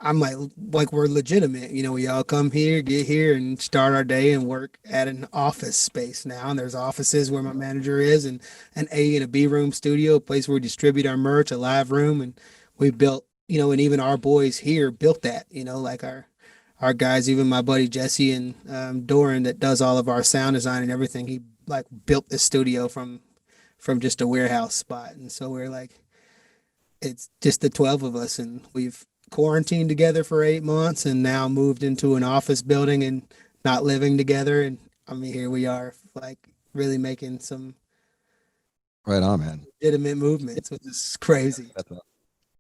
Speaker 3: I'm like we're legitimate. We all come here, get here, and start our day and work at an office space now. And there's offices where my manager is, and an A and a B room studio, a place where we distribute our merch, a live room, and we built, and even our boys here built that. Like our guys, even my buddy Jesse and Doran that does all of our sound design and everything. He like built this studio from just a warehouse spot, and so we're like, it's just the 12 of us, and we've quarantined together for 8 months and now moved into an office building and not living together. And I mean, here we are, like really making some
Speaker 1: Right on, man.
Speaker 3: legitimate movements, which is crazy.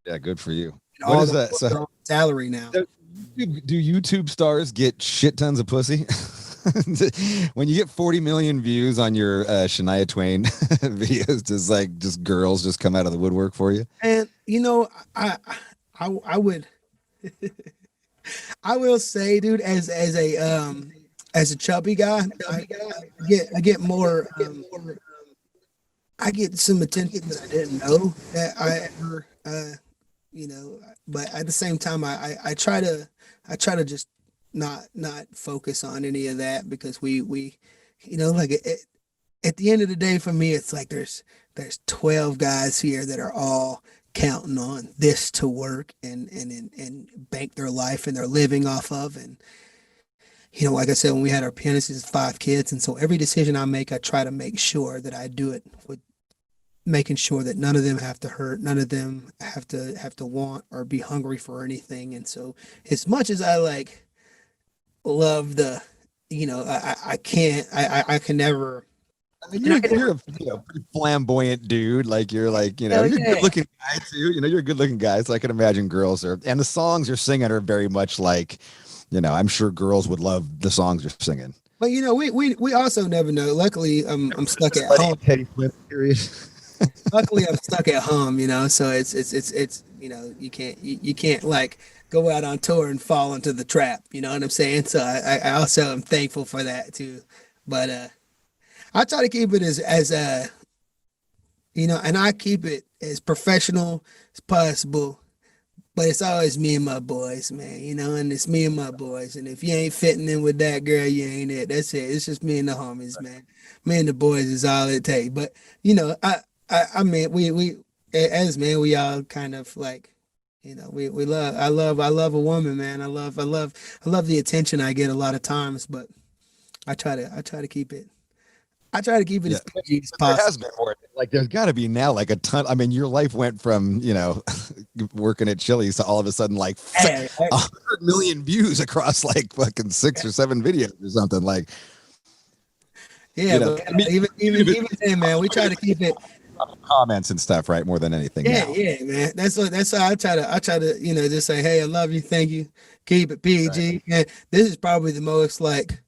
Speaker 1: Yeah, good for you.
Speaker 3: And
Speaker 1: What
Speaker 3: all
Speaker 1: is
Speaker 3: the
Speaker 1: that?
Speaker 3: boys are on salary now.
Speaker 1: Do YouTube stars get shit tons of pussy? When you get 40 million views on your Shania Twain videos, just girls just come out of the woodwork for you?
Speaker 3: And I would I will say, dude, as a chubby guy, I get more I get some attention that I didn't know that I ever but at the same time I try to just not focus on any of that, because we like at the end of the day, for me, it's like there's 12 guys here that are all counting on this to work and bank their life and they're living off of. And like I said, when we had our pianist, it's 5 kids, and so every decision I make, I try to make sure that I do it with making sure that none of them have to hurt, none of them have to want or be hungry for anything. And so as much as I like love the I can't I can never.
Speaker 1: I mean, you're a pretty flamboyant dude. Like you're
Speaker 3: Hell
Speaker 1: you're a
Speaker 3: yeah.
Speaker 1: good looking guy too. You're a good looking guy. So I can imagine girls are, and the songs you're singing are very much like, I'm sure girls would love the songs you're singing.
Speaker 3: But we also never know. Luckily, I'm stuck at home.
Speaker 1: Teddy Swift period.
Speaker 3: Luckily, I'm stuck at home. So it's you can't like go out on tour and fall into the trap. You know what I'm saying? So I also am thankful for that too. But I try to keep it as and I keep it as professional as possible. But it's always me and my boys, man, and it's me and my boys. And if you ain't fitting in with that girl, you ain't it. That's it. It's just me and the homies, man. Me and the boys is all it takes. But, I mean, we as men, we all kind of like, we I love a woman, man. I love the attention I get a lot of times, but I try to keep it. I try to keep it as PG as
Speaker 1: There has
Speaker 3: possible.
Speaker 1: been more. Like there's got to be now like a ton. I mean, your life went from working at Chili's to all of a sudden like
Speaker 3: Hey,
Speaker 1: 100 million views across like fucking 6 or 7 videos or something. Like
Speaker 3: yeah,
Speaker 1: know,
Speaker 3: but
Speaker 1: I mean,
Speaker 3: even then, man, we try to keep it.
Speaker 1: comments and stuff, right? More than anything.
Speaker 3: Yeah,
Speaker 1: Now.
Speaker 3: yeah, man. That's how I try to, just say, hey, I love you, thank you, keep it PG.
Speaker 1: Right.
Speaker 3: And this is probably the most like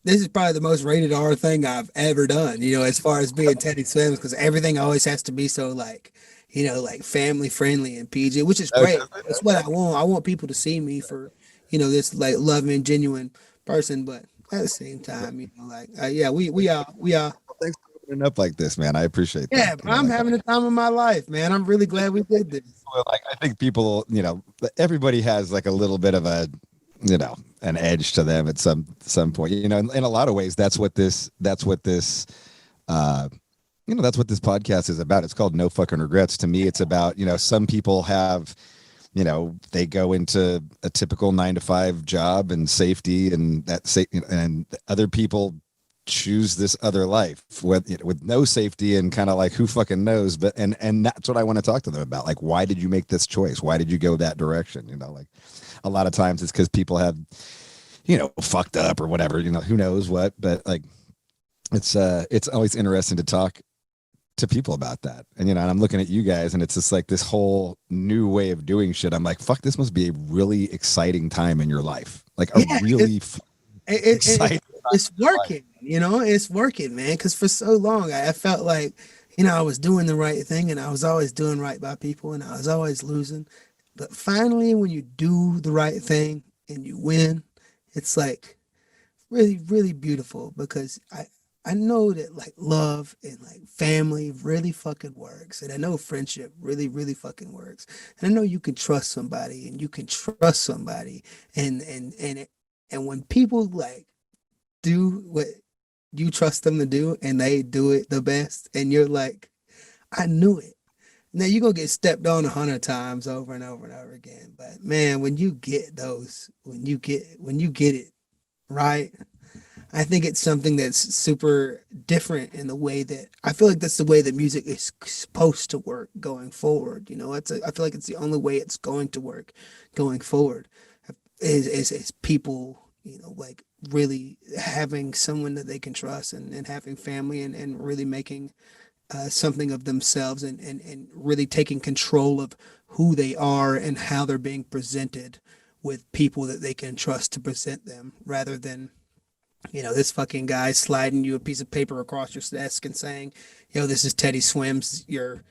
Speaker 3: this is probably the most rated R thing I've ever done, you know, as far as being Teddy Swims, because everything always has to be so like, you know, like family friendly and PG, which is
Speaker 1: Oh,
Speaker 3: great.
Speaker 1: does it?
Speaker 3: That's what I want. I want people to see me for, you know, this like loving, genuine person, but at the same time, you know, like yeah, we are.
Speaker 1: Well, thanks for opening up like this, man. I appreciate that.
Speaker 3: Yeah, but I'm
Speaker 1: Like
Speaker 3: having the time of my life, man. I'm really glad we did this.
Speaker 1: well, like I think people, everybody has like a little bit of a, an edge to them at some point. In a lot of ways, uh, that's what this podcast is about. It's called No Fucking Regrets. To me, it's about, some people have, they go into a typical 9 to 5 job and safety, and and other people choose this other life with no safety and kind of like who fucking knows. But and that's what I want to talk to them about. Like, why did you make this choice? Why did you go that direction? Like a lot of times it's because people have, fucked up or whatever, who knows what. But like it's always interesting to talk to people about that. And I'm looking at you guys and it's just like this whole new way of doing shit. I'm like, fuck, this must be a really exciting time in your life. Like a
Speaker 3: Yeah,
Speaker 1: really exciting
Speaker 3: it's
Speaker 1: time in your life.
Speaker 3: working, you know, it's working, man. Because for so long, I felt like, you know, I was doing the right thing and I was always doing right by people and I was always losing. But finally, when you do the right thing and you win, it's like really, really beautiful because I know that like love and like family really fucking works. And I know friendship really, really fucking works. And I know you can trust somebody and you can trust somebody. And when people like do what you trust them to do and they do it the best, and you're like, I knew it. Now you're gonna get stepped on 100 times over and over and over again. But man, when you get those, when you get it right, I think it's something that's super different in the way that I feel like that's the way that music is supposed to work going forward. You know, I feel like it's the only way it's going to work going forward is people, you know, like really having someone that they can trust and having family and really making something of themselves and really taking control of who they are and how they're being presented with people that they can trust to present them rather than, you know, this fucking guy sliding you a piece of paper across your desk and saying, yo, this is Teddy Swims, your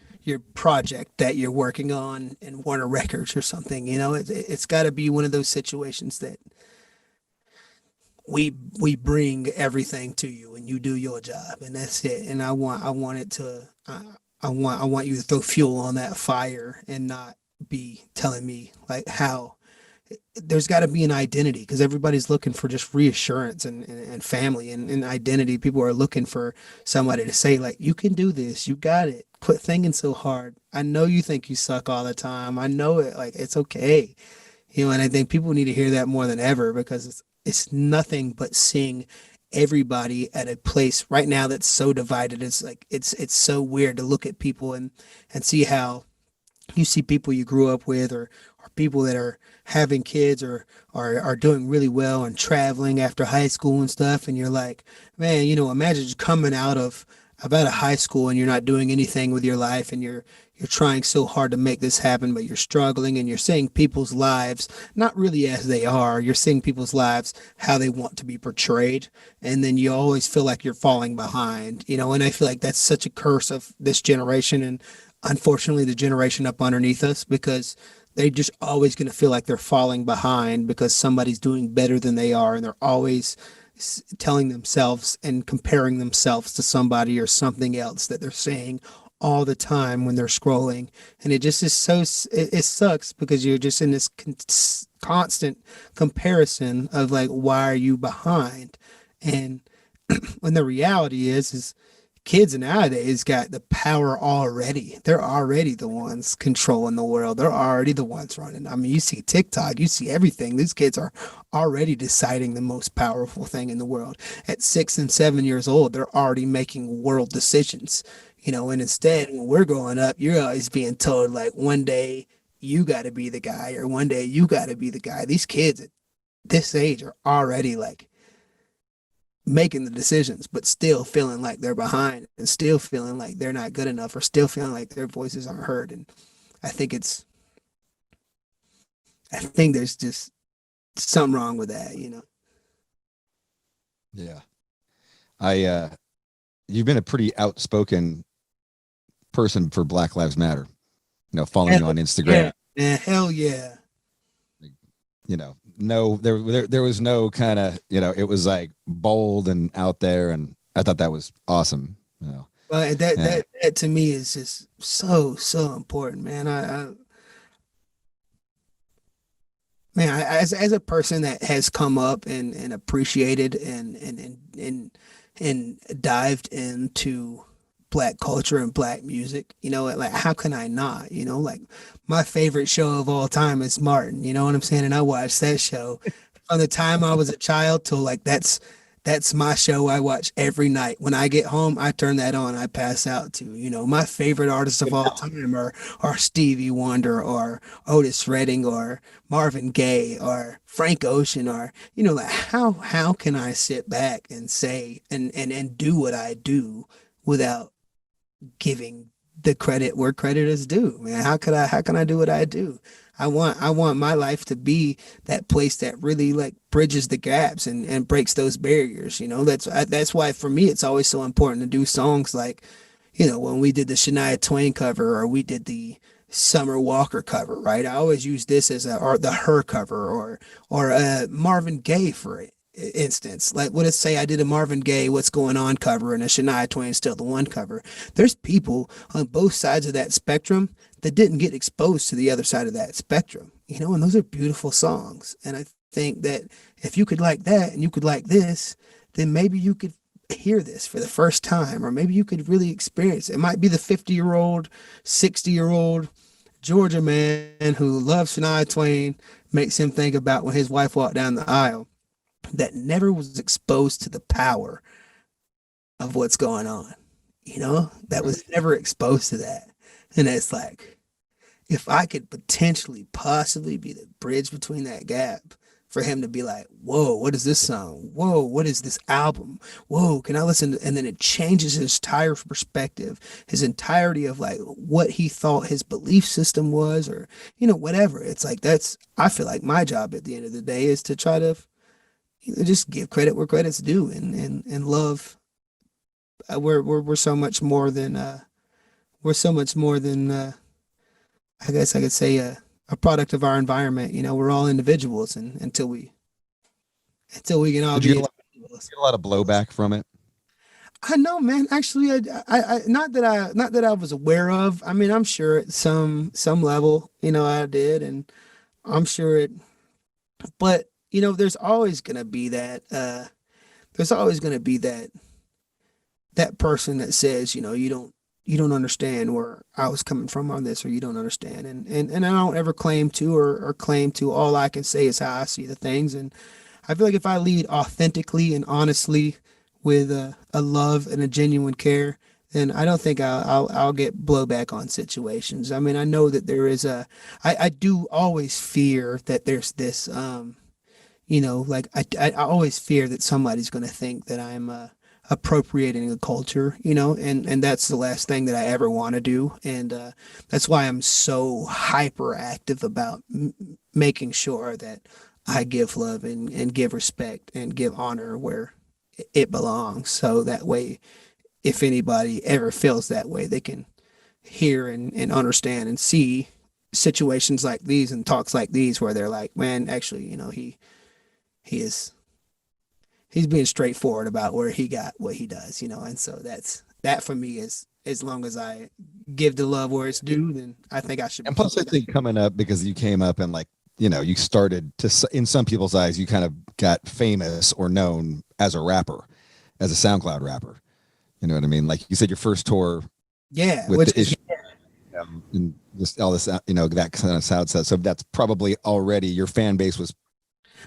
Speaker 3: project that you're working on in Warner Records or something. You know, it's got to be one of those situations that we bring everything to you and you do your job and that's it. And I want it to I want you to throw fuel on that fire and not be telling me like how there's got to be an identity because everybody's looking for just reassurance and family and identity. People are looking for somebody to say, like, you can do this, you got it. Quit thinking so hard. I know you think you suck all the time. I know it. Like, it's okay. You know, and I think people need to hear that more than ever because it's nothing but seeing everybody at a place right now that's so divided. It's like it's so weird to look at people and see how you see people you grew up with or people that are having kids or are doing really well and traveling after high school and stuff and you're like, man, you know, imagine just coming out of high school and you're not doing anything with your life and you're trying so hard to make this happen but you're struggling and you're seeing people's lives not really as they are. You're seeing people's lives how they want to be portrayed and then you always feel like you're falling behind, you know, and I feel like that's such a curse of this generation and unfortunately the generation up underneath us because they just always going to feel like they're falling behind because somebody's doing better than they are and they're always telling themselves and comparing themselves to somebody or something else that they're saying all the time when they're scrolling and it just is so it sucks because you're just in this constant comparison of like why are you behind and when the reality is kids nowadays got the power already. They're already the ones controlling the world. They're already the ones running. I mean, you see TikTok, you see everything. These kids are already deciding the most powerful thing in the world. At 6 and 7 years old, they're already making world decisions. You know, and instead, when we're growing up, you're always being told like one day you got to be the guy or one day you got to be the guy. These kids at this age are already like making the decisions, but still feeling like they're behind and still feeling like they're not good enough or still feeling like their voices aren't heard. And I think it's, I think there's just something wrong with that, you know?
Speaker 1: Yeah. I you've been a pretty outspoken person for Black Lives Matter. Following you
Speaker 3: Hell
Speaker 1: on Instagram.
Speaker 3: yeah, man. Hell yeah.
Speaker 1: No, there was no kind of, it was like bold and out there, and I thought that was awesome.
Speaker 3: But that
Speaker 1: Yeah.
Speaker 3: that to me is just so important, man. As a person that has come up and appreciated and dived into black culture and black music, like how can I not? Like my favorite show of all time is Martin. You know what I'm saying? And I watched that show from the time I was a child till like that's my show I watch every night. When I get home, I turn that on. I pass out to. My favorite artists of all time are Stevie Wonder or Otis Redding or Marvin Gaye or Frank Ocean or like how can I sit back and say and do what I do without giving the credit where credit is due, man. How can I do what I do? I want my life to be that place that really like bridges the gaps and breaks those barriers. That's why for me it's always so important to do songs like, when we did the Shania Twain cover or we did the Summer Walker cover, right? I always use this as or the Her cover or Marvin Gaye for it. Instance, like what it say I did a Marvin Gaye What's Going On cover and a Shania Twain Still the One cover. There's people on both sides of that spectrum that didn't get exposed to the other side of that spectrum, and those are beautiful songs. And I think that if you could like that and you could like this, then maybe you could hear this for the first time, or maybe you could really experience it. It might be the 50-year-old, 60-year-old Georgia man who loves Shania Twain, makes him think about when his wife walked down the aisle, that never was exposed to the power of what's going on, that was never exposed to that. And it's like, if I could potentially possibly be the bridge between that gap for him to be like, whoa, what is this song? Whoa, what is this album? Whoa, can I listen and then it changes his entire perspective, his entirety of like what he thought his belief system was, or, whatever. It's like, I feel like my job at the end of the day is to try to just give credit where credit's due and love. We're so much more than I guess I could say a product of our environment. We're all individuals, and until we can all
Speaker 1: Did you
Speaker 3: be individuals.
Speaker 1: get a lot of blowback from it?
Speaker 3: I know, man. Actually, I not that I was aware of. I mean, I'm sure at some level, I did, and I'm sure it. But there's always gonna be that. There's always gonna be that person that says, you don't understand where I was coming from on this, or you don't understand. And I don't ever claim to or claim to. All I can say is how I see the things. And I feel like if I lead authentically and honestly with a love and a genuine care, then I don't think I'll get blowback on situations. I mean, I know that there is I do always fear that there's this, like I always fear that somebody's going to think that I'm appropriating a culture, and that's the last thing that I ever want to do. And that's why I'm so hyper active about making sure that I give love and give respect and give honor where it belongs. So that way, if anybody ever feels that way, they can hear and understand and see situations like these and talks like these where they're like, man, actually, he is he's being straightforward about where he got what he does, and so that for me is, as long as I give the love where it's due, then I think I should.
Speaker 1: And plus, I think coming up, because you came up and like, you started to, in some people's eyes, you kind of got famous or known as a rapper, as a SoundCloud rapper. You know what I mean? Like you said, your first tour
Speaker 3: Yeah,
Speaker 1: with
Speaker 3: which
Speaker 1: the
Speaker 3: is
Speaker 1: issue, and just all this, that kind of sound set. So that's probably already your fan base was,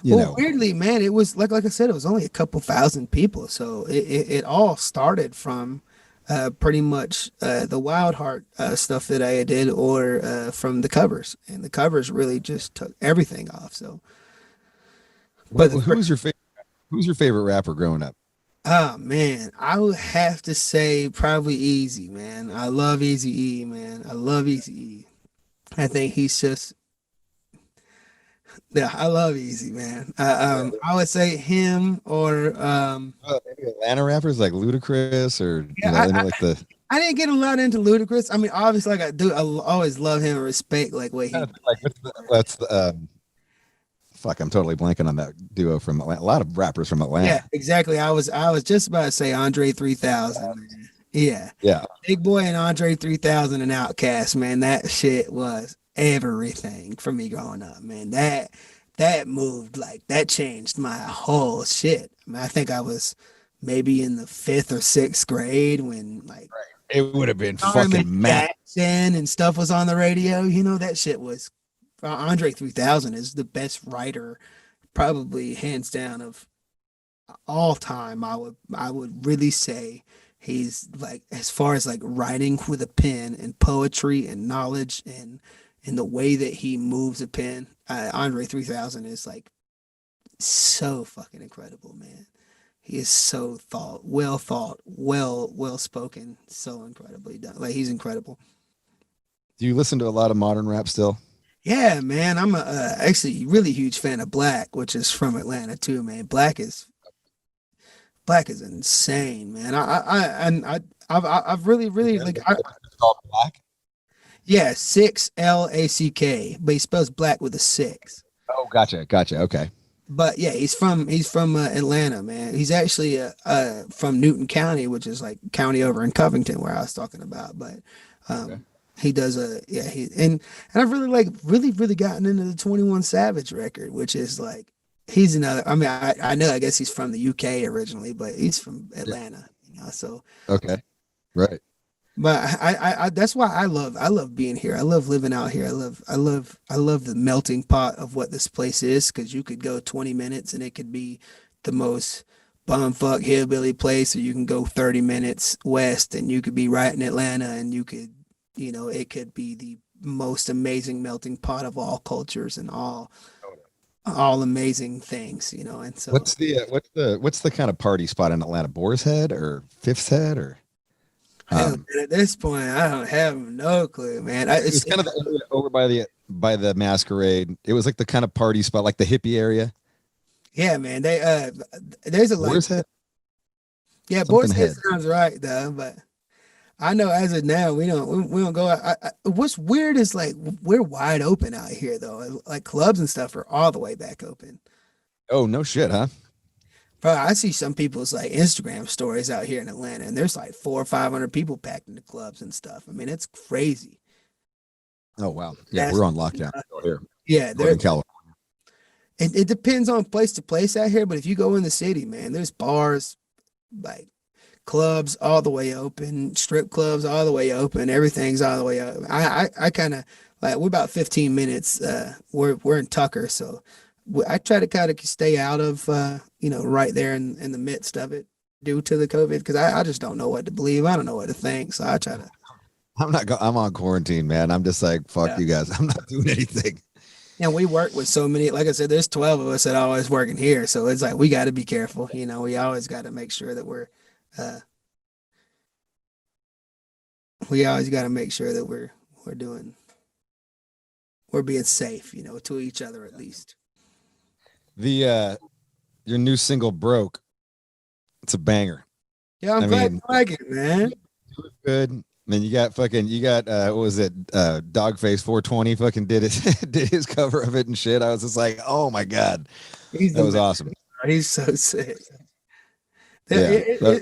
Speaker 3: weirdly, man, it was like I said, it was only a couple thousand people. So it all started from pretty much the Wild Heart stuff that I did, or from the covers, and the covers really just took everything off. So, but
Speaker 1: who's your favorite rapper growing up?
Speaker 3: oh man, I would have to say probably Easy, man. I love Easy E, man. I love Easy E. I think he's just Yeah, I love Easy, man. I would say him or
Speaker 1: Maybe Atlanta rappers like Ludacris or
Speaker 3: yeah,
Speaker 1: any like the
Speaker 3: I didn't get a lot into Ludacris. I mean, obviously, like I do, always love him and respect like what
Speaker 1: kind
Speaker 3: he.
Speaker 1: of like what's the fuck, I'm totally blanking on that duo from Atlanta. A lot of rappers from
Speaker 3: Yeah,
Speaker 1: Atlanta.
Speaker 3: exactly. I was just about to say Andre 3000. Man. Yeah,
Speaker 1: Yeah.
Speaker 3: Big Boy and Andre 3000 and Outkast, man. That shit was everything for me growing up, man. That moved like that changed my whole shit. I mean, I think I was maybe in the fifth or sixth grade when like
Speaker 1: It would have been
Speaker 3: Norman
Speaker 1: fucking mad.
Speaker 3: Jackson and stuff was on the radio. You know, that shit was Andre 3000 is the best writer, probably hands down of all time. I would really say he's like as far as like writing with a pen and poetry and knowledge and the way that he moves a pen. Andre 3000 is like so fucking incredible, man. He is so thought, well spoken, so incredibly done. Like he's incredible.
Speaker 1: Do you listen to a lot of modern rap still?
Speaker 3: Yeah, man. I'm a actually really huge fan of Black, which is from Atlanta too, man. Black is insane, man. I've really like
Speaker 1: It's called Black.
Speaker 3: yeah, 6 LACK, but he spells black with a six.
Speaker 1: Oh, gotcha. Okay.
Speaker 3: But yeah, he's from Atlanta, man. He's actually from Newton County, which is like county over in Covington, where I was talking about. But
Speaker 1: Okay.
Speaker 3: he does a yeah he and I've really like really gotten into the 21 Savage record, which is like he's another. I mean, I know I guess he's from the UK originally, but he's from
Speaker 1: Yeah.
Speaker 3: Atlanta, So,
Speaker 1: Okay. Right.
Speaker 3: but I that's why I love being here. I love living out here. I love the melting pot of what this place is because you could go 20 minutes and it could be the most bumfuck hillbilly place, or you can go 30 minutes west and you could be right in Atlanta, and you could, it could be the most amazing melting pot of all cultures and all amazing things, and so
Speaker 1: What's the kind of party spot in Atlanta? Boar's Head or Fifth's Head or
Speaker 3: hell,
Speaker 1: um
Speaker 3: man, at this point I don't have no clue, man.
Speaker 1: it was kind of the area over by the Masquerade. It was like the kind of party spot, like the hippie area.
Speaker 3: Yeah, man. There's a like
Speaker 1: Boar's Head,
Speaker 3: yeah,
Speaker 1: something
Speaker 3: Boar's Head
Speaker 1: Head.
Speaker 3: sounds right though, but I know as of now we don't go out. What's weird is like we're wide open out here though. Like clubs and stuff are all the way back open.
Speaker 1: Oh, no shit, huh?
Speaker 3: Bro, I see some people's like Instagram stories out here in Atlanta, and there's like 400 or 500 people packed into clubs and stuff. I mean, it's crazy.
Speaker 1: Oh wow. Yeah,
Speaker 3: That's
Speaker 1: we're on lockdown here.
Speaker 3: yeah.
Speaker 1: Northern California.
Speaker 3: It depends on place to place out here, but if you go in the city, man, there's bars, like clubs all the way open, strip clubs all the way open, everything's all the way open. I kind of like we're about 15 minutes. We're in Tucker, so I try to kind of stay out of right there in the midst of it due to the COVID because I just don't know what to believe. I don't know what to think, so I try to.
Speaker 1: I'm on quarantine, man. I'm just like, fuck
Speaker 3: Yeah.
Speaker 1: you guys. I'm not doing anything.
Speaker 3: And we work with so many, like I said, there's 12 of us that always working here, so it's like we got to be careful. We always got to make sure that uh, we always got to make sure that we're being safe, to each other at least.
Speaker 1: The your new single Broke. It's a banger.
Speaker 3: Yeah, I'm
Speaker 1: I
Speaker 3: glad
Speaker 1: mean,
Speaker 3: you like it, man.
Speaker 1: good. Man, you got what was it? Dogface 420 fucking did it did his cover of it and shit. I was just like, oh my God.
Speaker 3: He's
Speaker 1: That
Speaker 3: the
Speaker 1: was
Speaker 3: man.
Speaker 1: awesome.
Speaker 3: He's so sick.
Speaker 1: Yeah.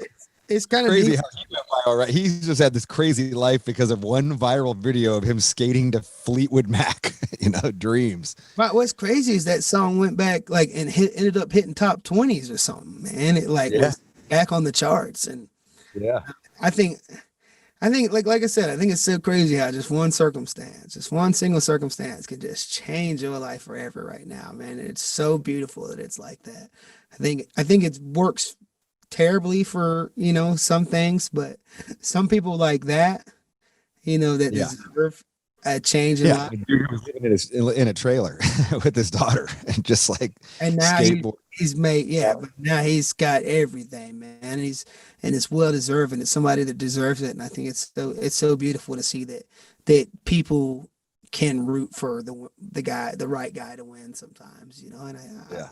Speaker 3: It's kind of
Speaker 1: Crazy
Speaker 3: neat.
Speaker 1: how he went viral, right? He's just had this crazy life because of one viral video of him skating to Fleetwood Mac, Dreams.
Speaker 3: But what's crazy is that song went back like and ended up hitting top 20s or something, man. It like
Speaker 1: Yeah.
Speaker 3: was back on the charts, and
Speaker 1: Yeah.
Speaker 3: I think like I said, I think it's so crazy how just one single circumstance can just change your life forever right now, man. And it's so beautiful that it's like that. I think it works terribly for, some things, but some people like that, that
Speaker 1: Yeah.
Speaker 3: deserve a change in
Speaker 1: Yeah.
Speaker 3: life.
Speaker 1: The dude who was living in a trailer with his daughter and just like
Speaker 3: And now
Speaker 1: skateboard.
Speaker 3: he's made, yeah, but now he's got everything, man. And it's well deserved, and it's somebody that deserves it. And I think it's so beautiful to see that people can root for the right guy to win sometimes, you know. And
Speaker 1: Yeah.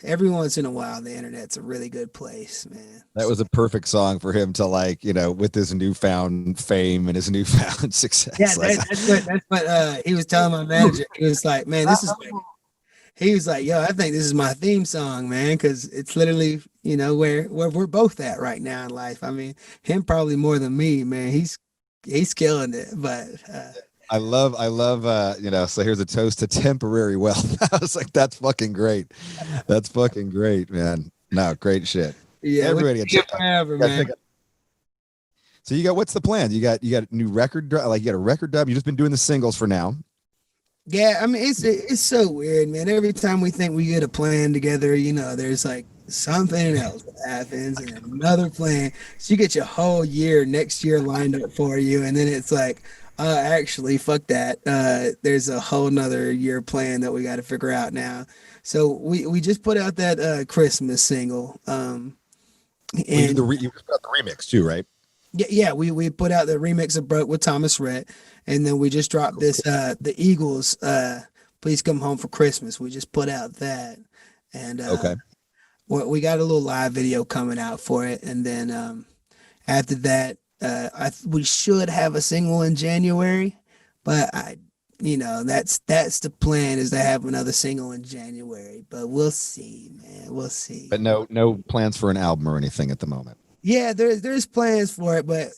Speaker 3: every once in a while, the internet's a really good place, man.
Speaker 1: That was a perfect song for him to like, with his newfound fame and his newfound success.
Speaker 3: Yeah,
Speaker 1: Like,
Speaker 3: that's what he was telling my manager. He was like, man, this is like, he was like, yo, I think this is my theme song, man, because it's literally, where we're both at right now in life. I mean, him probably more than me, man. He's killing it, but
Speaker 1: I love, so here's a toast to temporary wealth. I was like, that's fucking great. That's fucking great, man. No, great shit.
Speaker 3: yeah,
Speaker 1: Everybody
Speaker 3: we
Speaker 1: can check
Speaker 3: forever,
Speaker 1: You gotta
Speaker 3: man.
Speaker 1: check it. So what's the plan? You got a new record, like you got a record dub. You've just been doing the singles for now.
Speaker 3: Yeah, I mean, it's so weird, man. Every time we think we get a plan together, there's like something else that happens and another plan. So you get your whole year next year lined up for you, and then it's like, actually, fuck that. There's a whole nother year plan that we got to figure out now. So we just put out that Christmas single.
Speaker 1: You
Speaker 3: And
Speaker 1: you put out the remix too, right?
Speaker 3: yeah, we put out the remix of Broke with Thomas Rhett, and then we just dropped this the Eagles Please Come Home for Christmas. We just put out that, and
Speaker 1: Okay.
Speaker 3: we got a little live video coming out for it, and then after that we should have a single in January, but that's the plan, is to have another single in January, but we'll see, man, we'll see.
Speaker 1: But no plans for an album or anything at the moment.
Speaker 3: Yeah, there's plans for it, but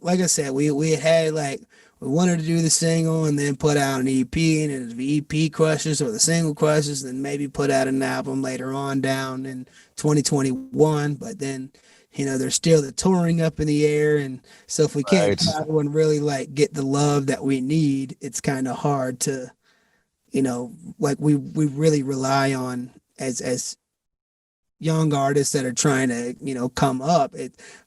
Speaker 3: like I said, we had like, we wanted to do the single and then put out an EP, and if the EP crushes or the single crushes, then maybe put out an album later on down in 2021. But then, there's still the touring up in the air, and so if we can't
Speaker 1: Right.
Speaker 3: travel and really like get the love that we need, it's kind of hard to, like we really rely on as young artists that are trying to come up.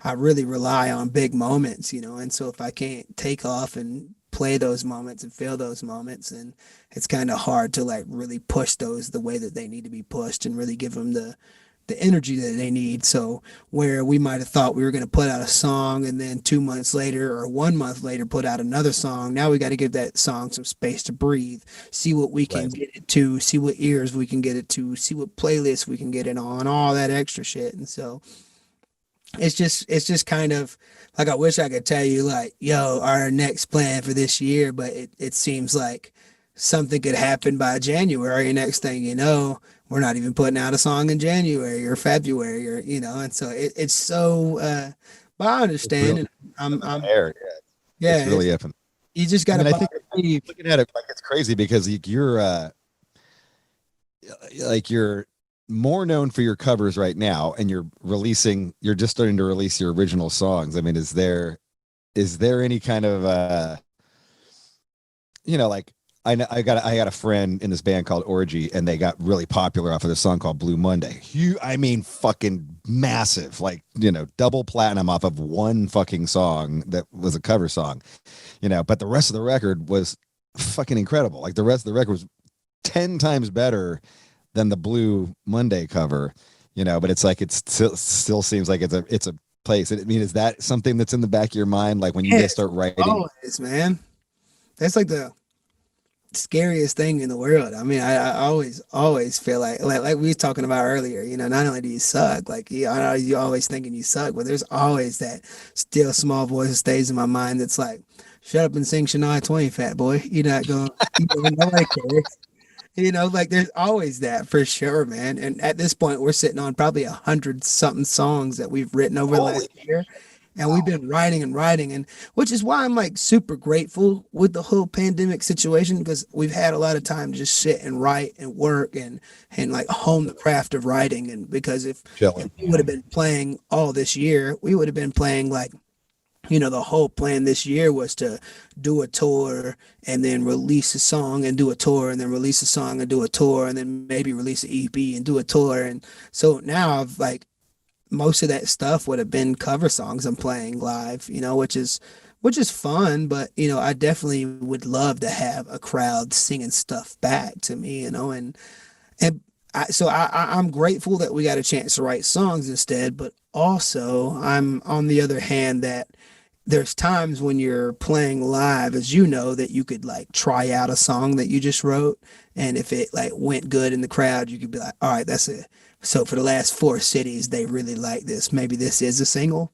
Speaker 3: I really rely on big moments, and so if I can't take off and play those moments and feel those moments, then it's kind of hard to like really push those the way that they need to be pushed and really give them the energy that they need. So where we might have thought we were going to put out a song and then 2 months later or 1 month later put out another song, now we got to give that song some space to breathe, see what we can
Speaker 1: Right.
Speaker 3: get it to, see what ears we can get it to, see what playlists we can get it on, all that extra shit. And so it's just kind of like, I wish I could tell you like, yo, our next plan for this year, but it seems like something could happen by January. Next thing you know, we're not even putting out a song in January or February, or and so it's so but I understand. And I'm
Speaker 1: Air,
Speaker 3: yeah,
Speaker 1: it's really effing.
Speaker 3: you just gotta
Speaker 1: I think
Speaker 3: believe.
Speaker 1: looking at it, like, it's crazy because you're more known for your covers right now, and you're just starting to release your original songs. I mean, is there any kind of like, I got a friend in this band called Orgy, and they got really popular off of this song called Blue Monday. I mean, fucking massive, like, double platinum off of one fucking song that was a cover song, but the rest of the record was fucking incredible. Like, the rest of the record was 10 times better than the Blue Monday cover, but it's like, it still seems like it's a place. I mean, is that something that's in the back of your mind? Like when you guys start writing?
Speaker 3: Always, man. That's like the scariest thing in the world. I mean, I always feel like we was talking about earlier, not only do you suck, like, I know you're always thinking you suck, but there's always that still small voice that stays in my mind that's like, shut up and sing Shania Twain, fat boy. You're not going, nobody cares. Like, there's always that, for sure, man. And at this point, we're sitting on probably 100 something songs that we've written over the last year. And we've been writing and writing, and which is why I'm like super grateful with the whole pandemic situation, because we've had a lot of time to just sit and write and work and like hone the craft of writing. And because if we would have been playing all this year, we would have been playing like, the whole plan this year was to do a tour and then release a song and do a tour and then release a song and do a tour and then maybe release an EP and do a tour. And so now I've like, most of that stuff would have been cover songs I'm playing live, which is fun, but I definitely would love to have a crowd singing stuff back to me, and I'm grateful that we got a chance to write songs instead, but also I'm on the other hand that there's times when you're playing live, as you know, that you could like try out a song that you just wrote. And if it like went good in the crowd, you could be like, all right, that's it. So for the last 4 cities, they really like this. Maybe this is a single.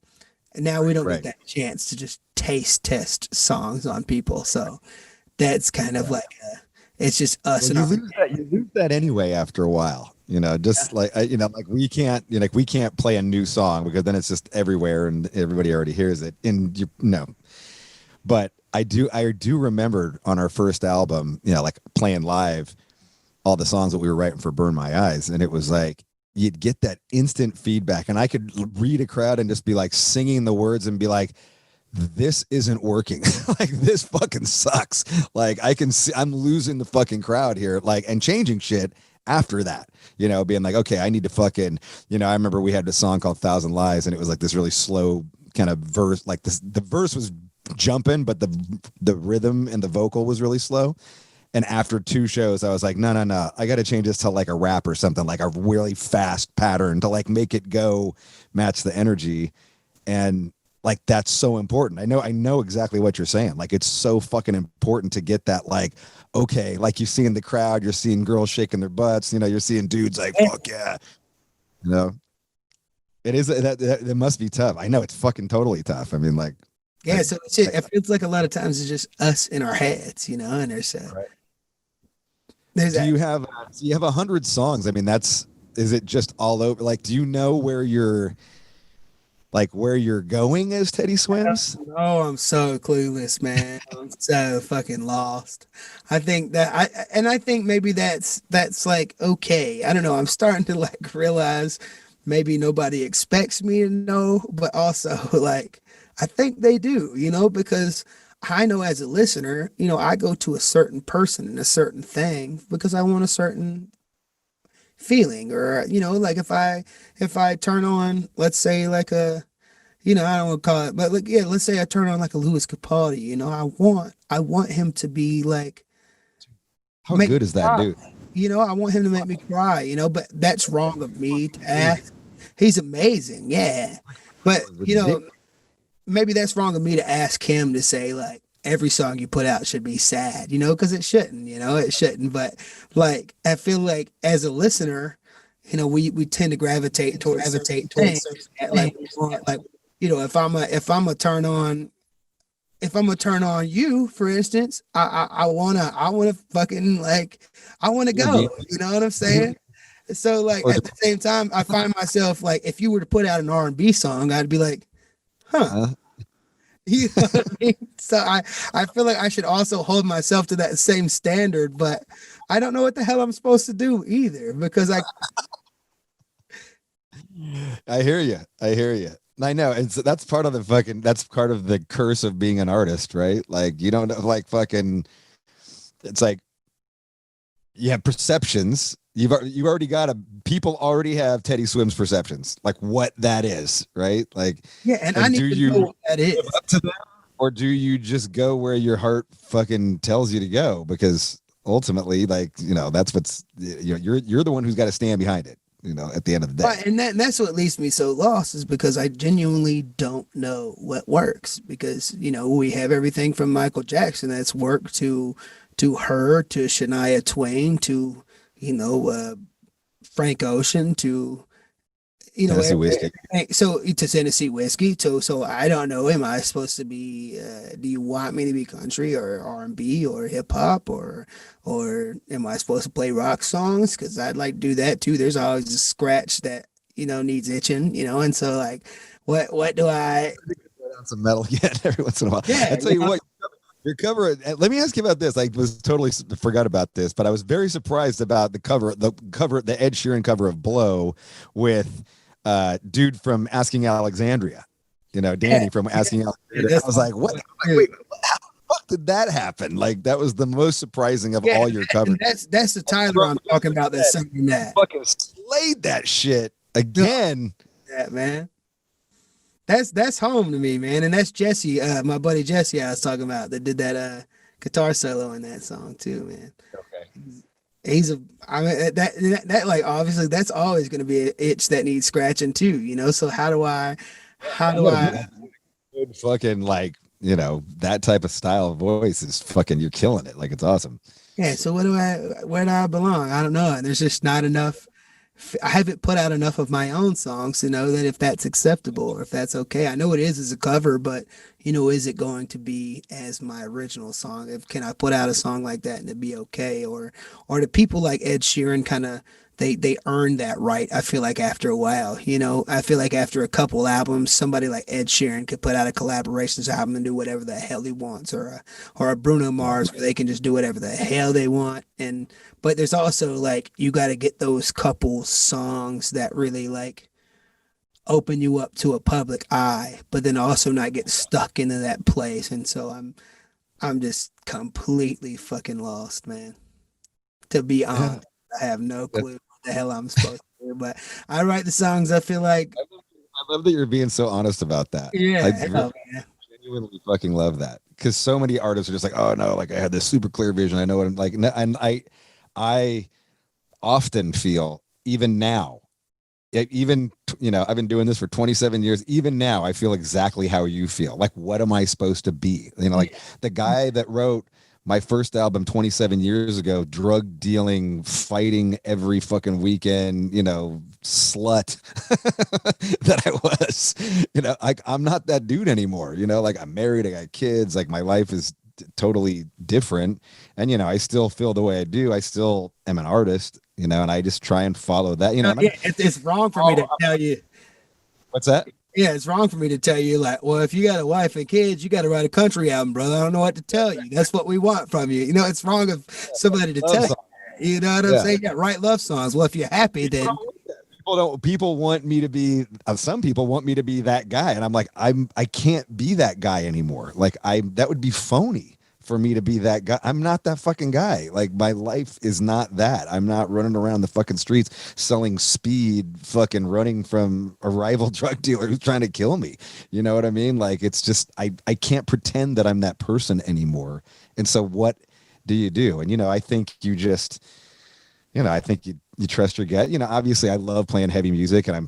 Speaker 3: And now we don't
Speaker 1: Right.
Speaker 3: get that chance to just taste test songs on people. So that's kind of like, it's just us
Speaker 1: Well,
Speaker 3: and
Speaker 1: you lose that anyway after a while, just like, like we can't, we can't play a new song because then it's just everywhere and everybody already hears it. And but I do remember on our first album, like playing live all the songs that we were writing for Burn My Eyes. And it was like, you'd get that instant feedback and I could read a crowd and just be like singing the words and be like, this isn't working. Like this fucking sucks. Like I can see I'm losing the fucking crowd here, like, and changing shit after that, being like, okay, I need to fucking, I remember we had this song called Thousand Lies and it was like this really slow kind of verse, like the verse was jumping, but the rhythm and the vocal was really slow. And after 2 shows, I was like, no, I got to change this to like a rap or something, like a really fast pattern to like make it go match the energy. And like, that's so important. I know exactly what you're saying. Like, it's so fucking important to get that, like, okay, like you see in the crowd, you're seeing girls shaking their butts, you're seeing dudes like, fuck yeah. It is, that must be tough. I know it's fucking totally tough. I mean, like,
Speaker 3: yeah, so it feels like a lot of times it's just us in our heads, and there's
Speaker 1: right.
Speaker 3: Do
Speaker 1: you have 100 songs? I mean, is it just all over? Like, do you know where you're going as Teddy Swims?
Speaker 3: Oh, I'm so clueless, man. I'm so fucking lost. I think I think maybe that's like, okay. I don't know. I'm starting to like realize maybe nobody expects me to know, but also like, I think they do, because I know as a listener, I go to a certain person and a certain thing because I want a certain feeling, or like if I turn on, let's say like a, I don't want to call it, but like, yeah, let's say I turn on like a Louis Capaldi, I want him to be like,
Speaker 1: how good is that dude?
Speaker 3: I want him to make me cry, but that's wrong of me to ask. He's amazing, yeah, but maybe that's wrong of me to ask him to say like every song you put out should be sad, because it shouldn't, it shouldn't. But like, I feel like as a listener, we tend to gravitate towards things like, if I'm a turn on, you, for instance, I wanna fucking like, I wanna go, you know what I'm saying? So like at the same time, I find myself like, if you were to put out an R&B song, I'd be like, huh. You know what I mean? So I feel like I should also hold myself to that same standard, but I don't know what the hell I'm supposed to do either, because I
Speaker 1: hear you. I know. And so that's part of the curse of being an artist, right? Like, you don't like fucking, it's like, you have perceptions. You've already got people already have Teddy Swims perceptions, like what that is, right? Like,
Speaker 3: yeah, and I need to know what that is.
Speaker 1: Or do you just go where your heart fucking tells you to go? Because ultimately, like, that's what's, you're the one who's got to stand behind it, at the end of the day.
Speaker 3: Right, and that's what leaves me so lost, is because I genuinely don't know what works, because, we have everything from Michael Jackson that's worked to her, to Shania Twain, to, Frank Ocean, to,
Speaker 1: Tennessee Whiskey.
Speaker 3: So to Tennessee Whiskey. So I don't know. Am I supposed to be? Do you want me to be country or R&B or hip hop, or am I supposed to play rock songs? Because I'd like to do that too. There's always a scratch that needs itching. And so like, what do I?
Speaker 1: Some metal again every once in a while.
Speaker 3: Yeah,
Speaker 1: I tell you what. Your cover. Let me ask you about this. I was totally forgot about this, but I was very surprised about the cover, the Ed Sheeran cover of "Blow" with dude from Asking Alexandria. Danny from Asking Alexandria. I was like, what? Wait, how the fuck did that happen? Like, that was the most surprising of all your covers.
Speaker 3: That's the Tyler I'm talking about. That's singing that.
Speaker 1: Fucking slayed that shit again.
Speaker 3: Yeah, man. That's home to me, man. And that's Jesse, my buddy Jesse I was talking about, that did that guitar solo in that song too, man. Okay. I mean, that like, obviously that's always going to be an itch that needs scratching too, So how do I
Speaker 1: good fucking like, that type of style of voice is fucking, you're killing it. Like, it's awesome.
Speaker 3: Yeah. So where do I belong? I don't know. And there's just not enough. I haven't put out enough of my own songs to know that if that's acceptable or if that's okay. I know it is as a cover, but is it going to be as my original song? Can I put out a song like that and it be okay? Or do people like Ed Sheeran kind of they earn that right? I feel like after a while, I feel like after a couple albums, somebody like Ed Sheeran could put out a collaborations album and do whatever the hell he wants, or a Bruno Mars where they can just do whatever the hell they want. But there's also like you got to get those couple songs that really like open you up to a public eye, but then also not get stuck into that place. And so I'm just completely fucking lost, man. To be honest, I have no clue what the hell I'm supposed to do. But I write the songs. I feel like
Speaker 1: I love that you're being so honest about that.
Speaker 3: yeah,
Speaker 1: I genuinely fucking love that, because so many artists are just like, oh no, like I had this super clear vision. I know what I'm like, and I often feel even now. Even I've been doing this for 27 years. Even now, I feel exactly how you feel. Like, what am I supposed to be? Like the guy that wrote my first album 27 years ago, drug dealing, fighting every fucking weekend, slut that I was. I'm not that dude anymore. Like I'm married, I got kids, like my life is totally different, and I still feel the way I do. I still am an artist, and I just try and follow that.
Speaker 3: It's wrong for me to tell you.
Speaker 1: What's that?
Speaker 3: Yeah, it's wrong for me to tell you like, well, if you got a wife and kids, you got to write a country album, brother. I don't know what to tell you. That's what we want from you. It's wrong of somebody to tell you. You know what I'm saying? Yeah, write love songs. Well, if you're happy, then
Speaker 1: people want me to be. Some people want me to be that guy, and I'm like, I can't be that guy anymore. Like that would be phony for me to be that guy. I'm not that fucking guy. Like my life is not that. I'm not running around the fucking streets selling speed, fucking running from a rival drug dealer who's trying to kill me. You know what I mean? Like it's just I can't pretend that I'm that person anymore. And so what do you do? And I think you just I think you trust your gut. Obviously I love playing heavy music, and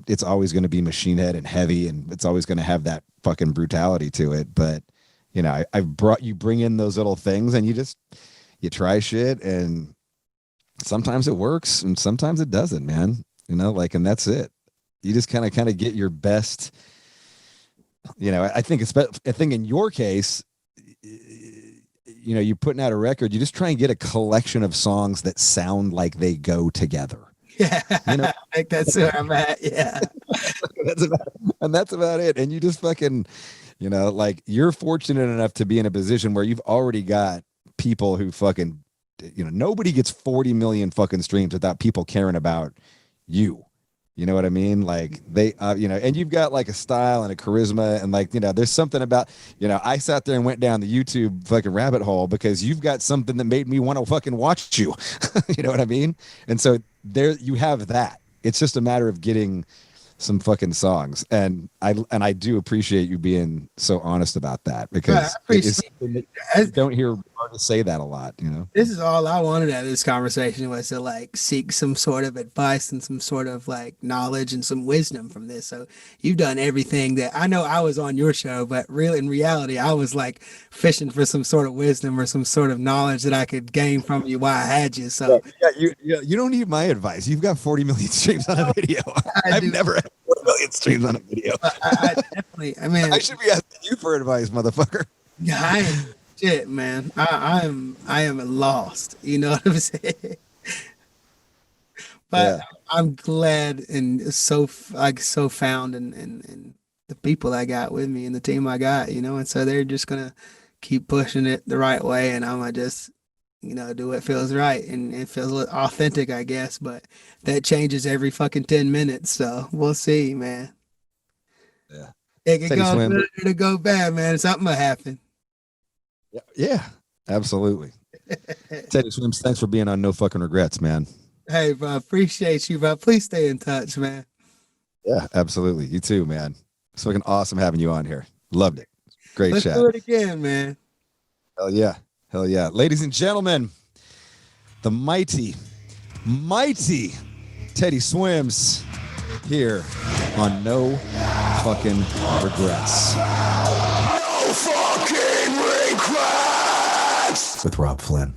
Speaker 1: it's always going to be Machine Head and heavy, and it's always going to have that fucking brutality to it. But you bring in those little things, and you try shit, and sometimes it works and sometimes it doesn't, man. And that's it. You just kind of get your best. I think in your case, you're putting out a record, you just try and get a collection of songs that sound like they go together.
Speaker 3: Yeah, I think that's where I'm at. Yeah,
Speaker 1: that's about it. And you just fucking. Like you're fortunate enough to be in a position where you've already got people who fucking, nobody gets 40 million fucking streams without people caring about you. You know what I mean? Like they, and you've got like a style and a charisma, and like, there's something about, I sat there and went down the YouTube fucking rabbit hole because you've got something that made me want to fucking watch you. You know what I mean? And so there you have that. It's just a matter of getting some fucking songs, and I do appreciate you being so honest about that, because I don't hear artists say that a lot.
Speaker 3: This is all I wanted out of this conversation, was to like seek some sort of advice and some sort of like knowledge and some wisdom from this. So you've done everything that I know. I was on your show, but really in reality I was like fishing for some sort of wisdom or some sort of knowledge that I could gain from you while I had you. So
Speaker 1: you don't need my advice. You've got 40 million streams on a video. I've never had 4 million streams on a video.
Speaker 3: I definitely, I
Speaker 1: should be asking you for advice, motherfucker.
Speaker 3: Yeah, shit, man. I am lost. You know what I'm saying? But I'm glad and so found in the people I got with me and the team I got, and so they're just gonna keep pushing it the right way, and I'm gonna just do what feels right, and it feels authentic, I guess, but that changes every fucking 10 minutes. So we'll see, man.
Speaker 1: Yeah.
Speaker 3: It can go good, it'll go bad, man. Something will happen.
Speaker 1: Yeah, absolutely. Teddy Swims, thanks for being on No Fucking Regrets, man.
Speaker 3: Hey, bro, appreciate you, bro. Please stay in touch, man.
Speaker 1: Yeah, absolutely. You too, man. It's fucking awesome having you on here. Loved it. Great
Speaker 3: Let's
Speaker 1: chat.
Speaker 3: do it again, man.
Speaker 1: Hell yeah. Hell yeah. Ladies and gentlemen, the mighty Teddy Swims. here on No Fucking Regrets.
Speaker 2: No fucking regrets!
Speaker 1: With Rob Flynn.